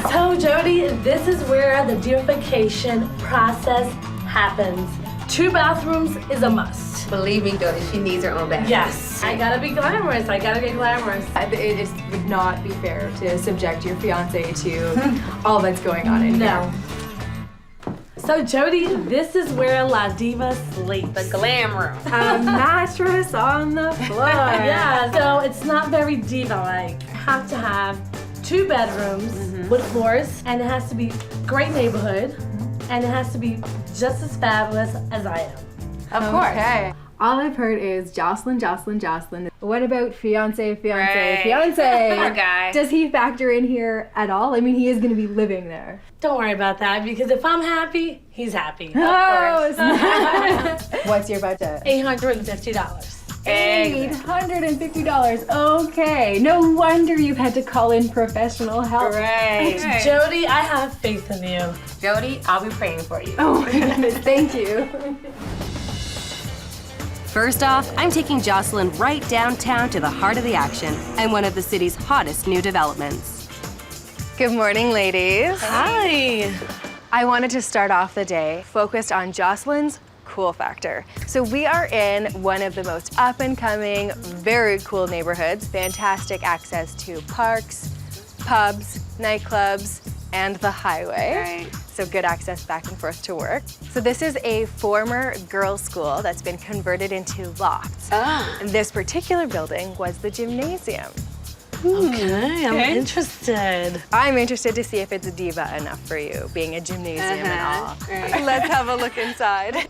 Speaker 14: So Jody, this is where the deification process happens. 2 bathrooms is a must.
Speaker 15: Believe me, Jody, she needs her own bathroom.
Speaker 14: Yes. I gotta be glamorous. I gotta get glamorous.
Speaker 2: It just would not be fair to subject your fiance to all that's going on in here.
Speaker 14: So Jody, this is where La Diva sleeps.
Speaker 15: The glam room.
Speaker 2: A mattress on the floor.
Speaker 14: Yeah, so it's not very diva-like. I have to have 2 bedrooms with floors, and it has to be great neighborhood, and it has to be just as fabulous as I am.
Speaker 15: Of course.
Speaker 2: Okay. All I've heard is Joselyn, Joselyn, Joselyn. What about fiance, fiance?
Speaker 15: Poor guy.
Speaker 2: Does he factor in here at all? I mean, he is going to be living there.
Speaker 14: Don't worry about that, because if I'm happy, he's happy.
Speaker 2: Oh, what's your budget?
Speaker 14: $850.
Speaker 2: $850. Okay. No wonder you've had to call in professional help.
Speaker 15: Right.
Speaker 14: Jody, I have faith in you.
Speaker 15: Jody, I'll be praying for you.
Speaker 2: Oh my goodness, thank you.
Speaker 4: First off, I'm taking Joselyn right downtown to the heart of the action and one of the city's hottest new developments.
Speaker 2: Good morning, ladies.
Speaker 14: Hi.
Speaker 2: I wanted to start off the day focused on Joselyn's cool factor. So we are in one of the most up-and-coming, very cool neighborhoods. Fantastic access to parks, pubs, nightclubs, and the highway.
Speaker 15: Right.
Speaker 2: So good access back and forth to work. So this is a former girls' school that's been converted into lofts. And this particular building was the gymnasium.
Speaker 14: Okay, I'm interested.
Speaker 2: I'm interested to see if it's diva enough for you, being a gymnasium and all. Let's have a look inside.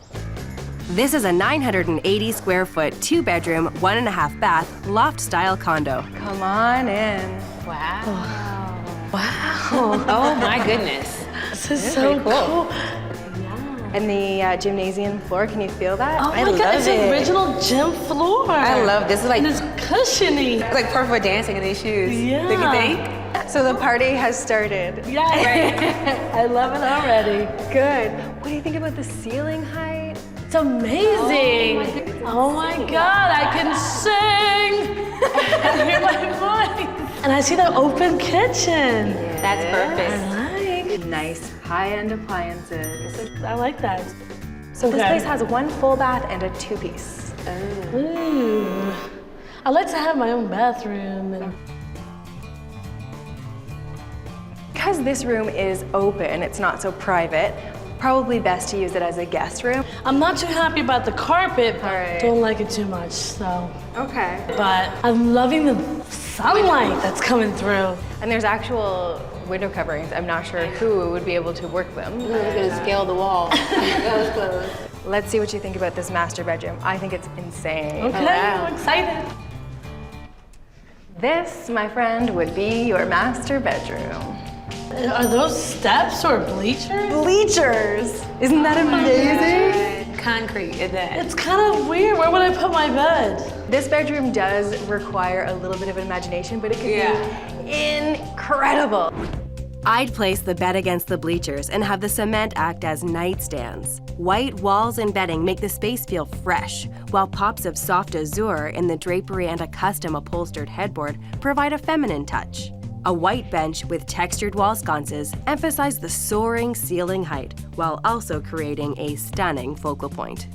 Speaker 4: This is a 980 square foot, 2-bedroom, 1.5 bath, loft-style condo.
Speaker 2: Come on in.
Speaker 15: Wow.
Speaker 14: Wow.
Speaker 15: Oh my goodness.
Speaker 14: This is so cool.
Speaker 7: And the gymnasium floor, can you feel that?
Speaker 14: Oh my God, it's the original gym floor.
Speaker 15: I love this. It's like,
Speaker 14: and it's cushiony.
Speaker 15: It's like perfect for dancing in these shoes.
Speaker 14: Yeah.
Speaker 15: Don't you think?
Speaker 7: So the party has started.
Speaker 14: Yeah, right. I love it already.
Speaker 7: Good. What do you think about the ceiling height?
Speaker 14: It's amazing. Oh my God, I can sing. I hear my voice. And I see the open kitchen.
Speaker 15: That's perfect.
Speaker 14: I like.
Speaker 7: Nice high-end appliances.
Speaker 14: I like that.
Speaker 7: So this place has 1 full bath and a 2-piece.
Speaker 14: Ooh. I like to have my own bathroom.
Speaker 7: Because this room is open, it's not so private, probably best to use it as a guest room.
Speaker 14: I'm not too happy about the carpet, but don't like it too much, so.
Speaker 7: Okay.
Speaker 14: But I'm loving the sunlight that's coming through.
Speaker 7: And there's actual window coverings. I'm not sure who would be able to work them.
Speaker 15: I was gonna scale the wall. That was close.
Speaker 7: Let's see what you think about this master bedroom. I think it's insane.
Speaker 14: Okay, I'm excited.
Speaker 7: This, my friend, would be your master bedroom.
Speaker 14: Are those steps or bleachers?
Speaker 7: Bleachers! Isn't that amazing?
Speaker 15: Concrete, is that?
Speaker 14: It's kind of weird. Where would I put my bed?
Speaker 7: This bedroom does require a little bit of imagination, but it could be incredible.
Speaker 4: I'd place the bed against the bleachers and have the cement act as nightstands. White walls and bedding make the space feel fresh, while pops of soft azure in the drapery and a custom upholstered headboard provide a feminine touch. A white bench with textured wall sconces emphasize the soaring ceiling height, while also creating a stunning focal point.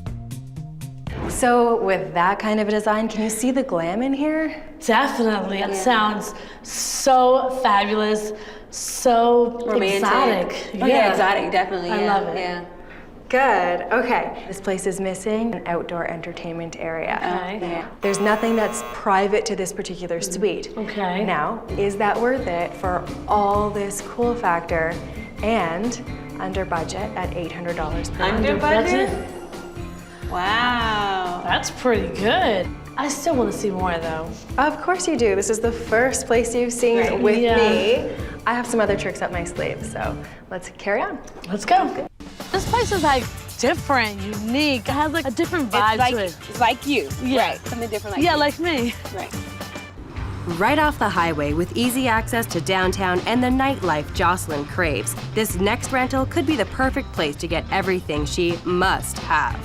Speaker 7: So with that kind of a design, can you see the glam in here?
Speaker 14: Definitely. It sounds so fabulous, so
Speaker 15: romantic.
Speaker 14: Exotic.
Speaker 15: Oh, yeah, exotic, definitely.
Speaker 14: I love it.
Speaker 15: Yeah.
Speaker 7: Good, okay. This place is missing an outdoor entertainment area.
Speaker 14: Okay.
Speaker 15: Yeah.
Speaker 7: There's nothing that's private to this particular suite.
Speaker 14: Okay.
Speaker 7: Now, is that worth it for all this cool factor and under budget at $800 per month?
Speaker 15: Under budget? Wow.
Speaker 14: That's pretty good. I still want to see more though.
Speaker 7: Of course you do. This is the first place you've seen with me. I have some other tricks up my sleeve, so let's carry on.
Speaker 14: Let's go. This place is like different, unique. It has like a different vibe to it.
Speaker 15: It's like you.
Speaker 14: Yeah.
Speaker 15: Right. Something different like
Speaker 14: Yeah,
Speaker 15: you.
Speaker 14: like me.
Speaker 15: Right.
Speaker 4: Right off the highway with easy access to downtown and the nightlife Joselyn craves, this next rental could be the perfect place to get everything she must have.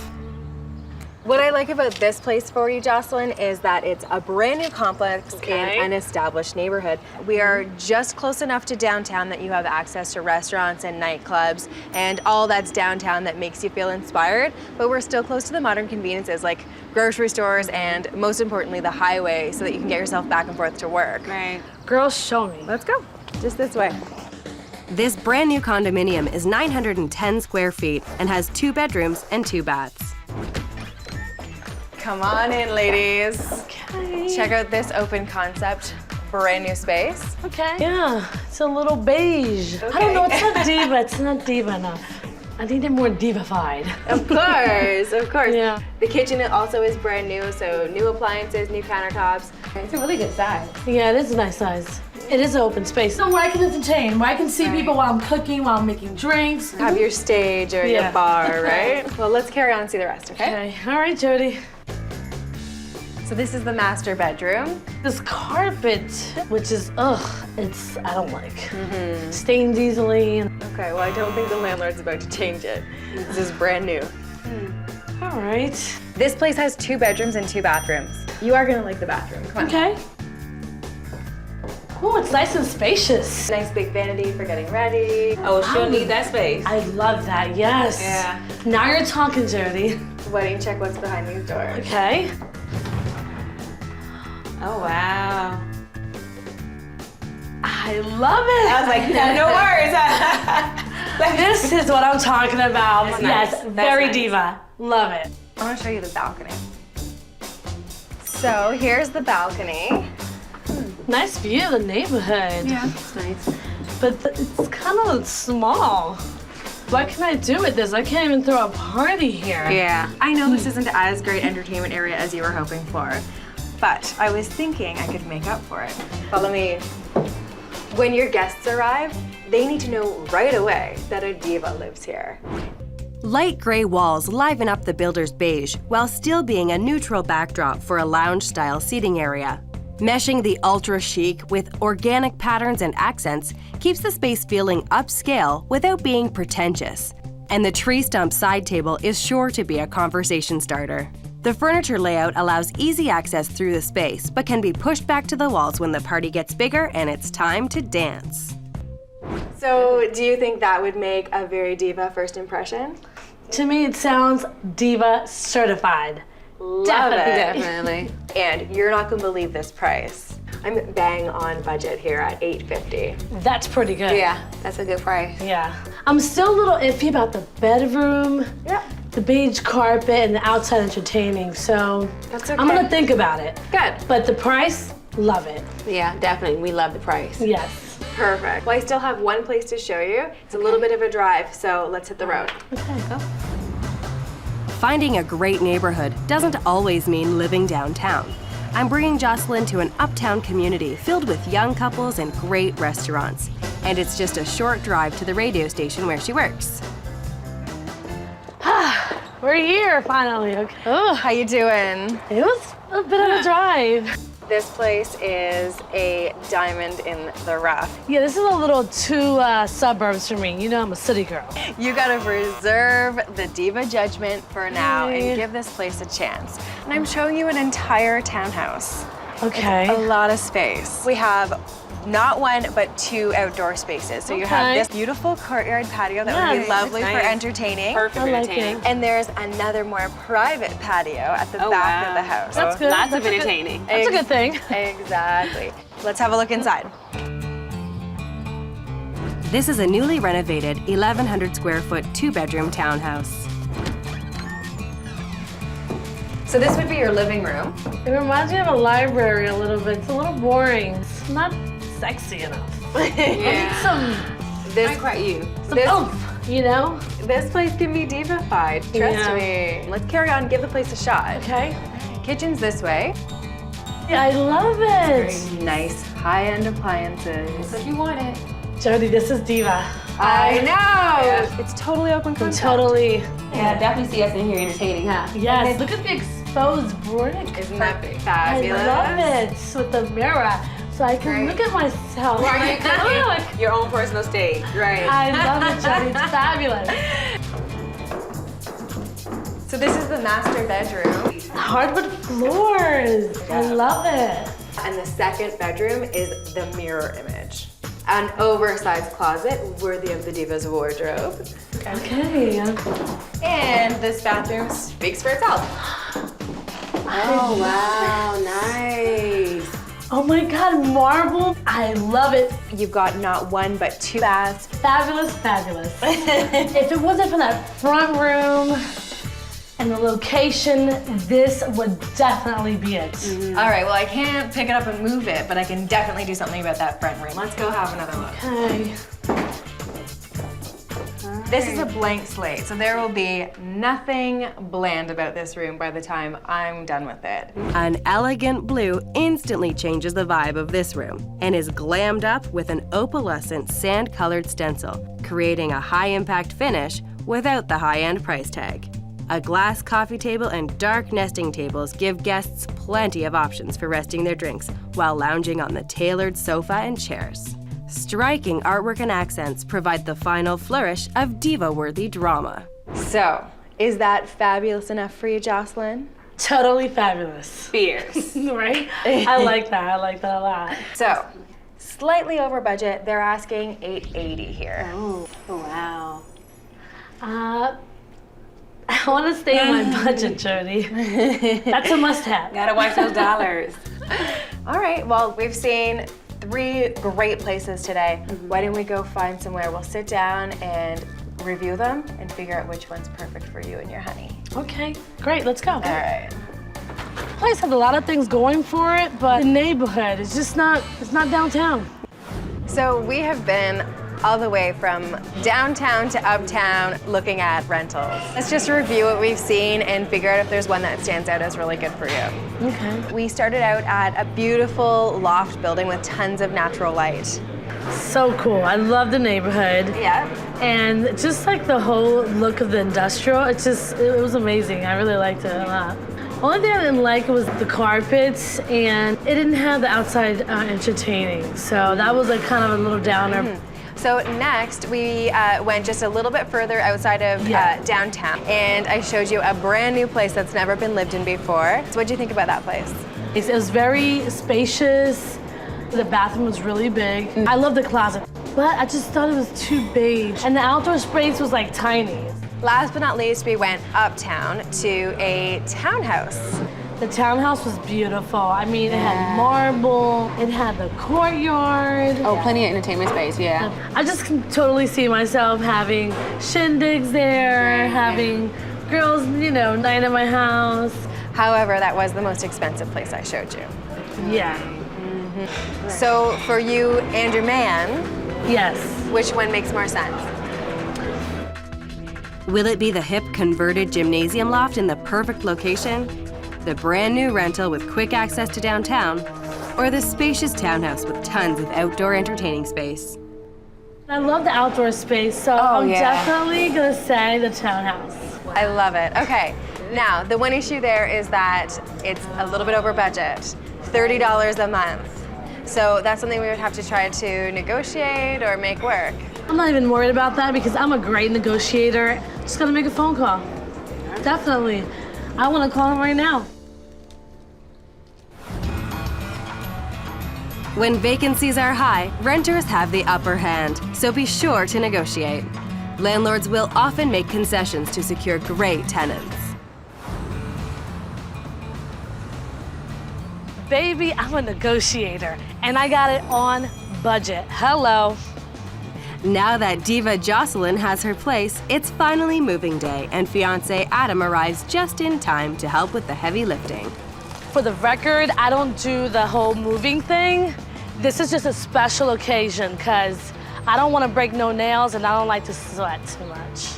Speaker 7: What I like about this place for you, Joselyn, is that it's a brand new complex in an established neighborhood. We are just close enough to downtown that you have access to restaurants and nightclubs and all that's downtown that makes you feel inspired, but we're still close to the modern conveniences like grocery stores and most importantly, the highway so that you can get yourself back and forth to work.
Speaker 15: Right.
Speaker 14: Girls, show me.
Speaker 7: Let's go, just this way.
Speaker 4: This brand new condominium is 910 square feet and has 2 bedrooms and 2 baths.
Speaker 7: Come on in, ladies. Okay. Check out this open concept, brand new space.
Speaker 14: Okay. Yeah, it's a little beige.
Speaker 7: Okay.
Speaker 14: I don't know, it's not diva. It's not diva enough. I need it more diva-fied.
Speaker 7: Of course, of course.
Speaker 14: Yeah.
Speaker 7: The kitchen also is brand new, so new appliances, new countertops. It's a really good size.
Speaker 14: Yeah, it is a nice size. It is an open space. So where I can entertain, where I can see people while I'm cooking, while I'm making drinks.
Speaker 7: Have your stage or your bar, right? Well, let's carry on and see the rest, okay?
Speaker 14: Okay, all right, Jody.
Speaker 7: So this is the master bedroom.
Speaker 14: This carpet, which is, I don't like. Stains easily.
Speaker 7: Okay, well, I don't think the landlord's about to change it. This is brand new.
Speaker 14: All right.
Speaker 7: This place has 2 bedrooms and 2 bathrooms. You are gonna like the bathroom, come on.
Speaker 14: Okay. Oh, it's nice and spacious.
Speaker 7: Nice big vanity for getting ready.
Speaker 15: Oh, she'll need that space.
Speaker 14: I love that, yes.
Speaker 15: Yeah.
Speaker 14: Now you're talking, Jody.
Speaker 7: Why don't you check what's behind these doors?
Speaker 14: Okay.
Speaker 15: Oh, wow.
Speaker 14: I love it.
Speaker 15: I was like, no words.
Speaker 14: This is what I'm talking about.
Speaker 15: That's
Speaker 14: yes,
Speaker 15: nice.
Speaker 14: very
Speaker 15: That's nice.
Speaker 14: diva. Love it.
Speaker 7: I wanna show you the balcony. So here's the balcony.
Speaker 14: Nice view of the neighborhood.
Speaker 15: Yeah, it's nice.
Speaker 14: But it's kind of small. What can I do with this? I can't even throw a party here.
Speaker 7: Yeah, I know this isn't as great entertainment area as you were hoping for, but I was thinking I could make up for it. Follow me. When your guests arrive, they need to know right away that a diva lives here.
Speaker 16: Light gray walls liven up the builder's beige while still being a neutral backdrop for a lounge-style seating area. Meshing the ultra chic with organic patterns and accents keeps the space feeling upscale without being pretentious. And the tree stump side table is sure to be a conversation starter. The furniture layout allows easy access through the space, but can be pushed back to the walls when the party gets bigger and it's time to dance.
Speaker 2: So, do you think that would make a very Diva first impression?
Speaker 14: To me, it sounds Diva certified.
Speaker 2: Love it.
Speaker 15: Definitely.
Speaker 2: And you're not gonna believe this price. I'm bang on budget here at $850.
Speaker 14: That's pretty good.
Speaker 15: Yeah, that's a good price.
Speaker 14: Yeah. I'm still a little iffy about the bedroom, the beige carpet, and the outside entertaining, so
Speaker 2: that's okay.
Speaker 14: I'm gonna think about it.
Speaker 2: Good.
Speaker 14: But the price, love it.
Speaker 15: Yeah, definitely. We love the price.
Speaker 14: Yes.
Speaker 2: Perfect. Well, I still have one place to show you. It's a little bit of a drive, so let's hit the road.
Speaker 14: Okay, go.
Speaker 16: Finding a great neighborhood doesn't always mean living downtown. I'm bringing Joselyn to an uptown community filled with young couples and great restaurants. And it's just a short drive to the radio station where she works.
Speaker 14: We're here, finally. Okay.
Speaker 2: Oh, how you doing?
Speaker 14: It was a bit of a drive.
Speaker 2: This place is a diamond in the rough.
Speaker 14: Yeah, this is a little too suburbs for me. You know I'm a city girl.
Speaker 2: You gotta reserve the Diva judgment for now and give this place a chance. And I'm showing you an entire townhouse.
Speaker 14: Okay.
Speaker 2: It's a lot of space. We have not one, but 2 outdoor spaces. So you have this beautiful courtyard patio that would be lovely for entertaining.
Speaker 15: Perfect for entertaining.
Speaker 2: And there's another more private patio at the back of the house.
Speaker 14: That's good.
Speaker 15: Lots of entertaining.
Speaker 14: That's a good thing.
Speaker 2: Exactly. Let's have a look inside.
Speaker 16: This is a newly renovated 1,100 square foot 2-bedroom townhouse.
Speaker 2: So this would be your living room.
Speaker 14: It reminds me of a library a little bit. It's a little boring. It's not sexy enough. I need some
Speaker 15: quite you.
Speaker 14: oomph, you know?
Speaker 2: This place can be divified, trust me. Let's carry on, give the place a shot.
Speaker 14: Okay.
Speaker 2: Kitchen's this way.
Speaker 14: Yeah, I love it.
Speaker 2: Very nice, high-end appliances.
Speaker 15: So if you want it.
Speaker 14: Jody, this is Diva.
Speaker 2: I know! Yeah. It's totally open concept.
Speaker 14: Totally.
Speaker 15: Yeah, definitely see us in here entertaining, huh?
Speaker 14: Yes, look at the exposed brick.
Speaker 2: Isn't that fabulous?
Speaker 14: I love it, with the mirror. So I can look at myself.
Speaker 15: Right. Your own personal stage, right?
Speaker 14: I love it, Jody. It's fabulous.
Speaker 2: So this is the master bedroom.
Speaker 14: Hardwood floors. I love it.
Speaker 2: And the second bedroom is the mirror image. An oversized closet worthy of the Diva's wardrobe.
Speaker 14: Okay.
Speaker 2: And this bathroom speaks for itself.
Speaker 15: Oh, wow, nice.
Speaker 14: Oh my God, marble. I love it.
Speaker 2: You've got not one, but 2 baths.
Speaker 14: Fabulous, fabulous. If it wasn't for that front room and the location, this would definitely be it.
Speaker 2: All right, well, I can't pick it up and move it, but I can definitely do something about that front room. Let's go have another look.
Speaker 14: Okay.
Speaker 2: This is a blank slate, so there will be nothing bland about this room by the time I'm done with it.
Speaker 16: An elegant blue instantly changes the vibe of this room and is glammed up with an opalescent sand-colored stencil, creating a high-impact finish without the high-end price tag. A glass coffee table and dark nesting tables give guests plenty of options for resting their drinks while lounging on the tailored sofa and chairs. Striking artwork and accents provide the final flourish of diva-worthy drama.
Speaker 2: So, is that fabulous enough for you, Joselyn?
Speaker 14: Totally fabulous.
Speaker 15: Fierce.
Speaker 14: Right? I like that. I like that a lot.
Speaker 2: So, slightly over budget. They're asking $880 here.
Speaker 15: Oh, wow.
Speaker 14: I want to stay in my budget, Jody. That's a must-have.
Speaker 15: Gotta watch those dollars.
Speaker 2: All right, well, we've seen 3 great places today. Why don't we go find somewhere? We'll sit down and review them and figure out which one's perfect for you and your honey.
Speaker 14: Okay, great, let's go.
Speaker 2: All right.
Speaker 14: The place has a lot of things going for it, but the neighborhood is just not, it's not downtown.
Speaker 2: So we have been all the way from downtown to uptown looking at rentals. Let's just review what we've seen and figure out if there's one that stands out as really good for you.
Speaker 14: Okay.
Speaker 2: We started out at a beautiful loft building with tons of natural light.
Speaker 14: So cool, I love the neighborhood.
Speaker 2: Yeah.
Speaker 14: And just like the whole look of the industrial, it was amazing. I really liked it a lot. Only thing I didn't like was the carpets, and it didn't have the outside entertaining. So that was like kind of a little downer.
Speaker 2: So next, we went just a little bit further outside of downtown, and I showed you a brand new place that's never been lived in before. So what'd you think about that place?
Speaker 14: It was very spacious. The bathroom was really big. I love the closet, but I just thought it was too beige. And the outdoor space was like tiny.
Speaker 2: Last but not least, we went uptown to a townhouse.
Speaker 14: The townhouse was beautiful. I mean, it had marble, it had the courtyard.
Speaker 11: Oh, plenty of entertainment space, yeah.
Speaker 14: I just can totally see myself having shindigs there, having girls, night at my house.
Speaker 2: However, that was the most expensive place I showed you.
Speaker 14: Yeah.
Speaker 2: So for you and your man,
Speaker 14: yes,
Speaker 2: which one makes more sense?
Speaker 16: Will it be the hip converted gymnasium loft in the perfect location, the brand new rental with quick access to downtown, or the spacious townhouse with tons of outdoor entertaining space?
Speaker 14: I love the outdoor space, so I'm definitely gonna say the townhouse.
Speaker 2: I love it. Okay, now the one issue there is that it's a little bit over budget, $30 a month. So that's something we would have to try to negotiate or make work.
Speaker 14: I'm not even worried about that because I'm a great negotiator. Just gotta make a phone call. Definitely. I wanna call him right now.
Speaker 16: When vacancies are high, renters have the upper hand, so be sure to negotiate. Landlords will often make concessions to secure great tenants.
Speaker 14: Baby, I'm a negotiator, and I got it on budget. Hello.
Speaker 16: Now that Diva Joselyn has her place, it's finally moving day, and fiancé Adam arrives just in time to help with the heavy lifting.
Speaker 14: For the record, I don't do the whole moving thing. This is just a special occasion, because I don't want to break no nails, and I don't like to sweat too much.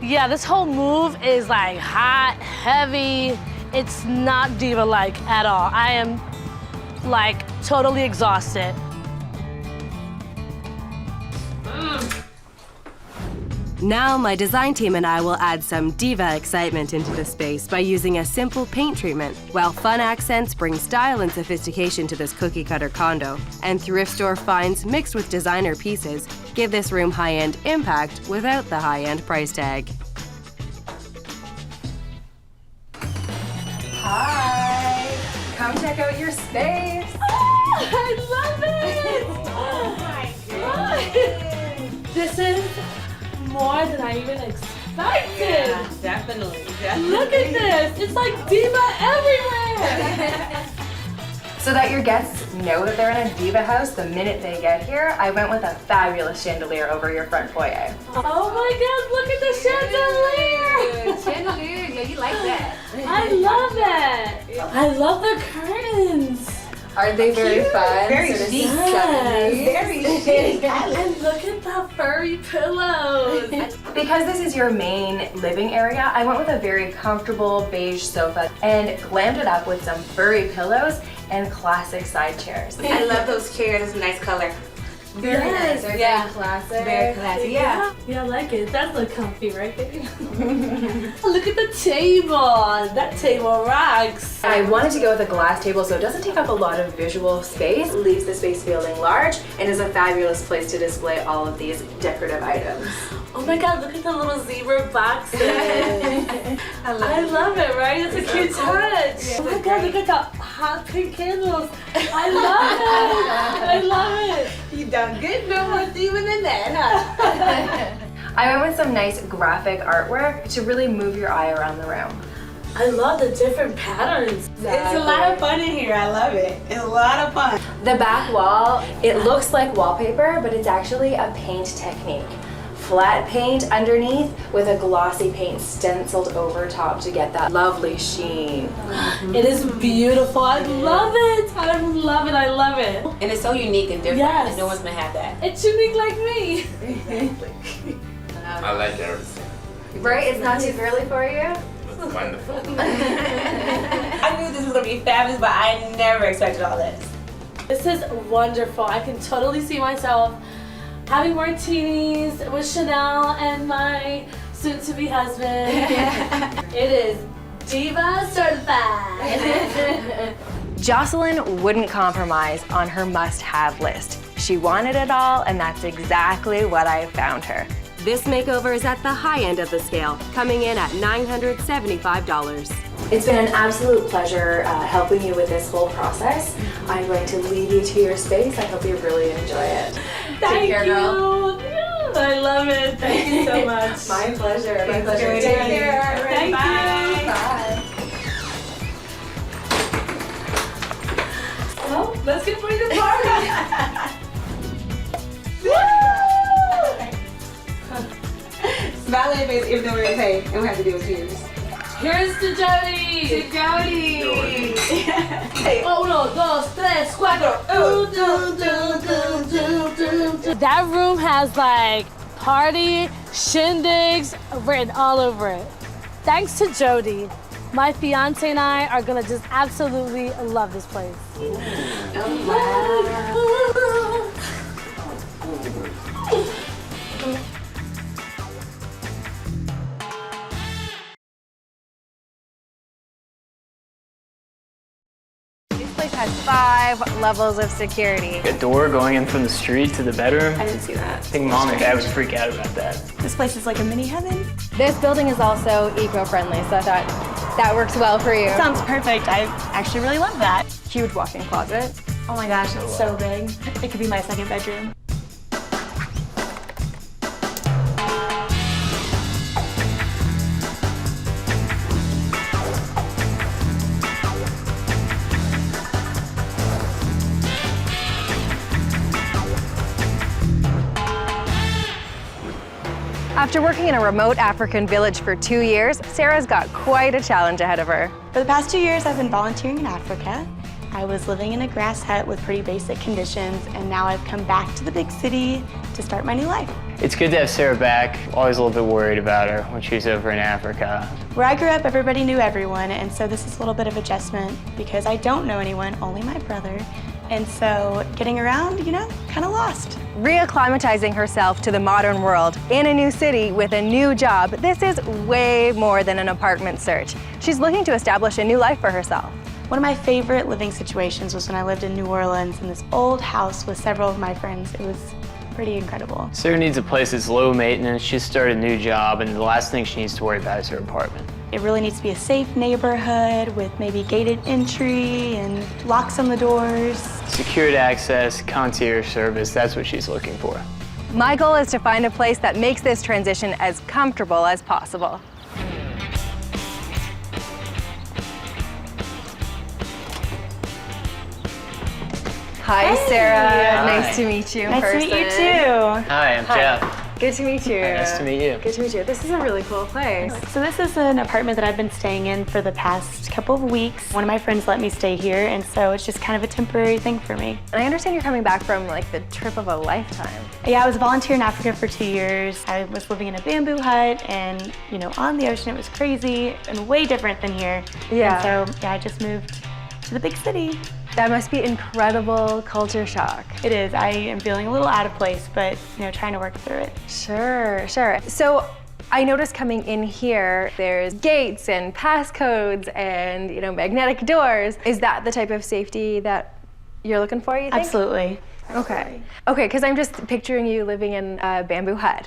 Speaker 14: Yeah, this whole move is like hot, heavy. It's not Diva-like at all. I am like totally exhausted.
Speaker 16: Now my design team and I will add some Diva excitement into the space by using a simple paint treatment, while fun accents bring style and sophistication to this cookie-cutter condo, and thrift store finds mixed with designer pieces give this room high-end impact without the high-end price tag.
Speaker 2: Hi, come check out your space.
Speaker 14: Oh, I love it! Oh my God! This is more than I even expected.
Speaker 15: Yeah, definitely.
Speaker 14: Look at this! It's like Diva everywhere!
Speaker 2: So that your guests know that they're in a Diva house the minute they get here, I went with a fabulous chandelier over your front foyer.
Speaker 14: Oh my God, look at the chandelier!
Speaker 15: Chandelier, yeah, you like that.
Speaker 14: I love it! I love the curtains.
Speaker 2: Aren't they very fun?
Speaker 15: Very
Speaker 2: sort of
Speaker 15: chic.
Speaker 2: 70s?
Speaker 15: Very chic.
Speaker 14: And look at the furry pillows.
Speaker 2: Because this is your main living area, I went with a very comfortable beige sofa and glammed it up with some furry pillows and classic side chairs.
Speaker 15: I love those chairs. It's a nice color.
Speaker 2: Very nice. They're very classic.
Speaker 15: Very classy. Yeah.
Speaker 14: Yeah, I like it. That's look comfy, right, baby? Look at the table. That table rocks.
Speaker 2: I wanted to go with a glass table so it doesn't take up a lot of visual space, leaves the space feeling large, and is a fabulous place to display all of these decorative items.
Speaker 14: Oh my God, look at the little zebra boxes. I love it, right? It's a cute touch. Oh my God, look at the hot pink candles. I love it. I love it.
Speaker 15: You done good, no more even than that, huh?
Speaker 2: I went with some nice graphic artwork to really move your eye around the room.
Speaker 14: I love the different patterns.
Speaker 15: It's a lot of fun in here. I love it. It's a lot of fun.
Speaker 2: The back wall, it looks like wallpaper, but it's actually a paint technique. Flat paint underneath with a glossy paint stenciled over top to get that lovely sheen.
Speaker 14: It is beautiful. I love it. I love it. I love it.
Speaker 15: And it's so unique and different.
Speaker 14: Yes.
Speaker 15: And no one's gonna have that.
Speaker 14: It's unique like me.
Speaker 17: I like everything.
Speaker 2: Right? It's not too girly for you?
Speaker 17: It's wonderful.
Speaker 15: I knew this was gonna be fabulous, but I never expected all this.
Speaker 14: This is wonderful. I can totally see myself having martinis with Chanel and my soon-to-be husband. It is Diva certified.
Speaker 7: Joselyn wouldn't compromise on her must-have list. She wanted it all, and that's exactly what I found her.
Speaker 16: This makeover is at the high end of the scale, coming in at $975.
Speaker 2: It's been an absolute pleasure helping you with this whole process. I'm going to leave you to your space. I hope you really enjoy it.
Speaker 14: Thank
Speaker 2: Take care,
Speaker 14: you.
Speaker 2: girl.
Speaker 14: I love it. Thank you so much.
Speaker 2: My pleasure. My pleasure.
Speaker 14: Take
Speaker 2: Take care.
Speaker 14: Thank you.
Speaker 2: Bye.
Speaker 14: Well, let's get ready to party.
Speaker 15: Smile in your face even though we're in pain and we have to deal with tears.
Speaker 14: Here's to Jody.
Speaker 15: To Jody.
Speaker 14: Uno, dos, tres, cuatro. That room has like party shindigs written all over it. Thanks to Jody, my fiance and I are gonna just absolutely love this place.
Speaker 7: This place has 5 levels of security.
Speaker 12: A door going in from the street to the bedroom.
Speaker 7: I didn't see that.
Speaker 12: I think Mom and Dad would freak out about that.
Speaker 7: This place is like a mini heaven. This building is also eco-friendly, so I thought that works well for you.
Speaker 1: Sounds perfect. I actually really love that.
Speaker 7: Huge walk-in closet.
Speaker 1: Oh my gosh, it's so big. It could be my second bedroom.
Speaker 7: After working in a remote African village for 2 years, Sarah's got quite a challenge ahead of her.
Speaker 1: For the past 2 years, I've been volunteering in Africa. I was living in a grass hut with pretty basic conditions, and now I've come back to the big city to start my new life.
Speaker 12: It's good to have Sarah back. Always a little bit worried about her when she was over in Africa.
Speaker 1: Where I grew up, everybody knew everyone, and so this is a little bit of adjustment because I don't know anyone, only my brother. And so getting around, you know, kind of lost.
Speaker 7: Reacclimatizing herself to the modern world in a new city with a new job, this is way more than an apartment search. She's looking to establish a new life for herself.
Speaker 1: One of my favorite living situations was when I lived in New Orleans in this old house with several of my friends. It was pretty incredible.
Speaker 12: Sarah needs a place that's low maintenance. She started a new job, and the last thing she needs to worry about is her apartment.
Speaker 1: It really needs to be a safe neighborhood with maybe gated entry and locks on the doors.
Speaker 12: Secured access, concierge service, that's what she's looking for.
Speaker 7: My goal is to find a place that makes this transition as comfortable as possible. Hi, Sarah.
Speaker 12: Hi.
Speaker 7: Nice to meet you in
Speaker 1: Nice to
Speaker 7: person.
Speaker 1: meet you too.
Speaker 12: Hi, I'm Jeff.
Speaker 7: Good to meet you.
Speaker 12: Nice to meet you.
Speaker 7: Good to meet you. This is a really cool place.
Speaker 1: So this is an apartment that I've been staying in for the past couple of weeks. One of my friends let me stay here, and so it's just kind of a temporary thing for me.
Speaker 7: And I understand you're coming back from like the trip of a lifetime.
Speaker 1: Yeah, I was a volunteer in Africa for 2 years. I was living in a bamboo hut and, you know, on the ocean. It was crazy and way different than here.
Speaker 7: Yeah.
Speaker 1: And so, yeah, I just moved to the big city.
Speaker 7: That must be incredible culture shock.
Speaker 1: It is. I am feeling a little out of place, but, you know, trying to work through it.
Speaker 7: Sure, sure. So I noticed coming in here, there's gates and passcodes and, you know, magnetic doors. Is that the type of safety that you're looking for, you think?
Speaker 1: Absolutely.
Speaker 7: Okay. Okay, because I'm just picturing you living in a bamboo hut.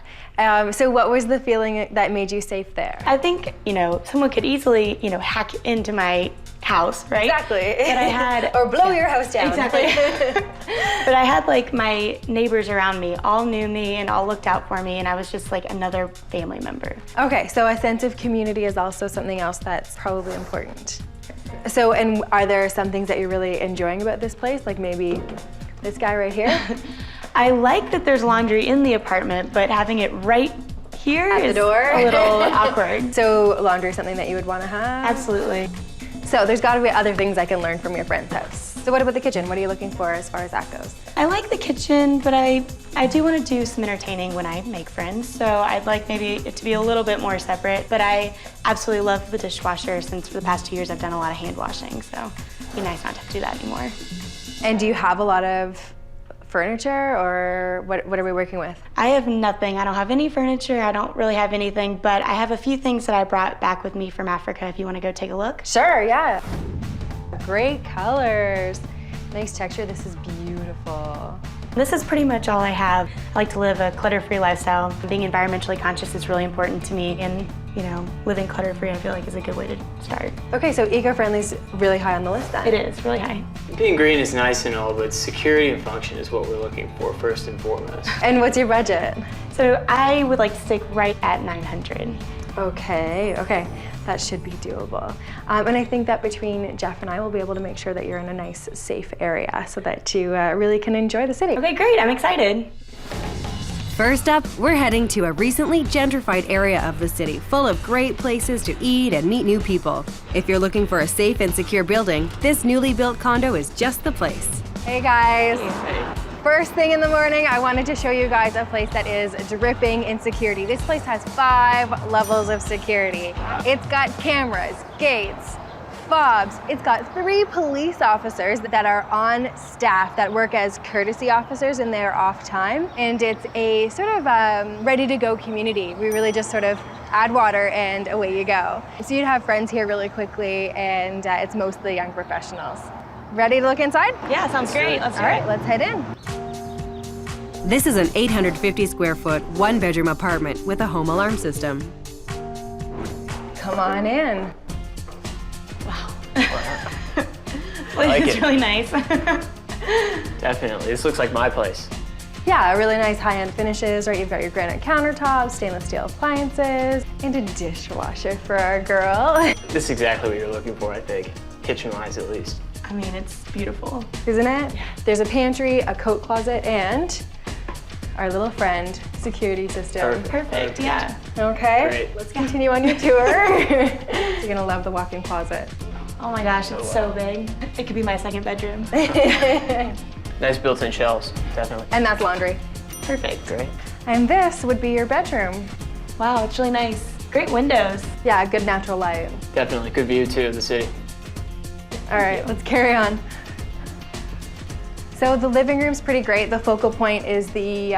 Speaker 7: So what was the feeling that made you safe there?
Speaker 1: I think, you know, someone could easily, you know, hack into my house, right?
Speaker 7: Exactly.
Speaker 1: But I had
Speaker 7: or blow your house down.
Speaker 1: Exactly. But I had like my neighbors around me all knew me and all looked out for me, and I was just like another family member.
Speaker 7: Okay, so a sense of community is also something else that's probably important. So, and are there some things that you're really enjoying about this place? Like maybe this guy right here?
Speaker 1: I like that there's laundry in the apartment, but having it right here
Speaker 7: at the door,
Speaker 1: a little awkward.
Speaker 7: So laundry is something that you would want to have?
Speaker 1: Absolutely.
Speaker 7: So there's got to be other things I can learn from your friend's house. So what about the kitchen? What are you looking for as far as that goes?
Speaker 1: I like the kitchen, but I do want to do some entertaining when I make friends. So I'd like maybe it to be a little bit more separate, but I absolutely love the dishwasher since for the past 2 years I've done a lot of hand washing. So it'd be nice not to have to do that anymore.
Speaker 7: And do you have a lot of
Speaker 2: furniture, or what are we working with?
Speaker 18: I have nothing. I don't have any furniture. I don't really have anything, but I have a few things that I brought back with me from Africa if you want to go take a look.
Speaker 2: Sure, yeah. Great colors. Nice texture. This is beautiful.
Speaker 18: This is pretty much all I have. I like to live a clutter-free lifestyle. Being environmentally conscious is really important to me, and living clutter-free I feel like is a good way to start.
Speaker 2: Okay, so eco-friendly is really high on the list then.
Speaker 18: It is, really high.
Speaker 19: Being green is nice and all, but security and function is what we're looking for first and foremost.
Speaker 2: And what's your budget?
Speaker 18: So I would like to stick right at 900.
Speaker 2: Okay. That should be doable. And I think that between Jeff and I will be able to make sure that you're in a nice, safe area so that you really can enjoy the city.
Speaker 18: Okay, great, I'm excited.
Speaker 16: First up, we're heading to a recently gentrified area of the city full of great places to eat and meet new people. If you're looking for a safe and secure building, this newly built condo is just the place.
Speaker 2: Hey guys. First thing in the morning, I wanted to show you guys a place that is dripping in security. This place has 5 levels of security. It's got cameras, gates, fobs. It's got 3 police officers that are on staff that work as courtesy officers in their off time. And it's a sort of ready-to-go community. We really just sort of add water and away you go. So you'd have friends here really quickly, and it's mostly young professionals. Ready to look inside?
Speaker 18: Yeah, sounds great. Let's do it.
Speaker 2: All right, let's head in.
Speaker 16: This is an 850 square foot, 1-bedroom apartment with a home alarm system.
Speaker 2: Come on in.
Speaker 19: I like
Speaker 18: It's
Speaker 19: it.
Speaker 18: really nice.
Speaker 19: Definitely. This looks like my place.
Speaker 2: Yeah, really nice high-end finishes, right? You've got your granite countertops, stainless steel appliances, and a dishwasher for our girl.
Speaker 19: This is exactly what you're looking for, I think. Kitchen-wise, at least.
Speaker 18: I mean, it's beautiful.
Speaker 2: Isn't it? Yeah. There's a pantry, a coat closet, and our little friend security system.
Speaker 18: Perfect, yeah.
Speaker 2: Okay,
Speaker 19: Great.
Speaker 2: let's continue on your tour. You're gonna love the walk-in closet.
Speaker 18: Oh my gosh, it's so big. It could be my second bedroom.
Speaker 19: Nice built-in shelves, definitely.
Speaker 2: And that's laundry.
Speaker 18: Perfect.
Speaker 19: Great.
Speaker 2: And this would be your bedroom.
Speaker 18: Wow, it's really nice. Great windows.
Speaker 2: Yeah, good natural light.
Speaker 19: Definitely. Good view, too, of the city.
Speaker 2: All right, let's carry on. So the living room's pretty great. The focal point is the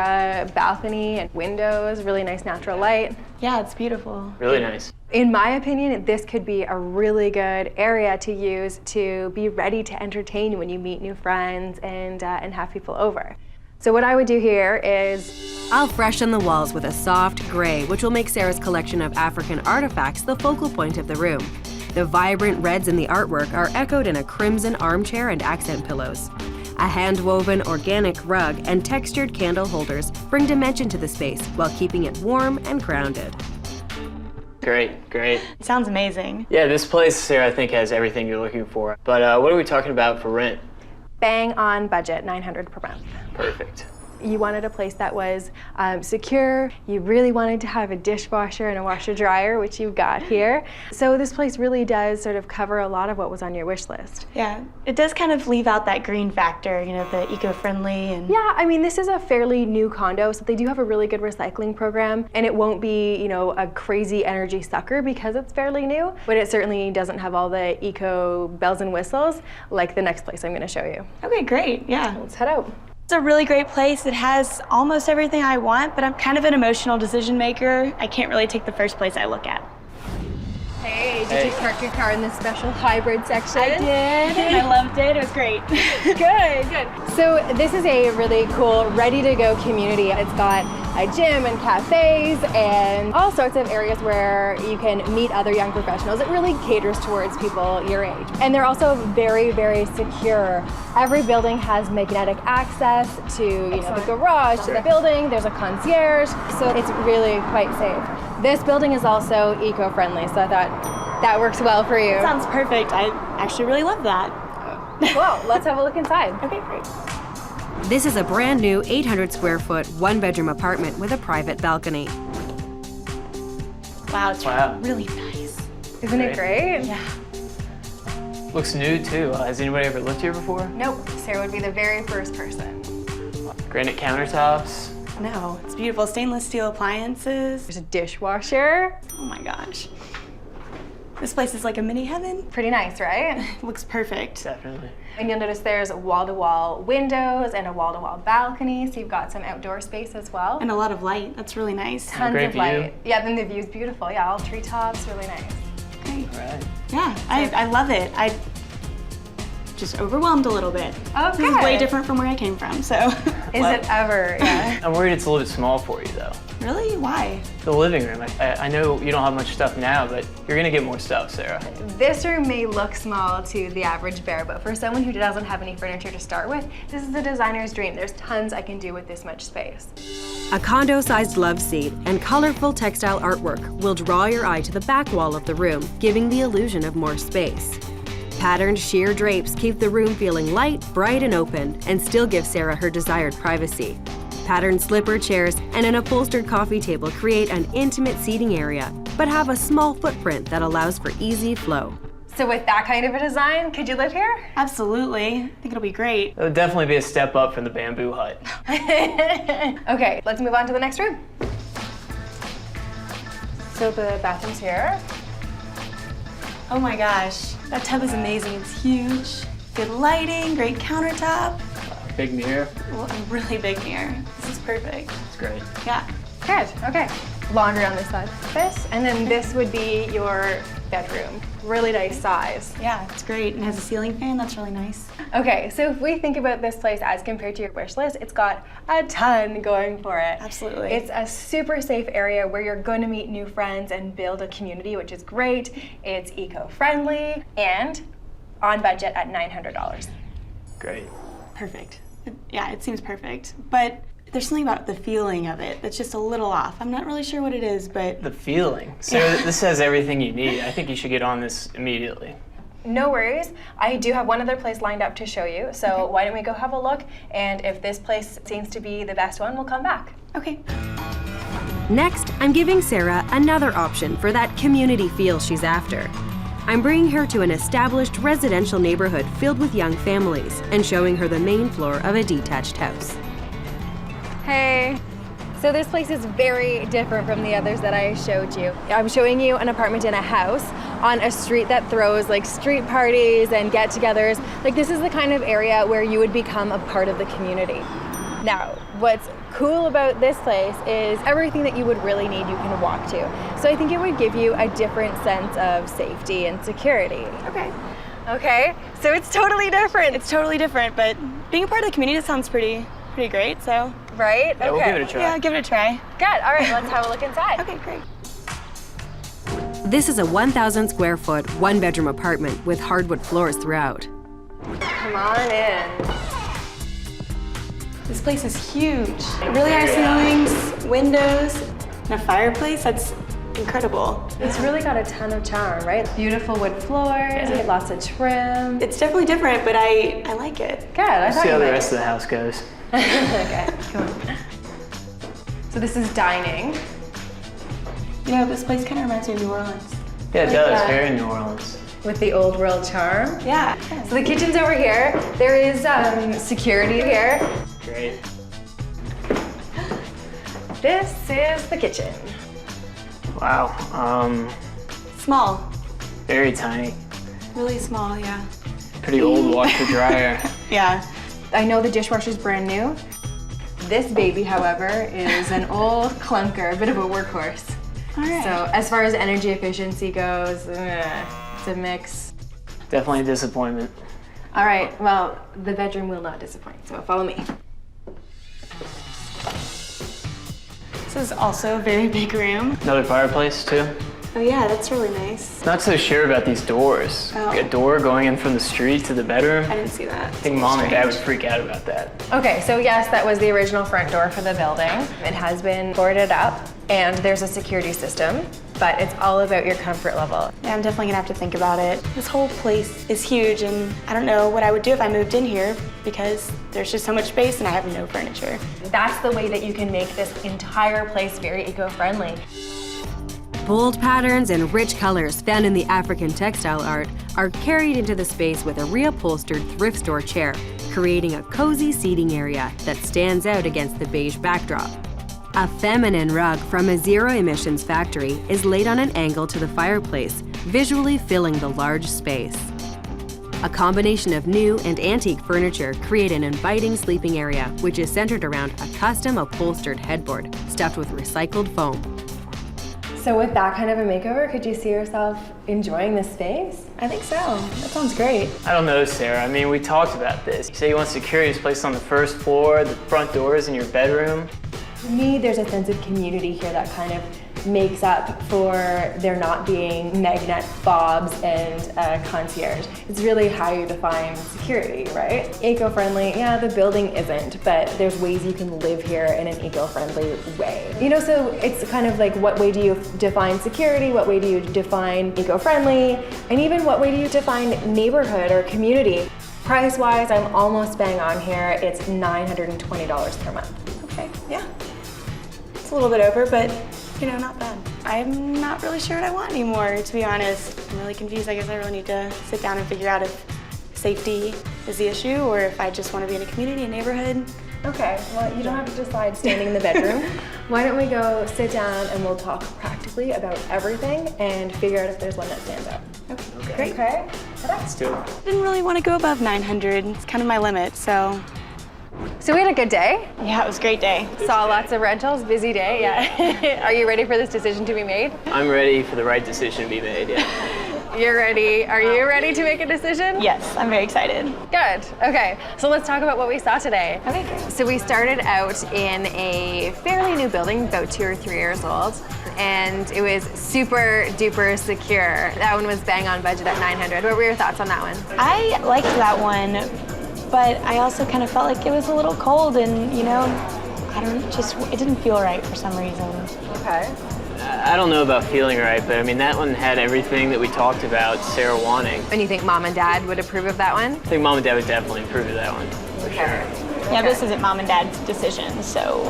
Speaker 2: balcony and windows, really nice natural light.
Speaker 18: Yeah, it's beautiful.
Speaker 19: Really nice.
Speaker 2: In my opinion, this could be a really good area to use to be ready to entertain when you meet new friends and have people over. So what I would do here is
Speaker 16: I'll freshen the walls with a soft gray, which will make Sarah's collection of African artifacts the focal point of the room. The vibrant reds in the artwork are echoed in a crimson armchair and accent pillows. A hand-woven organic rug and textured candle holders bring dimension to the space while keeping it warm and grounded.
Speaker 19: Great, great.
Speaker 18: It sounds amazing.
Speaker 19: Yeah, this place, Sarah, I think has everything you're looking for. But what are we talking about for rent?
Speaker 2: bang on budget, $900 per month.
Speaker 19: Perfect.
Speaker 2: You wanted a place that was secure. You really wanted to have a dishwasher and a washer dryer, which you've got here. So this place really does sort of cover a lot of what was on your wish list.
Speaker 18: Yeah, it does kind of leave out that green factor, you know, the eco-friendly and...
Speaker 2: Yeah, I mean, this is a fairly new condo, so they do have a really good recycling program, and it won't be, you know, a crazy energy sucker because it's fairly new, but it certainly doesn't have all the eco bells and whistles like the next place I'm going to show you.
Speaker 18: Okay, great, yeah.
Speaker 2: Let's head out.
Speaker 18: It's a really great place. It has almost everything I want, but I'm kind of an emotional decision maker. I can't really take the first place I look at.
Speaker 2: Hey, did you park your car in this special hybrid section?
Speaker 18: I did. I loved it. It was great.
Speaker 2: Good, good. So this is a really cool, ready-to-go community. It's got a gym and cafes and all sorts of areas where you can meet other young professionals. It really caters towards people your age. And they're also very, very secure. Every building has magnetic access to, you know, the garage, to the building. There's a concierge, so it's really quite safe. This building is also eco-friendly, so I thought that works well for you.
Speaker 18: Sounds perfect. I actually really love that.
Speaker 2: Well, let's have a look inside.
Speaker 18: Okay, great.
Speaker 16: This is a brand new 800 square foot, 1-bedroom apartment with a private balcony.
Speaker 18: Wow, it's really nice.
Speaker 2: Isn't it great?
Speaker 18: Yeah.
Speaker 19: Looks new too. Has anybody ever lived here before?
Speaker 2: Nope. Sarah would be the very first person.
Speaker 19: Granite countertops.
Speaker 18: No, it's beautiful. Stainless steel appliances.
Speaker 2: There's a dishwasher.
Speaker 18: Oh my gosh. This place is like a mini heaven.
Speaker 7: Pretty nice, right?
Speaker 18: Looks perfect.
Speaker 19: Definitely.
Speaker 7: And you'll notice there's wall-to-wall windows and a wall-to-wall balcony, so you've got some outdoor space as well.
Speaker 18: And a lot of light. That's really nice.
Speaker 7: Tons of light. Yeah, then the view's beautiful. Yeah, all treetops, really nice.
Speaker 18: Great.
Speaker 19: All right.
Speaker 18: Yeah, I love it. I just overwhelmed a little bit.
Speaker 7: Okay.
Speaker 18: This is way different from where I came from, so.
Speaker 7: Is it ever? Yeah.
Speaker 19: I'm worried it's a little bit small for you, though.
Speaker 18: Really? Why?
Speaker 19: The living room. I know you don't have much stuff now, but you're gonna get more stuff, Sarah.
Speaker 7: This room may look small to the average bear, but for someone who doesn't have any furniture to start with, this is the designer's dream. There's tons I can do with this much space.
Speaker 16: A condo-sized love seat and colorful textile artwork will draw your eye to the back wall of the room, giving the illusion of more space. Patterned sheer drapes keep the room feeling light, bright, and open, and still give Sarah her desired privacy. Patterned slipper chairs and an upholstered coffee table create an intimate seating area, but have a small footprint that allows for easy flow.
Speaker 7: So with that kind of a design, could you live here?
Speaker 18: Absolutely. I think it'll be great.
Speaker 19: It'll definitely be a step up from the bamboo hut.
Speaker 7: Okay, let's move on to the next room. So the bathroom's here.
Speaker 18: Oh my gosh, that tub is amazing. It's huge. Good lighting, great countertop.
Speaker 19: Big mirror.
Speaker 18: Well, a really big mirror. This is perfect.
Speaker 19: It's great.
Speaker 18: Yeah.
Speaker 7: Good, okay. Laundry on this side. This, and then this would be your bedroom. Really nice size.
Speaker 18: Yeah, it's great. And it has a ceiling fan. That's really nice.
Speaker 7: Okay, so if we think about this place as compared to your wish list, it's got a ton going for it.
Speaker 18: Absolutely.
Speaker 7: It's a super safe area where you're going to meet new friends and build a community, which is great. It's eco-friendly and on budget at $900.
Speaker 19: Great.
Speaker 18: Perfect. Yeah, it seems perfect. But there's something about the feeling of it that's just a little off. I'm not really sure what it is, but...
Speaker 19: The feeling. Sarah, this has everything you need. I think you should get on this immediately.
Speaker 7: No worries. I do have one other place lined up to show you, so why don't we go have a look, and if this place seems to be the best one, we'll come back.
Speaker 18: Okay.
Speaker 16: Next, I'm giving Sarah another option for that community feel she's after. I'm bringing her to an established residential neighborhood filled with young families and showing her the main floor of a detached house.
Speaker 7: Hey. So this place is very different from the others that I showed you. I'm showing you an apartment in a house on a street that throws like street parties and get-togethers. Like this is the kind of area where you would become a part of the community. Now, what's cool about this place is everything that you would really need you can walk to. So I think it would give you a different sense of safety and security.
Speaker 18: Okay.
Speaker 7: Okay, so it's totally different.
Speaker 18: It's totally different, but being a part of the community sounds pretty great, so.
Speaker 7: Right?
Speaker 19: Yeah, we'll give it a try.
Speaker 18: Yeah, give it a try.
Speaker 7: Good, all right, let's have a look inside.
Speaker 18: Okay, great.
Speaker 16: This is a 1,000 square foot, one-bedroom apartment with hardwood floors throughout.
Speaker 7: Come on in.
Speaker 18: This place is huge. Really high ceilings, windows, and a fireplace. That's incredible.
Speaker 7: It's really got a ton of charm, right? Beautiful wood floors, lots of trim.
Speaker 18: It's definitely different, but I like it.
Speaker 7: Good, I thought
Speaker 19: See
Speaker 7: you
Speaker 19: how the
Speaker 7: might.
Speaker 19: rest of the house goes.
Speaker 7: Okay, come on. So this is dining.
Speaker 18: You know, this place kind of reminds me of New Orleans.
Speaker 19: Yeah, it
Speaker 7: Like
Speaker 19: does.
Speaker 7: that.
Speaker 19: Very New Orleans.
Speaker 7: With the old world charm.
Speaker 18: Yeah.
Speaker 7: So the kitchen's over here. There is security here.
Speaker 19: Great.
Speaker 7: This is the kitchen.
Speaker 19: Wow.
Speaker 18: Small.
Speaker 19: Very tiny.
Speaker 18: Really small, yeah.
Speaker 19: Pretty old washer dryer.
Speaker 18: Yeah.
Speaker 7: I know the dishwasher's brand new. This baby, however, is an old clunker, a bit of a workhorse.
Speaker 18: All right.
Speaker 7: So as far as energy efficiency goes, it's a mix.
Speaker 19: Definitely a disappointment.
Speaker 7: All right, well, the bedroom will not disappoint, so follow me.
Speaker 18: This is also a very big room.
Speaker 19: Another fireplace too.
Speaker 18: Oh yeah, that's really nice.
Speaker 19: Not so sure about these doors.
Speaker 18: Oh.
Speaker 19: Like a door going in from the street to the bedroom.
Speaker 18: I didn't see that.
Speaker 19: I think Mom and Dad would freak out about that.
Speaker 7: Okay, so yes, that was the original front door for the building. It has been boarded up, and there's a security system, but it's all about your comfort level.
Speaker 18: Yeah, I'm definitely gonna have to think about it. This whole place is huge, and I don't know what I would do if I moved in here because there's just so much space and I have no furniture.
Speaker 7: That's the way that you can make this entire place very eco-friendly.
Speaker 16: Bold patterns and rich colors found in the African textile art are carried into the space with a reupholstered thrift store chair, creating a cozy seating area that stands out against the beige backdrop. A feminine rug from a zero-emissions factory is laid on an angle to the fireplace, visually filling the large space. A combination of new and antique furniture create an inviting sleeping area, which is centered around a custom upholstered headboard stuffed with recycled foam.
Speaker 2: So with that kind of a makeover, could you see yourself enjoying this space?
Speaker 18: I think so. That sounds great.
Speaker 19: I don't know, Sarah. I mean, we talked about this. You say you want security placed on the first floor, the front doors in your bedroom.
Speaker 2: To me, there's a sense of community here that kind of makes up for there not being Magnet fobs and concierge. It's really how you define security, right? Eco-friendly, yeah, the building isn't, but there's ways you can live here in an eco-friendly way. You know, so it's kind of like, what way do you define security? What way do you define eco-friendly? And even what way do you define neighborhood or community? Price-wise, I'm almost bang on here. It's $920 per month.
Speaker 18: Okay, yeah. It's a little bit over, but you know, not bad. I'm not really sure what I want anymore, to be honest. I'm really confused. I guess I really need to sit down and figure out if safety is the issue or if I just want to be in a community, a neighborhood.
Speaker 2: Okay, well, you don't have to decide standing in the bedroom. Why don't we go sit down and we'll talk practically about everything and figure out if there's one that stands out.
Speaker 18: Okay, great.
Speaker 2: Okay,
Speaker 19: Let's do it.
Speaker 18: I didn't really want to go above 900. It's kind of my limit, so.
Speaker 2: So we had a good day.
Speaker 18: Yeah, it was a great day.
Speaker 2: Saw lots of rentals, busy day, yeah. Are you ready for this decision to be made?
Speaker 19: I'm ready for the right decision to be made, yeah.
Speaker 2: You're ready. Are you ready to make a decision?
Speaker 18: Yes, I'm very excited.
Speaker 2: Good. Okay, so let's talk about what we saw today.
Speaker 18: Okay, great.
Speaker 2: So we started out in a fairly new building, about 2 or 3 years old, and it was super duper secure. That one was bang on budget at $900. What were your thoughts on that one?
Speaker 18: I liked that one, but I also kind of felt like it was a little cold and, you know, it didn't feel right for some reason.
Speaker 2: Okay.
Speaker 19: I don't know about feeling right, but I mean, that one had everything that we talked about Sarah wanting.
Speaker 2: And you think Mom and Dad would approve of that one?
Speaker 19: I think Mom and Dad would definitely approve of that one, for sure.
Speaker 18: Yeah, this isn't Mom and Dad's decision, so.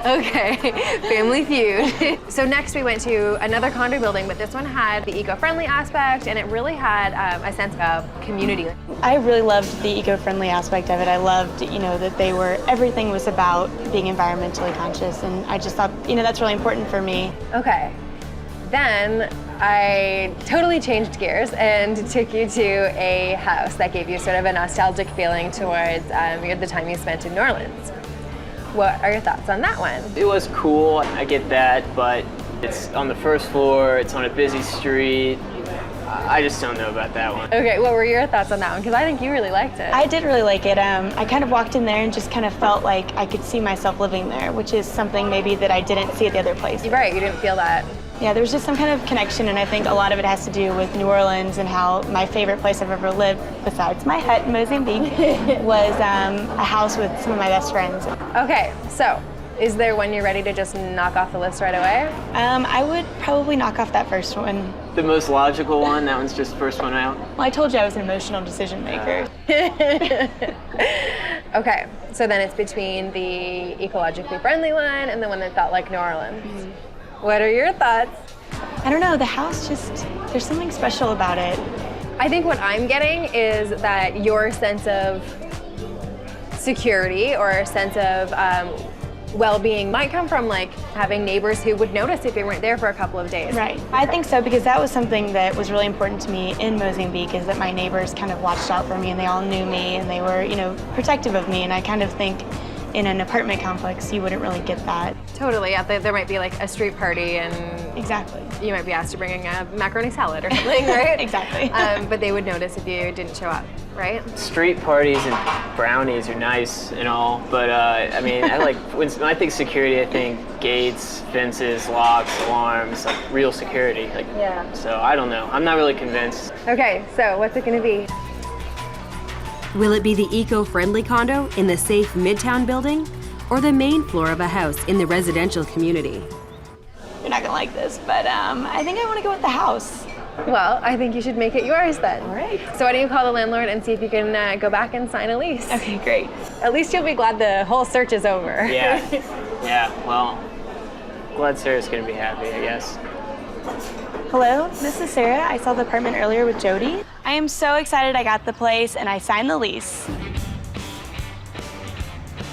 Speaker 2: Okay, Family Feud. So next we went to another condo building, but this one had the eco-friendly aspect, and it really had a sense of community.
Speaker 18: I really loved the eco-friendly aspect of it. I loved, you know, that everything was about being environmentally conscious, and I just thought, you know, that's really important for me.
Speaker 2: Okay. Then I totally changed gears and took you to a house that gave you sort of a nostalgic feeling towards the time you spent in New Orleans. What are your thoughts on that one?
Speaker 19: It was cool, I get that, but it's on the first floor, it's on a busy street. I just don't know about that one.
Speaker 2: Okay, what were your thoughts on that one? Because I think you really liked it.
Speaker 18: I did really like it. I kind of walked in there and just kind of felt like I could see myself living there, which is something maybe that I didn't see at the other place.
Speaker 2: You're right, you didn't feel that.
Speaker 18: Yeah, there was just some kind of connection, and I think a lot of it has to do with New Orleans and how my favorite place I've ever lived, besides my hut in Mozambique, was a house with some of my best friends.
Speaker 2: Okay, so is there one you're ready to just knock off the list right away?
Speaker 18: I would probably knock off that first one.
Speaker 19: The most logical one, that one's just the first one out.
Speaker 18: Well, I told you I was an emotional decision maker.
Speaker 2: Okay, so then it's between the ecologically friendly one and the one that felt like New Orleans. Mm-hmm. What are your thoughts?
Speaker 18: I don't know, the house just, there's something special about it.
Speaker 2: I think what I'm getting is that your sense of security or a sense of well-being might come from like having neighbors who would notice if they weren't there for a couple of days.
Speaker 18: Right, I think so, because that was something that was really important to me in Mozambique, is that my neighbors kind of watched out for me and they all knew me and they were, you know, protective of me, and I kind of think in an apartment complex, you wouldn't really get that.
Speaker 2: Totally, yeah, there might be like a street party and
Speaker 18: exactly,
Speaker 2: you might be asked to bring in a macaroni salad or something, right?
Speaker 18: Exactly.
Speaker 2: But they would notice if you didn't show up, right?
Speaker 19: Street parties and brownies are nice and all, but I mean, when I think security, I think gates, fences, locks, alarms, like real security. Like,
Speaker 2: yeah.
Speaker 19: So I don't know, I'm not really convinced.
Speaker 2: Okay, so what's it gonna be?
Speaker 16: Will it be the eco-friendly condo in the safe Midtown building or the main floor of a house in the residential community?
Speaker 18: You're not gonna like this, but I think I wanna go with the house.
Speaker 2: Well, I think you should make it yours then.
Speaker 18: All right.
Speaker 2: So why don't you call the landlord and see if you can go back and sign a lease?
Speaker 18: Okay, great.
Speaker 2: At least you'll be glad the whole search is over.
Speaker 19: Yeah, yeah, well, glad Sarah's gonna be happy, I guess.
Speaker 18: Hello, this is Sarah. I saw the apartment earlier with Jody. I am so excited I got the place and I signed the lease.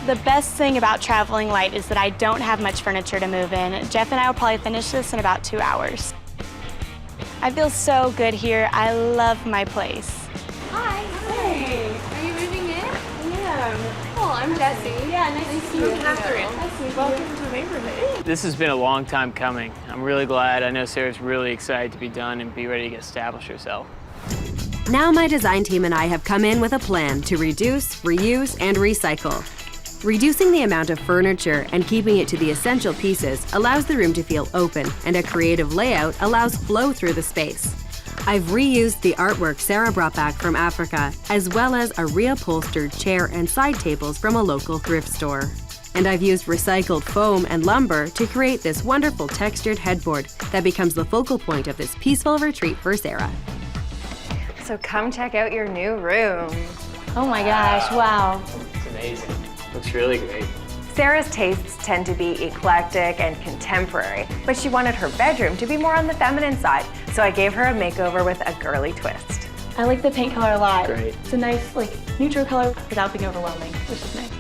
Speaker 18: The best thing about traveling light is that I don't have much furniture to move in. Jeff and I will probably finish this in about 2 hours. I feel so good here. I love my place.
Speaker 11: Hi. Hey. Are you moving in? Yeah. Oh, I'm Jessie. Yeah, nice to see you. Catherine. Nice to meet you. Welcome to the neighborhood.
Speaker 19: This has been a long time coming. I'm really glad. I know Sarah's really excited to be done and be ready to get established herself.
Speaker 16: Now my design team and I have come in with a plan to reduce, reuse, and recycle. Reducing the amount of furniture and keeping it to the essential pieces allows the room to feel open, and a creative layout allows flow through the space. I've reused the artwork Sarah brought back from Africa, as well as a reupholstered chair and side tables from a local thrift store. And I've used recycled foam and lumber to create this wonderful textured headboard that becomes the focal point of this peaceful retreat for Sarah.
Speaker 7: So come check out your new room.
Speaker 18: Oh my gosh, wow.
Speaker 19: It's amazing. Looks really great.
Speaker 7: Sarah's tastes tend to be eclectic and contemporary, but she wanted her bedroom to be more on the feminine side, so I gave her a makeover with a girly twist.
Speaker 18: I like the paint color a lot.
Speaker 19: Great.
Speaker 18: It's a nice, neutral color without being overwhelming, which is nice.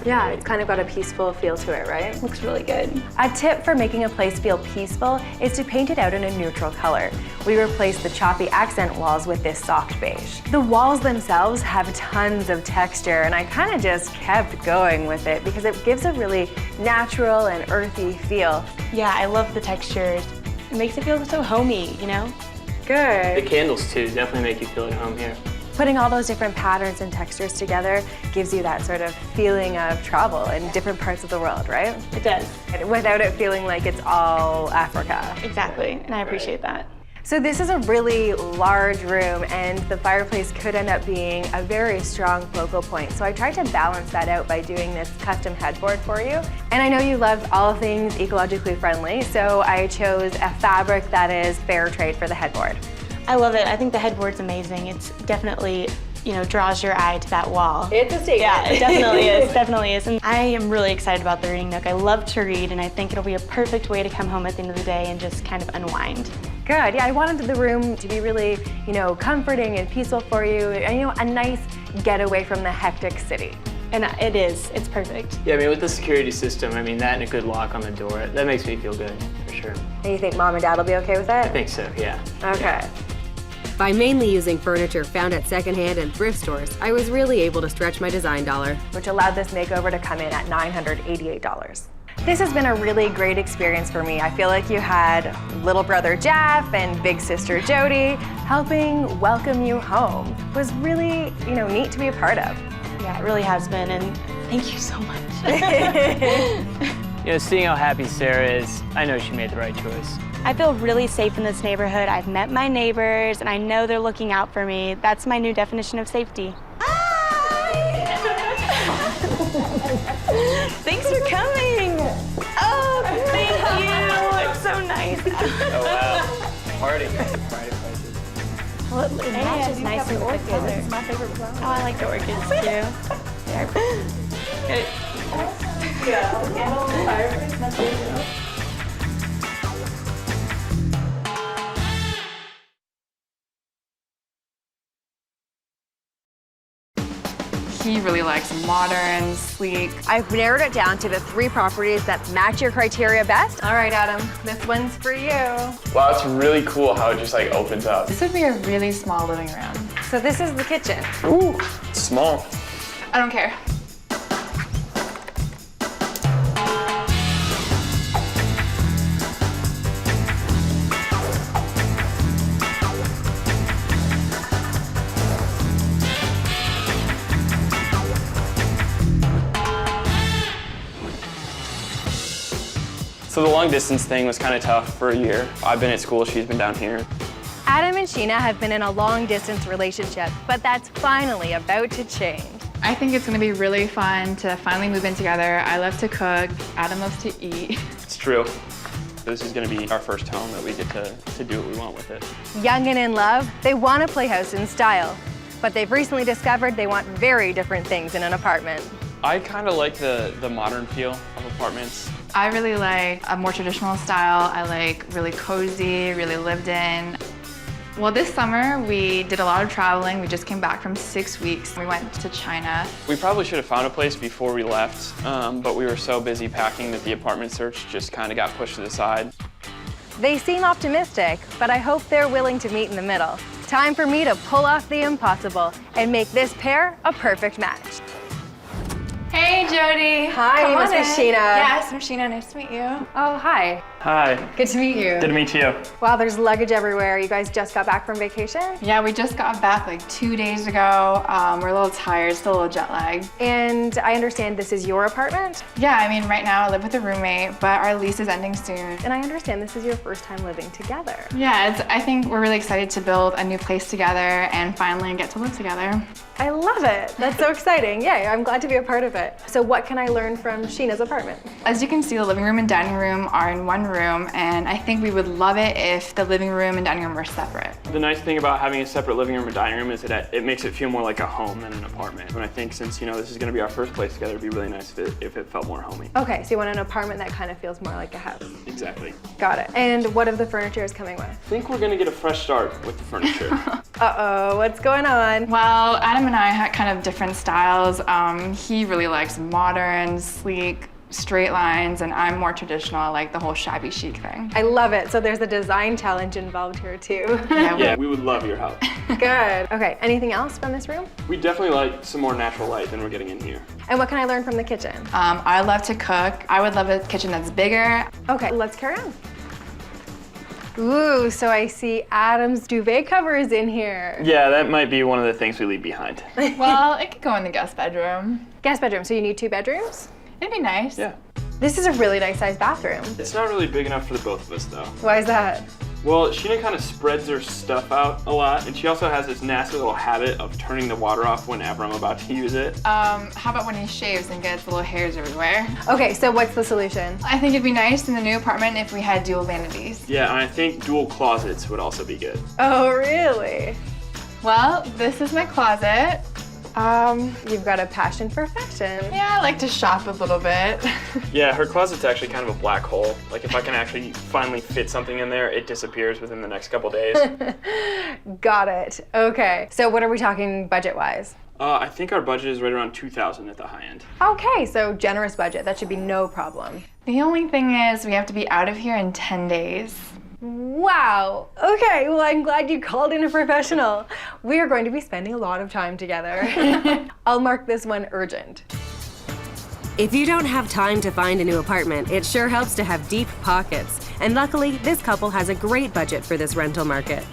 Speaker 7: Yeah, it's kind of got a peaceful feel to it, right?
Speaker 18: Looks really good.
Speaker 7: A tip for making a place feel peaceful is to paint it out in a neutral color. We replaced the choppy accent walls with this soft beige. The walls themselves have tons of texture, and I kind of just kept going with it because it gives a really natural and earthy feel.
Speaker 18: Yeah, I love the textures. It makes it feel so homey, you know?
Speaker 7: Good.
Speaker 19: The candles, too, definitely make you feel at home here.
Speaker 7: Putting all those different patterns and textures together gives you that sort of feeling of travel in different parts of the world, right?
Speaker 18: It does.
Speaker 7: Without it feeling like it's all Africa.
Speaker 18: Exactly, and I appreciate that.
Speaker 7: So this is a really large room, and the fireplace could end up being a very strong focal point. So I tried to balance that out by doing this custom headboard for you. And I know you love all things ecologically friendly, so I chose a fabric that is fair trade for the headboard.
Speaker 18: I love it. I think the headboard's amazing. It's definitely, draws your eye to that wall.
Speaker 7: It's a statement.
Speaker 18: Yeah, it definitely is. Definitely is. And I am really excited about the reading nook. I love to read, and I think it'll be a perfect way to come home at the end of the day and just kind of unwind.
Speaker 7: Good. Yeah, I wanted the room to be really, comforting and peaceful for you, and, a nice getaway from the hectic city.
Speaker 18: And it is. It's perfect.
Speaker 19: Yeah, I mean, with the security system, that and a good lock on the door, that makes me feel good, for sure.
Speaker 7: And you think Mom and Dad will be okay with it?
Speaker 19: I think so, yeah.
Speaker 7: Okay.
Speaker 16: By mainly using furniture found at secondhand and thrift stores, I was really able to stretch my design dollar,
Speaker 7: which allowed this makeover to come in at $988. This has been a really great experience for me. I feel like you had little brother Jeff and big sister Jody helping welcome you home. It was really, neat to be a part of.
Speaker 18: Yeah, it really has been, and thank you so much.
Speaker 19: Seeing how happy Sarah is, I know she made the right choice.
Speaker 18: I feel really safe in this neighborhood. I've met my neighbors, and I know they're looking out for me. That's my new definition of safety. Hi! Thanks for coming. Oh, thank you. It's so nice.
Speaker 19: Oh, wow. Party.
Speaker 18: Well, it matches nicely with the color. This is my favorite flower. Oh, I like the orchids, too. They're good.
Speaker 11: He really likes modern, sleek.
Speaker 7: I've narrowed it down to the 3 properties that match your criteria best. All right, Adam, this one's for you.
Speaker 17: Wow, it's really cool how it just opens up.
Speaker 11: This would be a really small living room.
Speaker 7: So this is the kitchen.
Speaker 17: Ooh, it's small.
Speaker 11: I don't care.
Speaker 8: So the long distance thing was kind of tough for a year. I've been at school, she's been down here.
Speaker 7: Adam and Sheena have been in a long distance relationship, but that's finally about to change.
Speaker 11: I think it's gonna be really fun to finally move in together. I love to cook, Adam loves to eat.
Speaker 8: It's true. This is gonna be our first home that we get to do what we want with it.
Speaker 7: Young and in love, they want to play house in style, but they've recently discovered they want very different things in an apartment.
Speaker 8: I kind of like the modern feel of apartments.
Speaker 11: I really like a more traditional style. I like really cozy, really lived in. Well, this summer we did a lot of traveling. We just came back from 6 weeks. We went to China.
Speaker 8: We probably should have found a place before we left, but we were so busy packing that the apartment search just kind of got pushed to the side.
Speaker 7: They seem optimistic, but I hope they're willing to meet in the middle. Time for me to pull off the impossible and make this pair a perfect match.
Speaker 20: Hey, Jody.
Speaker 7: Hi,
Speaker 20: Come
Speaker 7: you must
Speaker 20: on
Speaker 7: be
Speaker 20: in.
Speaker 7: Sheena.
Speaker 20: Yes, I'm Sheena. Nice to meet you.
Speaker 7: Oh, hi.
Speaker 8: Hi.
Speaker 7: Good to meet you.
Speaker 8: Good to meet you.
Speaker 7: Wow, there's luggage everywhere. You guys just got back from vacation?
Speaker 20: Yeah, we just got back like 2 days ago. We're a little tired, still a little jet lagged.
Speaker 7: And I understand this is your apartment?
Speaker 20: Yeah, I mean, right now I live with a roommate, but our lease is ending soon.
Speaker 7: And I understand this is your first time living together.
Speaker 20: Yeah, I think we're really excited to build a new place together and finally get to live together.
Speaker 7: I love it. That's so exciting. Yeah, I'm glad to be a part of it. So what can I learn from Sheena's apartment?
Speaker 20: As you can see, the living room and dining room are in one room, and I think we would love it if the living room and dining room were separate.
Speaker 8: The nice thing about having a separate living room and dining room is that it makes it feel more like a home than an apartment. And I think since, this is gonna be our first place together, it'd be really nice if it felt more homey.
Speaker 7: Okay, so you want an apartment that kind of feels more like a house.
Speaker 8: Exactly.
Speaker 7: Got it. And what of the furniture is coming with?
Speaker 8: I think we're gonna get a fresh start with the furniture.
Speaker 7: Uh-oh, what's going on?
Speaker 20: Well, Adam and I had kind of different styles. He really likes modern, sleek, straight lines, and I'm more traditional. I like the whole shabby chic thing.
Speaker 7: I love it. So there's a design challenge involved here too.
Speaker 8: Yeah, we would love your help.
Speaker 7: Good. Okay, anything else from this room?
Speaker 8: We definitely like some more natural light than we're getting in here.
Speaker 7: And what can I learn from the kitchen?
Speaker 20: I love to cook. I would love a kitchen that's bigger.
Speaker 7: Okay, let's carry on. Ooh, so I see Adam's duvet covers in here.
Speaker 8: Yeah, that might be one of the things we leave behind.
Speaker 20: Well, it could go in the guest bedroom.
Speaker 7: Guest bedroom, so you need 2 bedrooms?
Speaker 20: It'd be nice.
Speaker 8: Yeah.
Speaker 7: This is a really nice sized bathroom.
Speaker 8: It's not really big enough for the both of us, though.
Speaker 7: Why is that?
Speaker 8: Well, Sheena kind of spreads her stuff out a lot, and she also has this nasty little habit of turning the water off whenever I'm about to use it.
Speaker 20: How about when he shaves and gets little hairs everywhere?
Speaker 7: Okay, so what's the solution?
Speaker 20: I think it'd be nice in the new apartment if we had dual vanities.
Speaker 8: Yeah, and I think dual closets would also be good.
Speaker 7: Oh, really?
Speaker 20: Well, this is my closet.
Speaker 7: You've got a passion for fashion.
Speaker 20: Yeah, I like to shop a little bit.
Speaker 8: Yeah, her closet's actually kind of a black hole. Like if I can actually finally fit something in there, it disappears within the next couple days.
Speaker 7: Got it. Okay, so what are we talking budget-wise?
Speaker 8: I think our budget is right around $2,000 at the high end.
Speaker 7: Okay, so generous budget. That should be no problem.
Speaker 20: The only thing is we have to be out of here in 10 days.
Speaker 7: Wow. Okay, well, I'm glad you called in a professional. We are going to be spending a lot of time together. I'll mark this one urgent.
Speaker 16: If you don't have time to find a new apartment, it sure helps to have deep pockets. And luckily, this couple has a great budget for this rental market.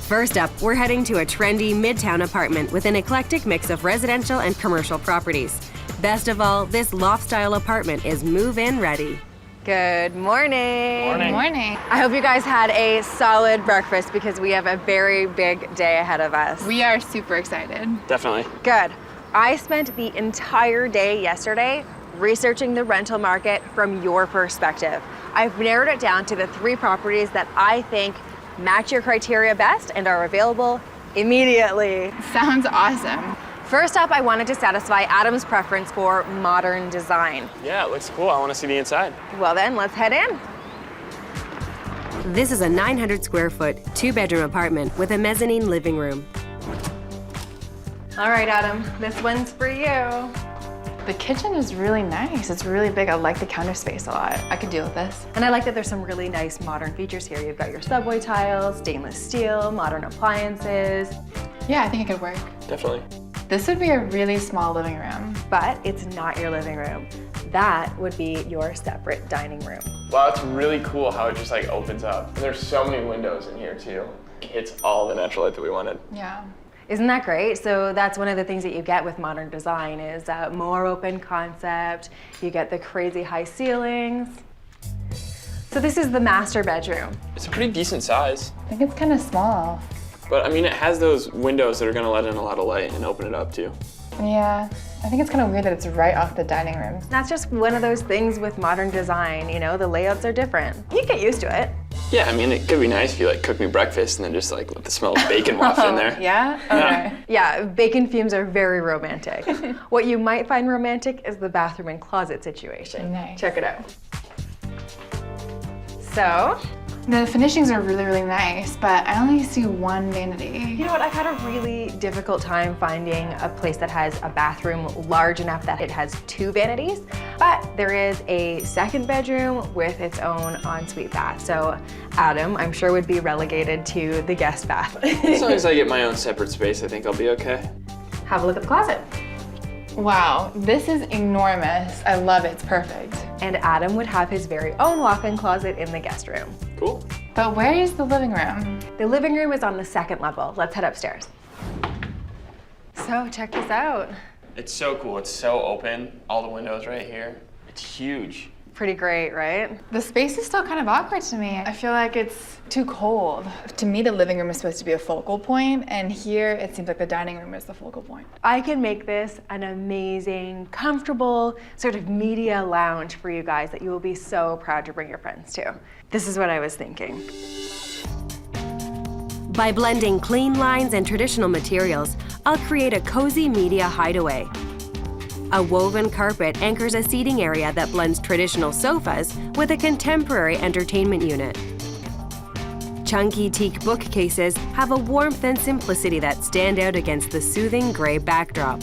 Speaker 16: First up, we're heading to a trendy midtown apartment with an eclectic mix of residential and commercial properties. Best of all, this loft-style apartment is move-in ready.
Speaker 7: Good morning.
Speaker 8: Morning.
Speaker 20: Morning.
Speaker 7: I hope you guys had a solid breakfast because we have a very big day ahead of us.
Speaker 20: We are super excited.
Speaker 8: Definitely.
Speaker 7: Good. I spent the entire day yesterday researching the rental market from your perspective. I've narrowed it down to the 3 properties that I think match your criteria best and are available immediately.
Speaker 20: Sounds awesome.
Speaker 7: First up, I wanted to satisfy Adam's preference for modern design.
Speaker 8: Yeah, it looks cool. I want to see the inside.
Speaker 7: Well then, let's head in.
Speaker 16: This is a 900 square foot, 2-bedroom apartment with a mezzanine living room.
Speaker 7: All right, Adam, this one's for you.
Speaker 20: The kitchen is really nice. It's really big. I like the counter space a lot. I could deal with this.
Speaker 7: And I like that there's some really nice modern features here. You've got your subway tiles, stainless steel, modern appliances.
Speaker 20: Yeah, I think it could work.
Speaker 8: Definitely.
Speaker 20: This would be a really small living room.
Speaker 7: But it's not your living room. That would be your separate dining room.
Speaker 17: Wow, it's really cool how it just opens up. And there's so many windows in here too. It's all the natural light that we wanted.
Speaker 20: Yeah.
Speaker 7: Isn't that great? So that's one of the things that you get with modern design is more open concept. You get the crazy high ceilings. So this is the master bedroom.
Speaker 8: It's a pretty decent size.
Speaker 20: I think it's kind of small.
Speaker 8: But I mean, it has those windows that are gonna let in a lot of light and open it up too.
Speaker 20: Yeah, I think it's kind of weird that it's right off the dining room.
Speaker 7: That's just one of those things with modern design, the layouts are different. You get used to it.
Speaker 8: Yeah, I mean, it could be nice if you cook me breakfast and then just let the smell of bacon waft in there.
Speaker 20: Yeah? Okay.
Speaker 7: Yeah, bacon fumes are very romantic. What you might find romantic is the bathroom and closet situation.
Speaker 20: Nice.
Speaker 7: Check it out. So,
Speaker 20: The finishings are really, really nice, but I only see one vanity.
Speaker 2: You know what, I've had a really difficult time finding a place that has a bathroom large enough that it has 2 vanities, but there is a second bedroom with its own ensuite bath. So Adam, I'm sure, would be relegated to the guest bath.
Speaker 17: As long as I get my own separate space, I think I'll be okay.
Speaker 2: Have a look at the closet.
Speaker 20: Wow, this is enormous. I love it, it's perfect.
Speaker 2: And Adam would have his very own walk-in closet in the guest room.
Speaker 17: Cool.
Speaker 20: But where is the living room?
Speaker 2: The living room is on the 2nd level. Let's head upstairs. So check this out.
Speaker 17: It's so cool. It's so open. All the windows right here. It's huge.
Speaker 2: Pretty great, right?
Speaker 20: The space is still kind of awkward to me. I feel like it's too cold. To me, the living room is supposed to be a focal point, and here it seems like the dining room is the focal point.
Speaker 2: I can make this an amazing, comfortable, sort of media lounge for you guys that you will be so proud to bring your friends to. This is what I was thinking.
Speaker 16: By blending clean lines and traditional materials, I'll create a cozy media hideaway. A woven carpet anchors a seating area that blends traditional sofas with a contemporary entertainment unit. Chunky teak bookcases have a warmth and simplicity that stand out against the soothing gray backdrop.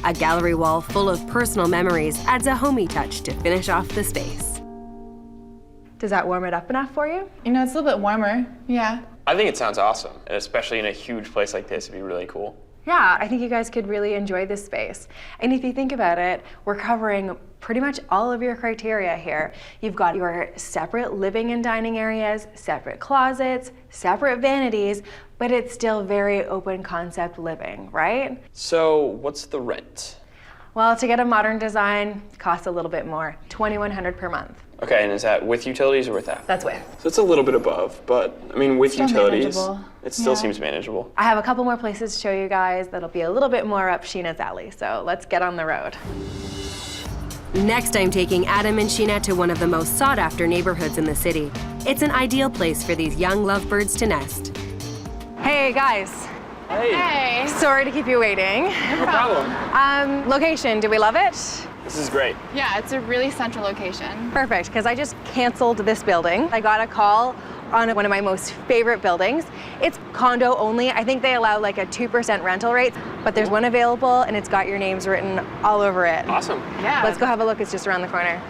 Speaker 16: A gallery wall full of personal memories adds a homey touch to finish off the space.
Speaker 2: Does that warm it up enough for you?
Speaker 20: You know, it's a little bit warmer, yeah.
Speaker 17: I think it sounds awesome, and especially in a huge place like this, it'd be really cool.
Speaker 2: Yeah, I think you guys could really enjoy this space. And if you think about it, we're covering pretty much all of your criteria here. You've got your separate living and dining areas, separate closets, separate vanities, but it's still very open concept living, right?
Speaker 17: So what's the rent?
Speaker 2: Well, to get a modern design, it costs a little bit more, $2,100 per month.
Speaker 17: Okay, and is that with utilities or without?
Speaker 2: That's with.
Speaker 17: So it's a little bit above, but I mean, with
Speaker 20: Still
Speaker 17: utilities,
Speaker 20: manageable.
Speaker 17: it still
Speaker 20: Yeah.
Speaker 17: seems manageable.
Speaker 2: I have a couple more places to show you guys that'll be a little bit more up Sheena's alley, so let's get on the road.
Speaker 16: Next, I'm taking Adam and Sheena to one of the most sought-after neighborhoods in the city. It's an ideal place for these young lovebirds to nest.
Speaker 2: Hey guys.
Speaker 17: Hey.
Speaker 2: Sorry to keep you waiting.
Speaker 17: No problem.
Speaker 2: Location, do we love it?
Speaker 17: This is great.
Speaker 20: Yeah, it's a really central location.
Speaker 2: Perfect, because I just canceled this building. I got a call on one of my most favorite buildings. It's condo only. I think they allow like a 2% rental rate, but there's one available and it's got your names written all over it.
Speaker 17: Awesome.
Speaker 20: Yeah.
Speaker 2: Let's go have a look, it's just around the corner.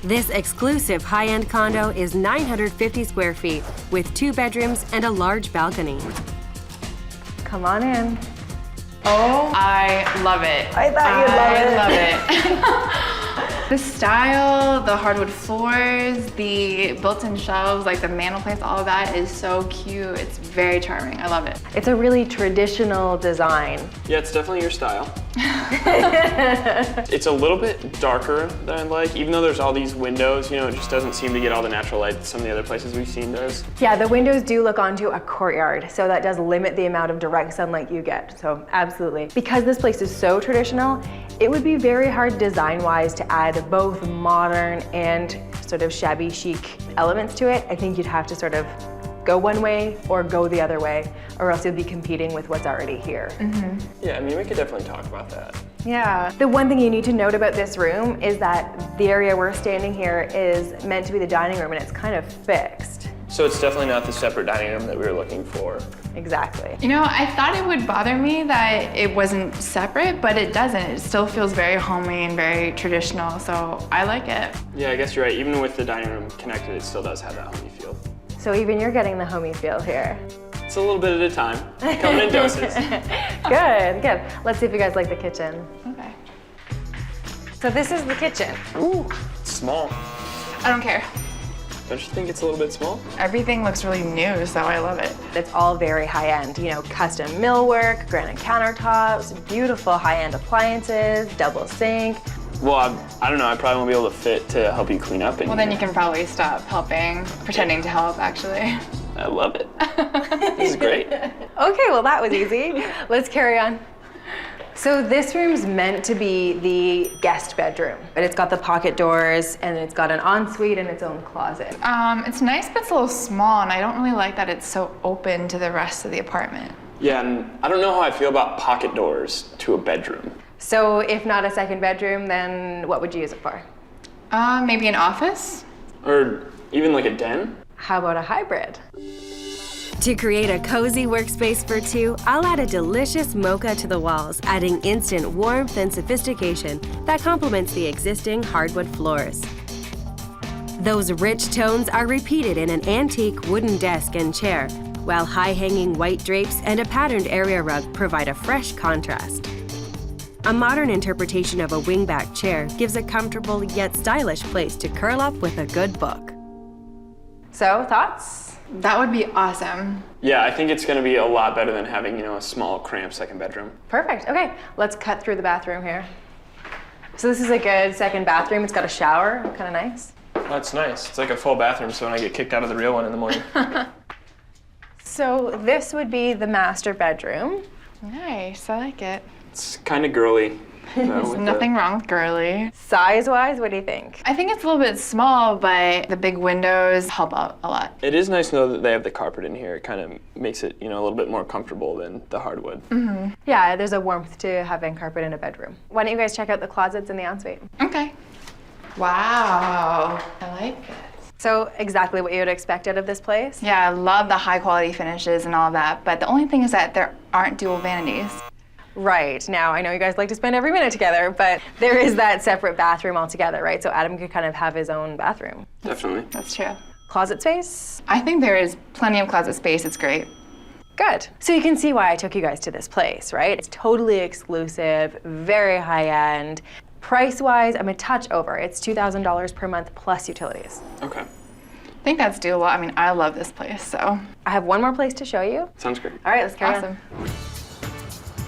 Speaker 16: This exclusive high-end condo is 950 square feet with 2 bedrooms and a large balcony.
Speaker 2: Come on in.
Speaker 20: Oh, I love it.
Speaker 2: I thought you'd love it.
Speaker 20: I love it. The style, the hardwood floors, the built-in shelves, like the mantelpiece, all of that is so cute. It's very charming. I love it.
Speaker 2: It's a really traditional design.
Speaker 17: Yeah, it's definitely your style. It's a little bit darker than I like, even though there's all these windows, you know, it just doesn't seem to get all the natural light that some of the other places we've seen does.
Speaker 2: Yeah, the windows do look onto a courtyard, so that does limit the amount of direct sunlight you get, so absolutely. Because this place is so traditional, it would be very hard design-wise to add both modern and sort of shabby chic elements to it. I think you'd have to sort of go one way or go the other way, or else you'll be competing with what's already here.
Speaker 17: Yeah, I mean, we could definitely talk about that.
Speaker 2: Yeah. The one thing you need to note about this room is that the area we're standing here is meant to be the dining room and it's kind of fixed.
Speaker 17: So it's definitely not the separate dining room that we were looking for.
Speaker 2: Exactly.
Speaker 20: You know, I thought it would bother me that it wasn't separate, but it doesn't. It still feels very homey and very traditional, so I like it.
Speaker 17: Yeah, I guess you're right. Even with the dining room connected, it still does have that homey feel.
Speaker 2: So even you're getting the homey feel here.
Speaker 17: It's a little bit at a time, coming in doses.
Speaker 2: Good, good. Let's see if you guys like the kitchen.
Speaker 20: Okay.
Speaker 2: So this is the kitchen.
Speaker 17: Ooh, it's small.
Speaker 20: I don't care.
Speaker 17: Don't you think it's a little bit small?
Speaker 20: Everything looks really new, so I love it.
Speaker 2: It's all very high-end, you know, custom millwork, granite countertops, beautiful high-end appliances, double sink.
Speaker 17: Well, I don't know, I probably won't be able to fit to help you clean up in
Speaker 20: Well, then you can probably stop helping, pretending to help, actually.
Speaker 17: I love it. This is great.
Speaker 2: Okay, well that was easy. Let's carry on. So this room's meant to be the guest bedroom, but it's got the pocket doors and it's got an ensuite and its own closet.
Speaker 20: It's nice, but it's a little small, and I don't really like that it's so open to the rest of the apartment.
Speaker 17: Yeah, and I don't know how I feel about pocket doors to a bedroom.
Speaker 2: So if not a second bedroom, then what would you use it for?
Speaker 20: Maybe an office?
Speaker 17: Or even like a den?
Speaker 2: How about a hybrid?
Speaker 16: To create a cozy workspace for two, I'll add a delicious mocha to the walls, adding instant warmth and sophistication that complements the existing hardwood floors. Those rich tones are repeated in an antique wooden desk and chair, while high-hanging white drapes and a patterned area rug provide a fresh contrast. A modern interpretation of a wingback chair gives a comfortable yet stylish place to curl up with a good book.
Speaker 2: So, thoughts?
Speaker 20: That would be awesome.
Speaker 8: Yeah, I think it's going to be a lot better than having, a small, cramped second bedroom.
Speaker 2: Perfect. Okay, let's cut through the bathroom here. So this is a good second bathroom. It's got a shower, kind of nice.
Speaker 17: That's nice. It's like a full bathroom, so when I get kicked out of the real one in the morning.
Speaker 2: So this would be the master bedroom.
Speaker 20: Nice, I like it.
Speaker 8: It's kind of girly.
Speaker 20: There's nothing wrong with girly.
Speaker 2: Size-wise, what do you think?
Speaker 20: I think it's a little bit small, but the big windows help out a lot.
Speaker 8: It is nice to know that they have the carpet in here. It kind of makes it, a little bit more comfortable than the hardwood.
Speaker 2: Mm-hmm. Yeah, there's a warmth to having carpet in a bedroom. Why don't you guys check out the closets in the ensuite?
Speaker 20: Okay. Wow, I like it.
Speaker 2: So exactly what you would expect out of this place?
Speaker 20: Yeah, I love the high quality finishes and all that, but the only thing is that there aren't dual vanities.
Speaker 2: Right. Now, I know you guys like to spend every minute together, but there is that separate bathroom altogether, right? So Adam could kind of have his own bathroom.
Speaker 8: Definitely.
Speaker 20: That's true.
Speaker 2: Closet space?
Speaker 20: I think there is plenty of closet space. It's great.
Speaker 2: Good. So you can see why I took you guys to this place, right? It's totally exclusive, very high-end. Price-wise, I'm a touch over. It's $2,000 per month plus utilities.
Speaker 8: Okay.
Speaker 20: I think that's doable. I mean, I love this place, so.
Speaker 2: I have one more place to show you.
Speaker 8: Sounds great.
Speaker 2: All right, let's carry on.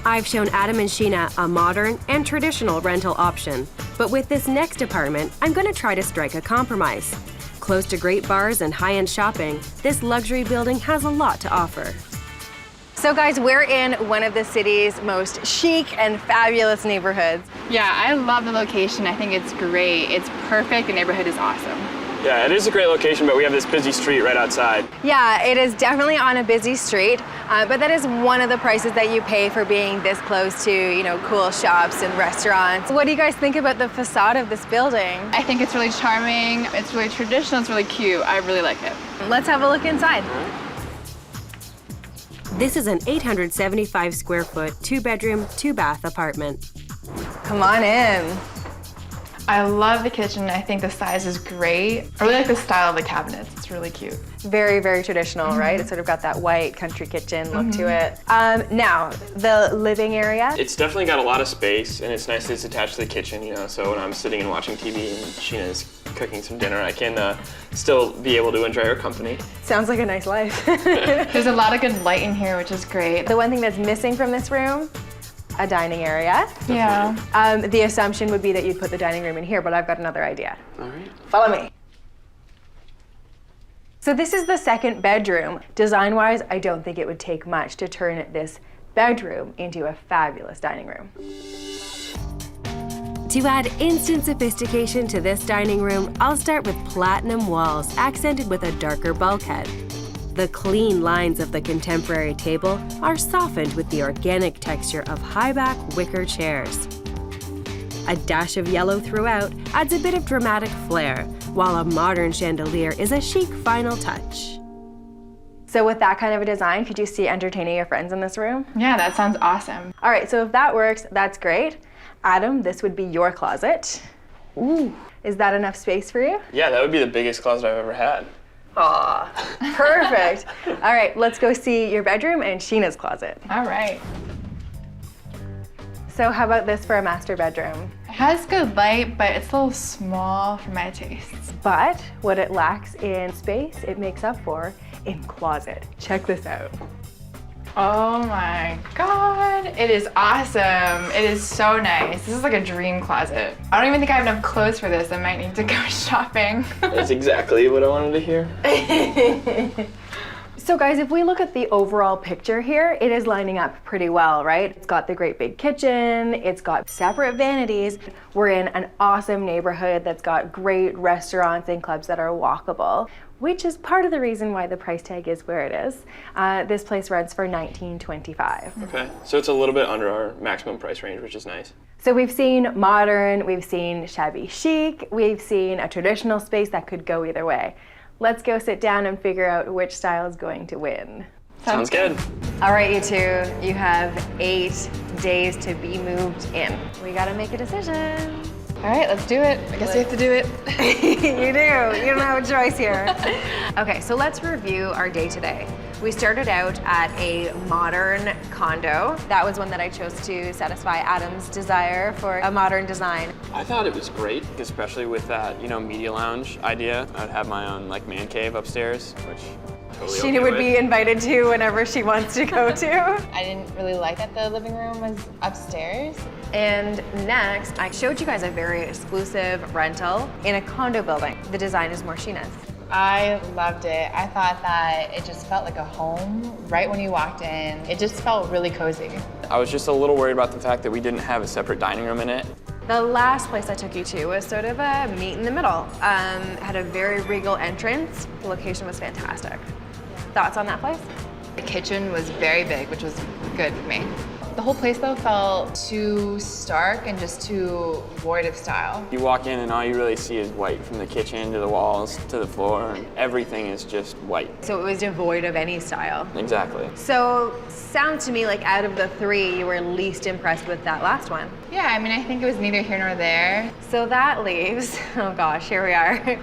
Speaker 16: I've shown Adam and Sheena a modern and traditional rental option. But with this next apartment, I'm going to try to strike a compromise. Close to great bars and high-end shopping, this luxury building has a lot to offer.
Speaker 2: So guys, we're in one of the city's most chic and fabulous neighborhoods.
Speaker 20: Yeah, I love the location. I think it's great. It's perfect. The neighborhood is awesome.
Speaker 8: Yeah, it is a great location, but we have this busy street right outside.
Speaker 2: Yeah, it is definitely on a busy street, but that is one of the prices that you pay for being this close to, cool shops and restaurants. What do you guys think about the facade of this building?
Speaker 20: I think it's really charming. It's really traditional. It's really cute. I really like it.
Speaker 2: Let's have a look inside.
Speaker 16: This is an 875 square foot, 2-bedroom, 2-bath apartment.
Speaker 2: Come on in.
Speaker 20: I love the kitchen. I think the size is great. I really like the style of the cabinets. It's really cute.
Speaker 2: Very, very traditional, right? It's sort of got that white country kitchen look to it. Now, the living area.
Speaker 8: It's definitely got a lot of space, and it's nice that it's attached to the kitchen, so when I'm sitting and watching TV and Sheena's cooking some dinner, I can still be able to enjoy her company.
Speaker 2: Sounds like a nice life.
Speaker 20: There's a lot of good light in here, which is great.
Speaker 2: The one thing that's missing from this room, a dining area.
Speaker 20: Yeah.
Speaker 2: The assumption would be that you'd put the dining room in here, but I've got another idea.
Speaker 8: All right.
Speaker 2: Follow me. So this is the second bedroom. Design-wise, I don't think it would take much to turn this bedroom into a fabulous dining room.
Speaker 16: To add instant sophistication to this dining room, I'll start with platinum walls accented with a darker bulkhead. The clean lines of the contemporary table are softened with the organic texture of high-back wicker chairs. A dash of yellow throughout adds a bit of dramatic flair, while a modern chandelier is a chic final touch.
Speaker 2: So with that kind of a design, could you see entertaining your friends in this room?
Speaker 20: Yeah, that sounds awesome.
Speaker 2: All right, so if that works, that's great. Adam, this would be your closet. Ooh, is that enough space for you?
Speaker 8: Yeah, that would be the biggest closet I've ever had.
Speaker 2: Aw, perfect. All right, let's go see your bedroom and Sheena's closet.
Speaker 20: All right.
Speaker 2: So how about this for a master bedroom?
Speaker 20: It has good light, but it's a little small for my tastes.
Speaker 2: But what it lacks in space, it makes up for in closet. Check this out.
Speaker 20: Oh my God, it is awesome. It is so nice. This is like a dream closet. I don't even think I have enough clothes for this. I might need to go shopping.
Speaker 8: That's exactly what I wanted to hear.
Speaker 2: So guys, if we look at the overall picture here, it is lining up pretty well, right? It's got the great big kitchen, it's got separate vanities. We're in an awesome neighborhood that's got great restaurants and clubs that are walkable, which is part of the reason why the price tag is where it is. This place rents for $19.25.
Speaker 8: Okay, so it's a little bit under our maximum price range, which is nice.
Speaker 2: So we've seen modern, we've seen shabby chic, we've seen a traditional space that could go either way. Let's go sit down and figure out which style is going to win.
Speaker 17: Sounds good.
Speaker 2: All right, you two, you have 8 days to be moved in. We gotta make a decision.
Speaker 20: All right, let's do it. I guess we have to do it.
Speaker 2: You do. You don't have a choice here. Okay, so let's review our day today. We started out at a modern condo. That was one that I chose to satisfy Adam's desire for a modern design.
Speaker 8: I thought it was great, especially with that, media lounge idea. I'd have my own man cave upstairs, which totally
Speaker 2: Sheena would be invited to whenever she wants to go to.
Speaker 20: I didn't really like that the living room was upstairs.
Speaker 2: And next, I showed you guys a very exclusive rental in a condo building. The design is more Sheena's.
Speaker 20: I loved it. I thought that it just felt like a home right when you walked in. It just felt really cozy.
Speaker 8: I was just a little worried about the fact that we didn't have a separate dining room in it.
Speaker 2: The last place I took you to was sort of a meet in the middle. Had a very regal entrance. The location was fantastic. Thoughts on that place?
Speaker 20: The kitchen was very big, which was good for me. The whole place though felt too stark and just too void of style.
Speaker 8: You walk in and all you really see is white, from the kitchen to the walls to the floor, and everything is just white.
Speaker 2: So it was devoid of any style.
Speaker 8: Exactly.
Speaker 2: So sounds to me like out of the 3, you were least impressed with that last one.
Speaker 20: Yeah, I mean, I think it was neither here nor there.
Speaker 2: So that leaves, oh gosh, here we are,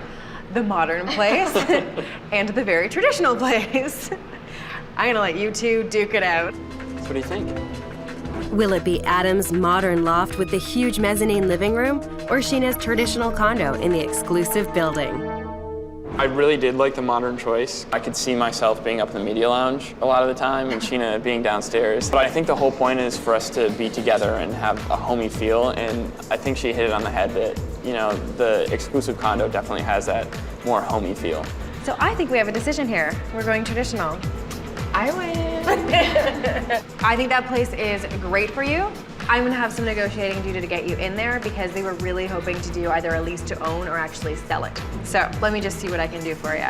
Speaker 2: the modern place and the very traditional place. I'm gonna let you two duke it out.
Speaker 8: What do you think?
Speaker 16: Will it be Adam's modern loft with the huge mezzanine living room, or Sheena's traditional condo in the exclusive building?
Speaker 8: I really did like the modern choice. I could see myself being up in the media lounge a lot of the time and Sheena being downstairs. But I think the whole point is for us to be together and have a homey feel, and I think she hit it on the head that, the exclusive condo definitely has that more homey feel.
Speaker 2: So I think we have a decision here. We're going traditional.
Speaker 20: I win.
Speaker 2: I think that place is great for you. I'm gonna have some negotiating to do to get you in there because they were really hoping to do either a lease to own or actually sell it. So let me just see what I can do for you.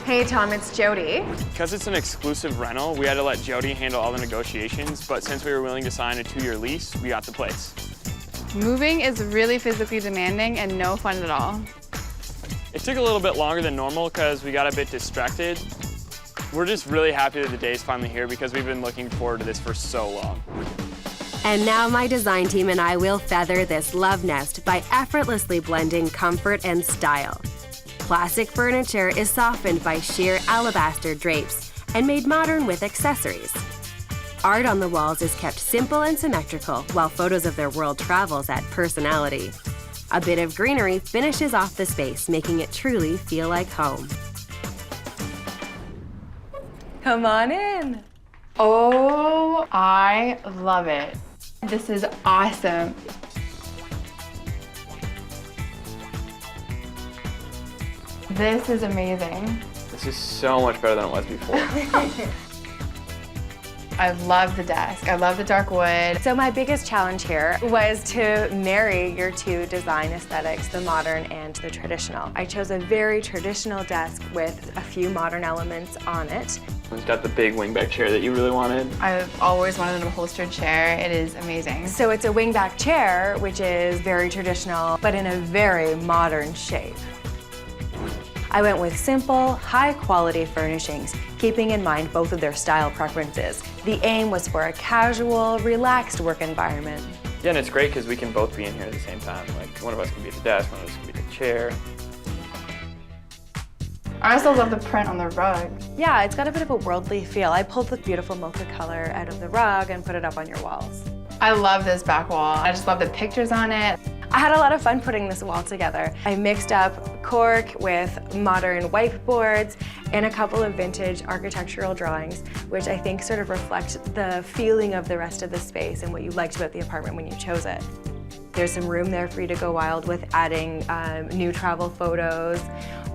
Speaker 2: Hey Tom, it's Jody.
Speaker 8: Because it's an exclusive rental, we had to let Jody handle all the negotiations, but since we were willing to sign a 2-year lease, we got the place.
Speaker 20: Moving is really physically demanding and no fun at all.
Speaker 8: It took a little bit longer than normal because we got a bit distracted. We're just really happy that the day's finally here because we've been looking forward to this for so long.
Speaker 16: And now my design team and I will feather this love nest by effortlessly blending comfort and style. Classic furniture is softened by sheer alabaster drapes and made modern with accessories. Art on the walls is kept simple and symmetrical, while photos of their world travels add personality. A bit of greenery finishes off the space, making it truly feel like home.
Speaker 2: Come on in.
Speaker 20: Oh, I love it. This is awesome. This is amazing.
Speaker 8: This is so much better than it was before.
Speaker 20: I love the desk. I love the dark wood.
Speaker 2: So my biggest challenge here was to marry your 2 design aesthetics, the modern and the traditional. I chose a very traditional desk with a few modern elements on it.
Speaker 8: It's got the big wingback chair that you really wanted.
Speaker 20: I've always wanted an upholstered chair. It is amazing.
Speaker 2: So it's a wingback chair, which is very traditional, but in a very modern shape. I went with simple, high-quality furnishings, keeping in mind both of their style preferences. The aim was for a casual, relaxed work environment.
Speaker 8: Yeah, and it's great because we can both be in here at the same time. Like, one of us can be at the desk, one of us can be at the chair.
Speaker 20: I also love the print on the rug.
Speaker 2: Yeah, it's got a bit of a worldly feel. I pulled the beautiful mocha color out of the rug and put it up on your walls.
Speaker 20: I love this back wall. I just love the pictures on it.
Speaker 2: I had a lot of fun putting this wall together. I mixed up cork with modern whiteboards and a couple of vintage architectural drawings, which I think sort of reflect the feeling of the rest of the space and what you liked about the apartment when you chose it. There's some room there for you to go wild with adding new travel photos,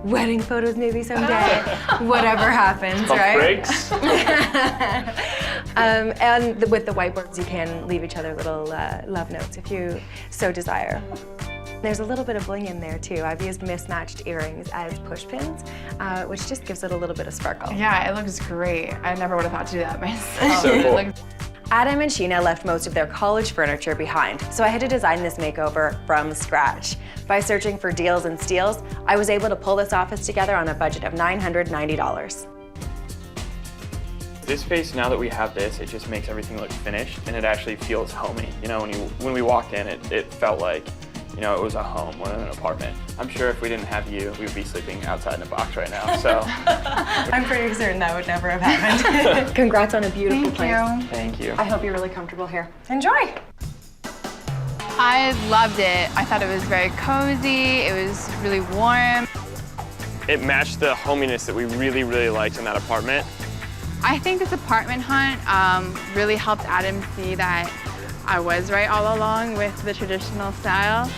Speaker 2: wedding photos maybe someday, whatever happens, right?
Speaker 8: Breaks.
Speaker 2: And with the whiteboards, you can leave each other little love notes if you so desire. There's a little bit of bling in there too. I've used mismatched earrings as push pins, which just gives it a little bit of sparkle.
Speaker 20: Yeah, it looks great. I never would have thought to do that myself.
Speaker 8: So cool.
Speaker 7: Adam and Sheena left most of their college furniture behind, so I had to design this makeover from scratch. By searching for deals and steals, I was able to pull this office together on a budget of $990.
Speaker 8: This space, now that we have this, it just makes everything look finished, and it actually feels homey. You know, when we walked in, it felt like, you know, it was a home more than an apartment. I'm sure if we didn't have you, we would be sleeping outside in a box right now, so.
Speaker 7: I'm pretty certain that would never have happened. Congrats on a beautiful place.
Speaker 8: Thank you.
Speaker 7: I hope you're really comfortable here. Enjoy.
Speaker 20: I loved it. I thought it was very cozy. It was really warm.
Speaker 8: It matched the hominess that we really, really liked in that apartment.
Speaker 20: I think this apartment hunt really helped Adam see that I was right all along with the traditional style.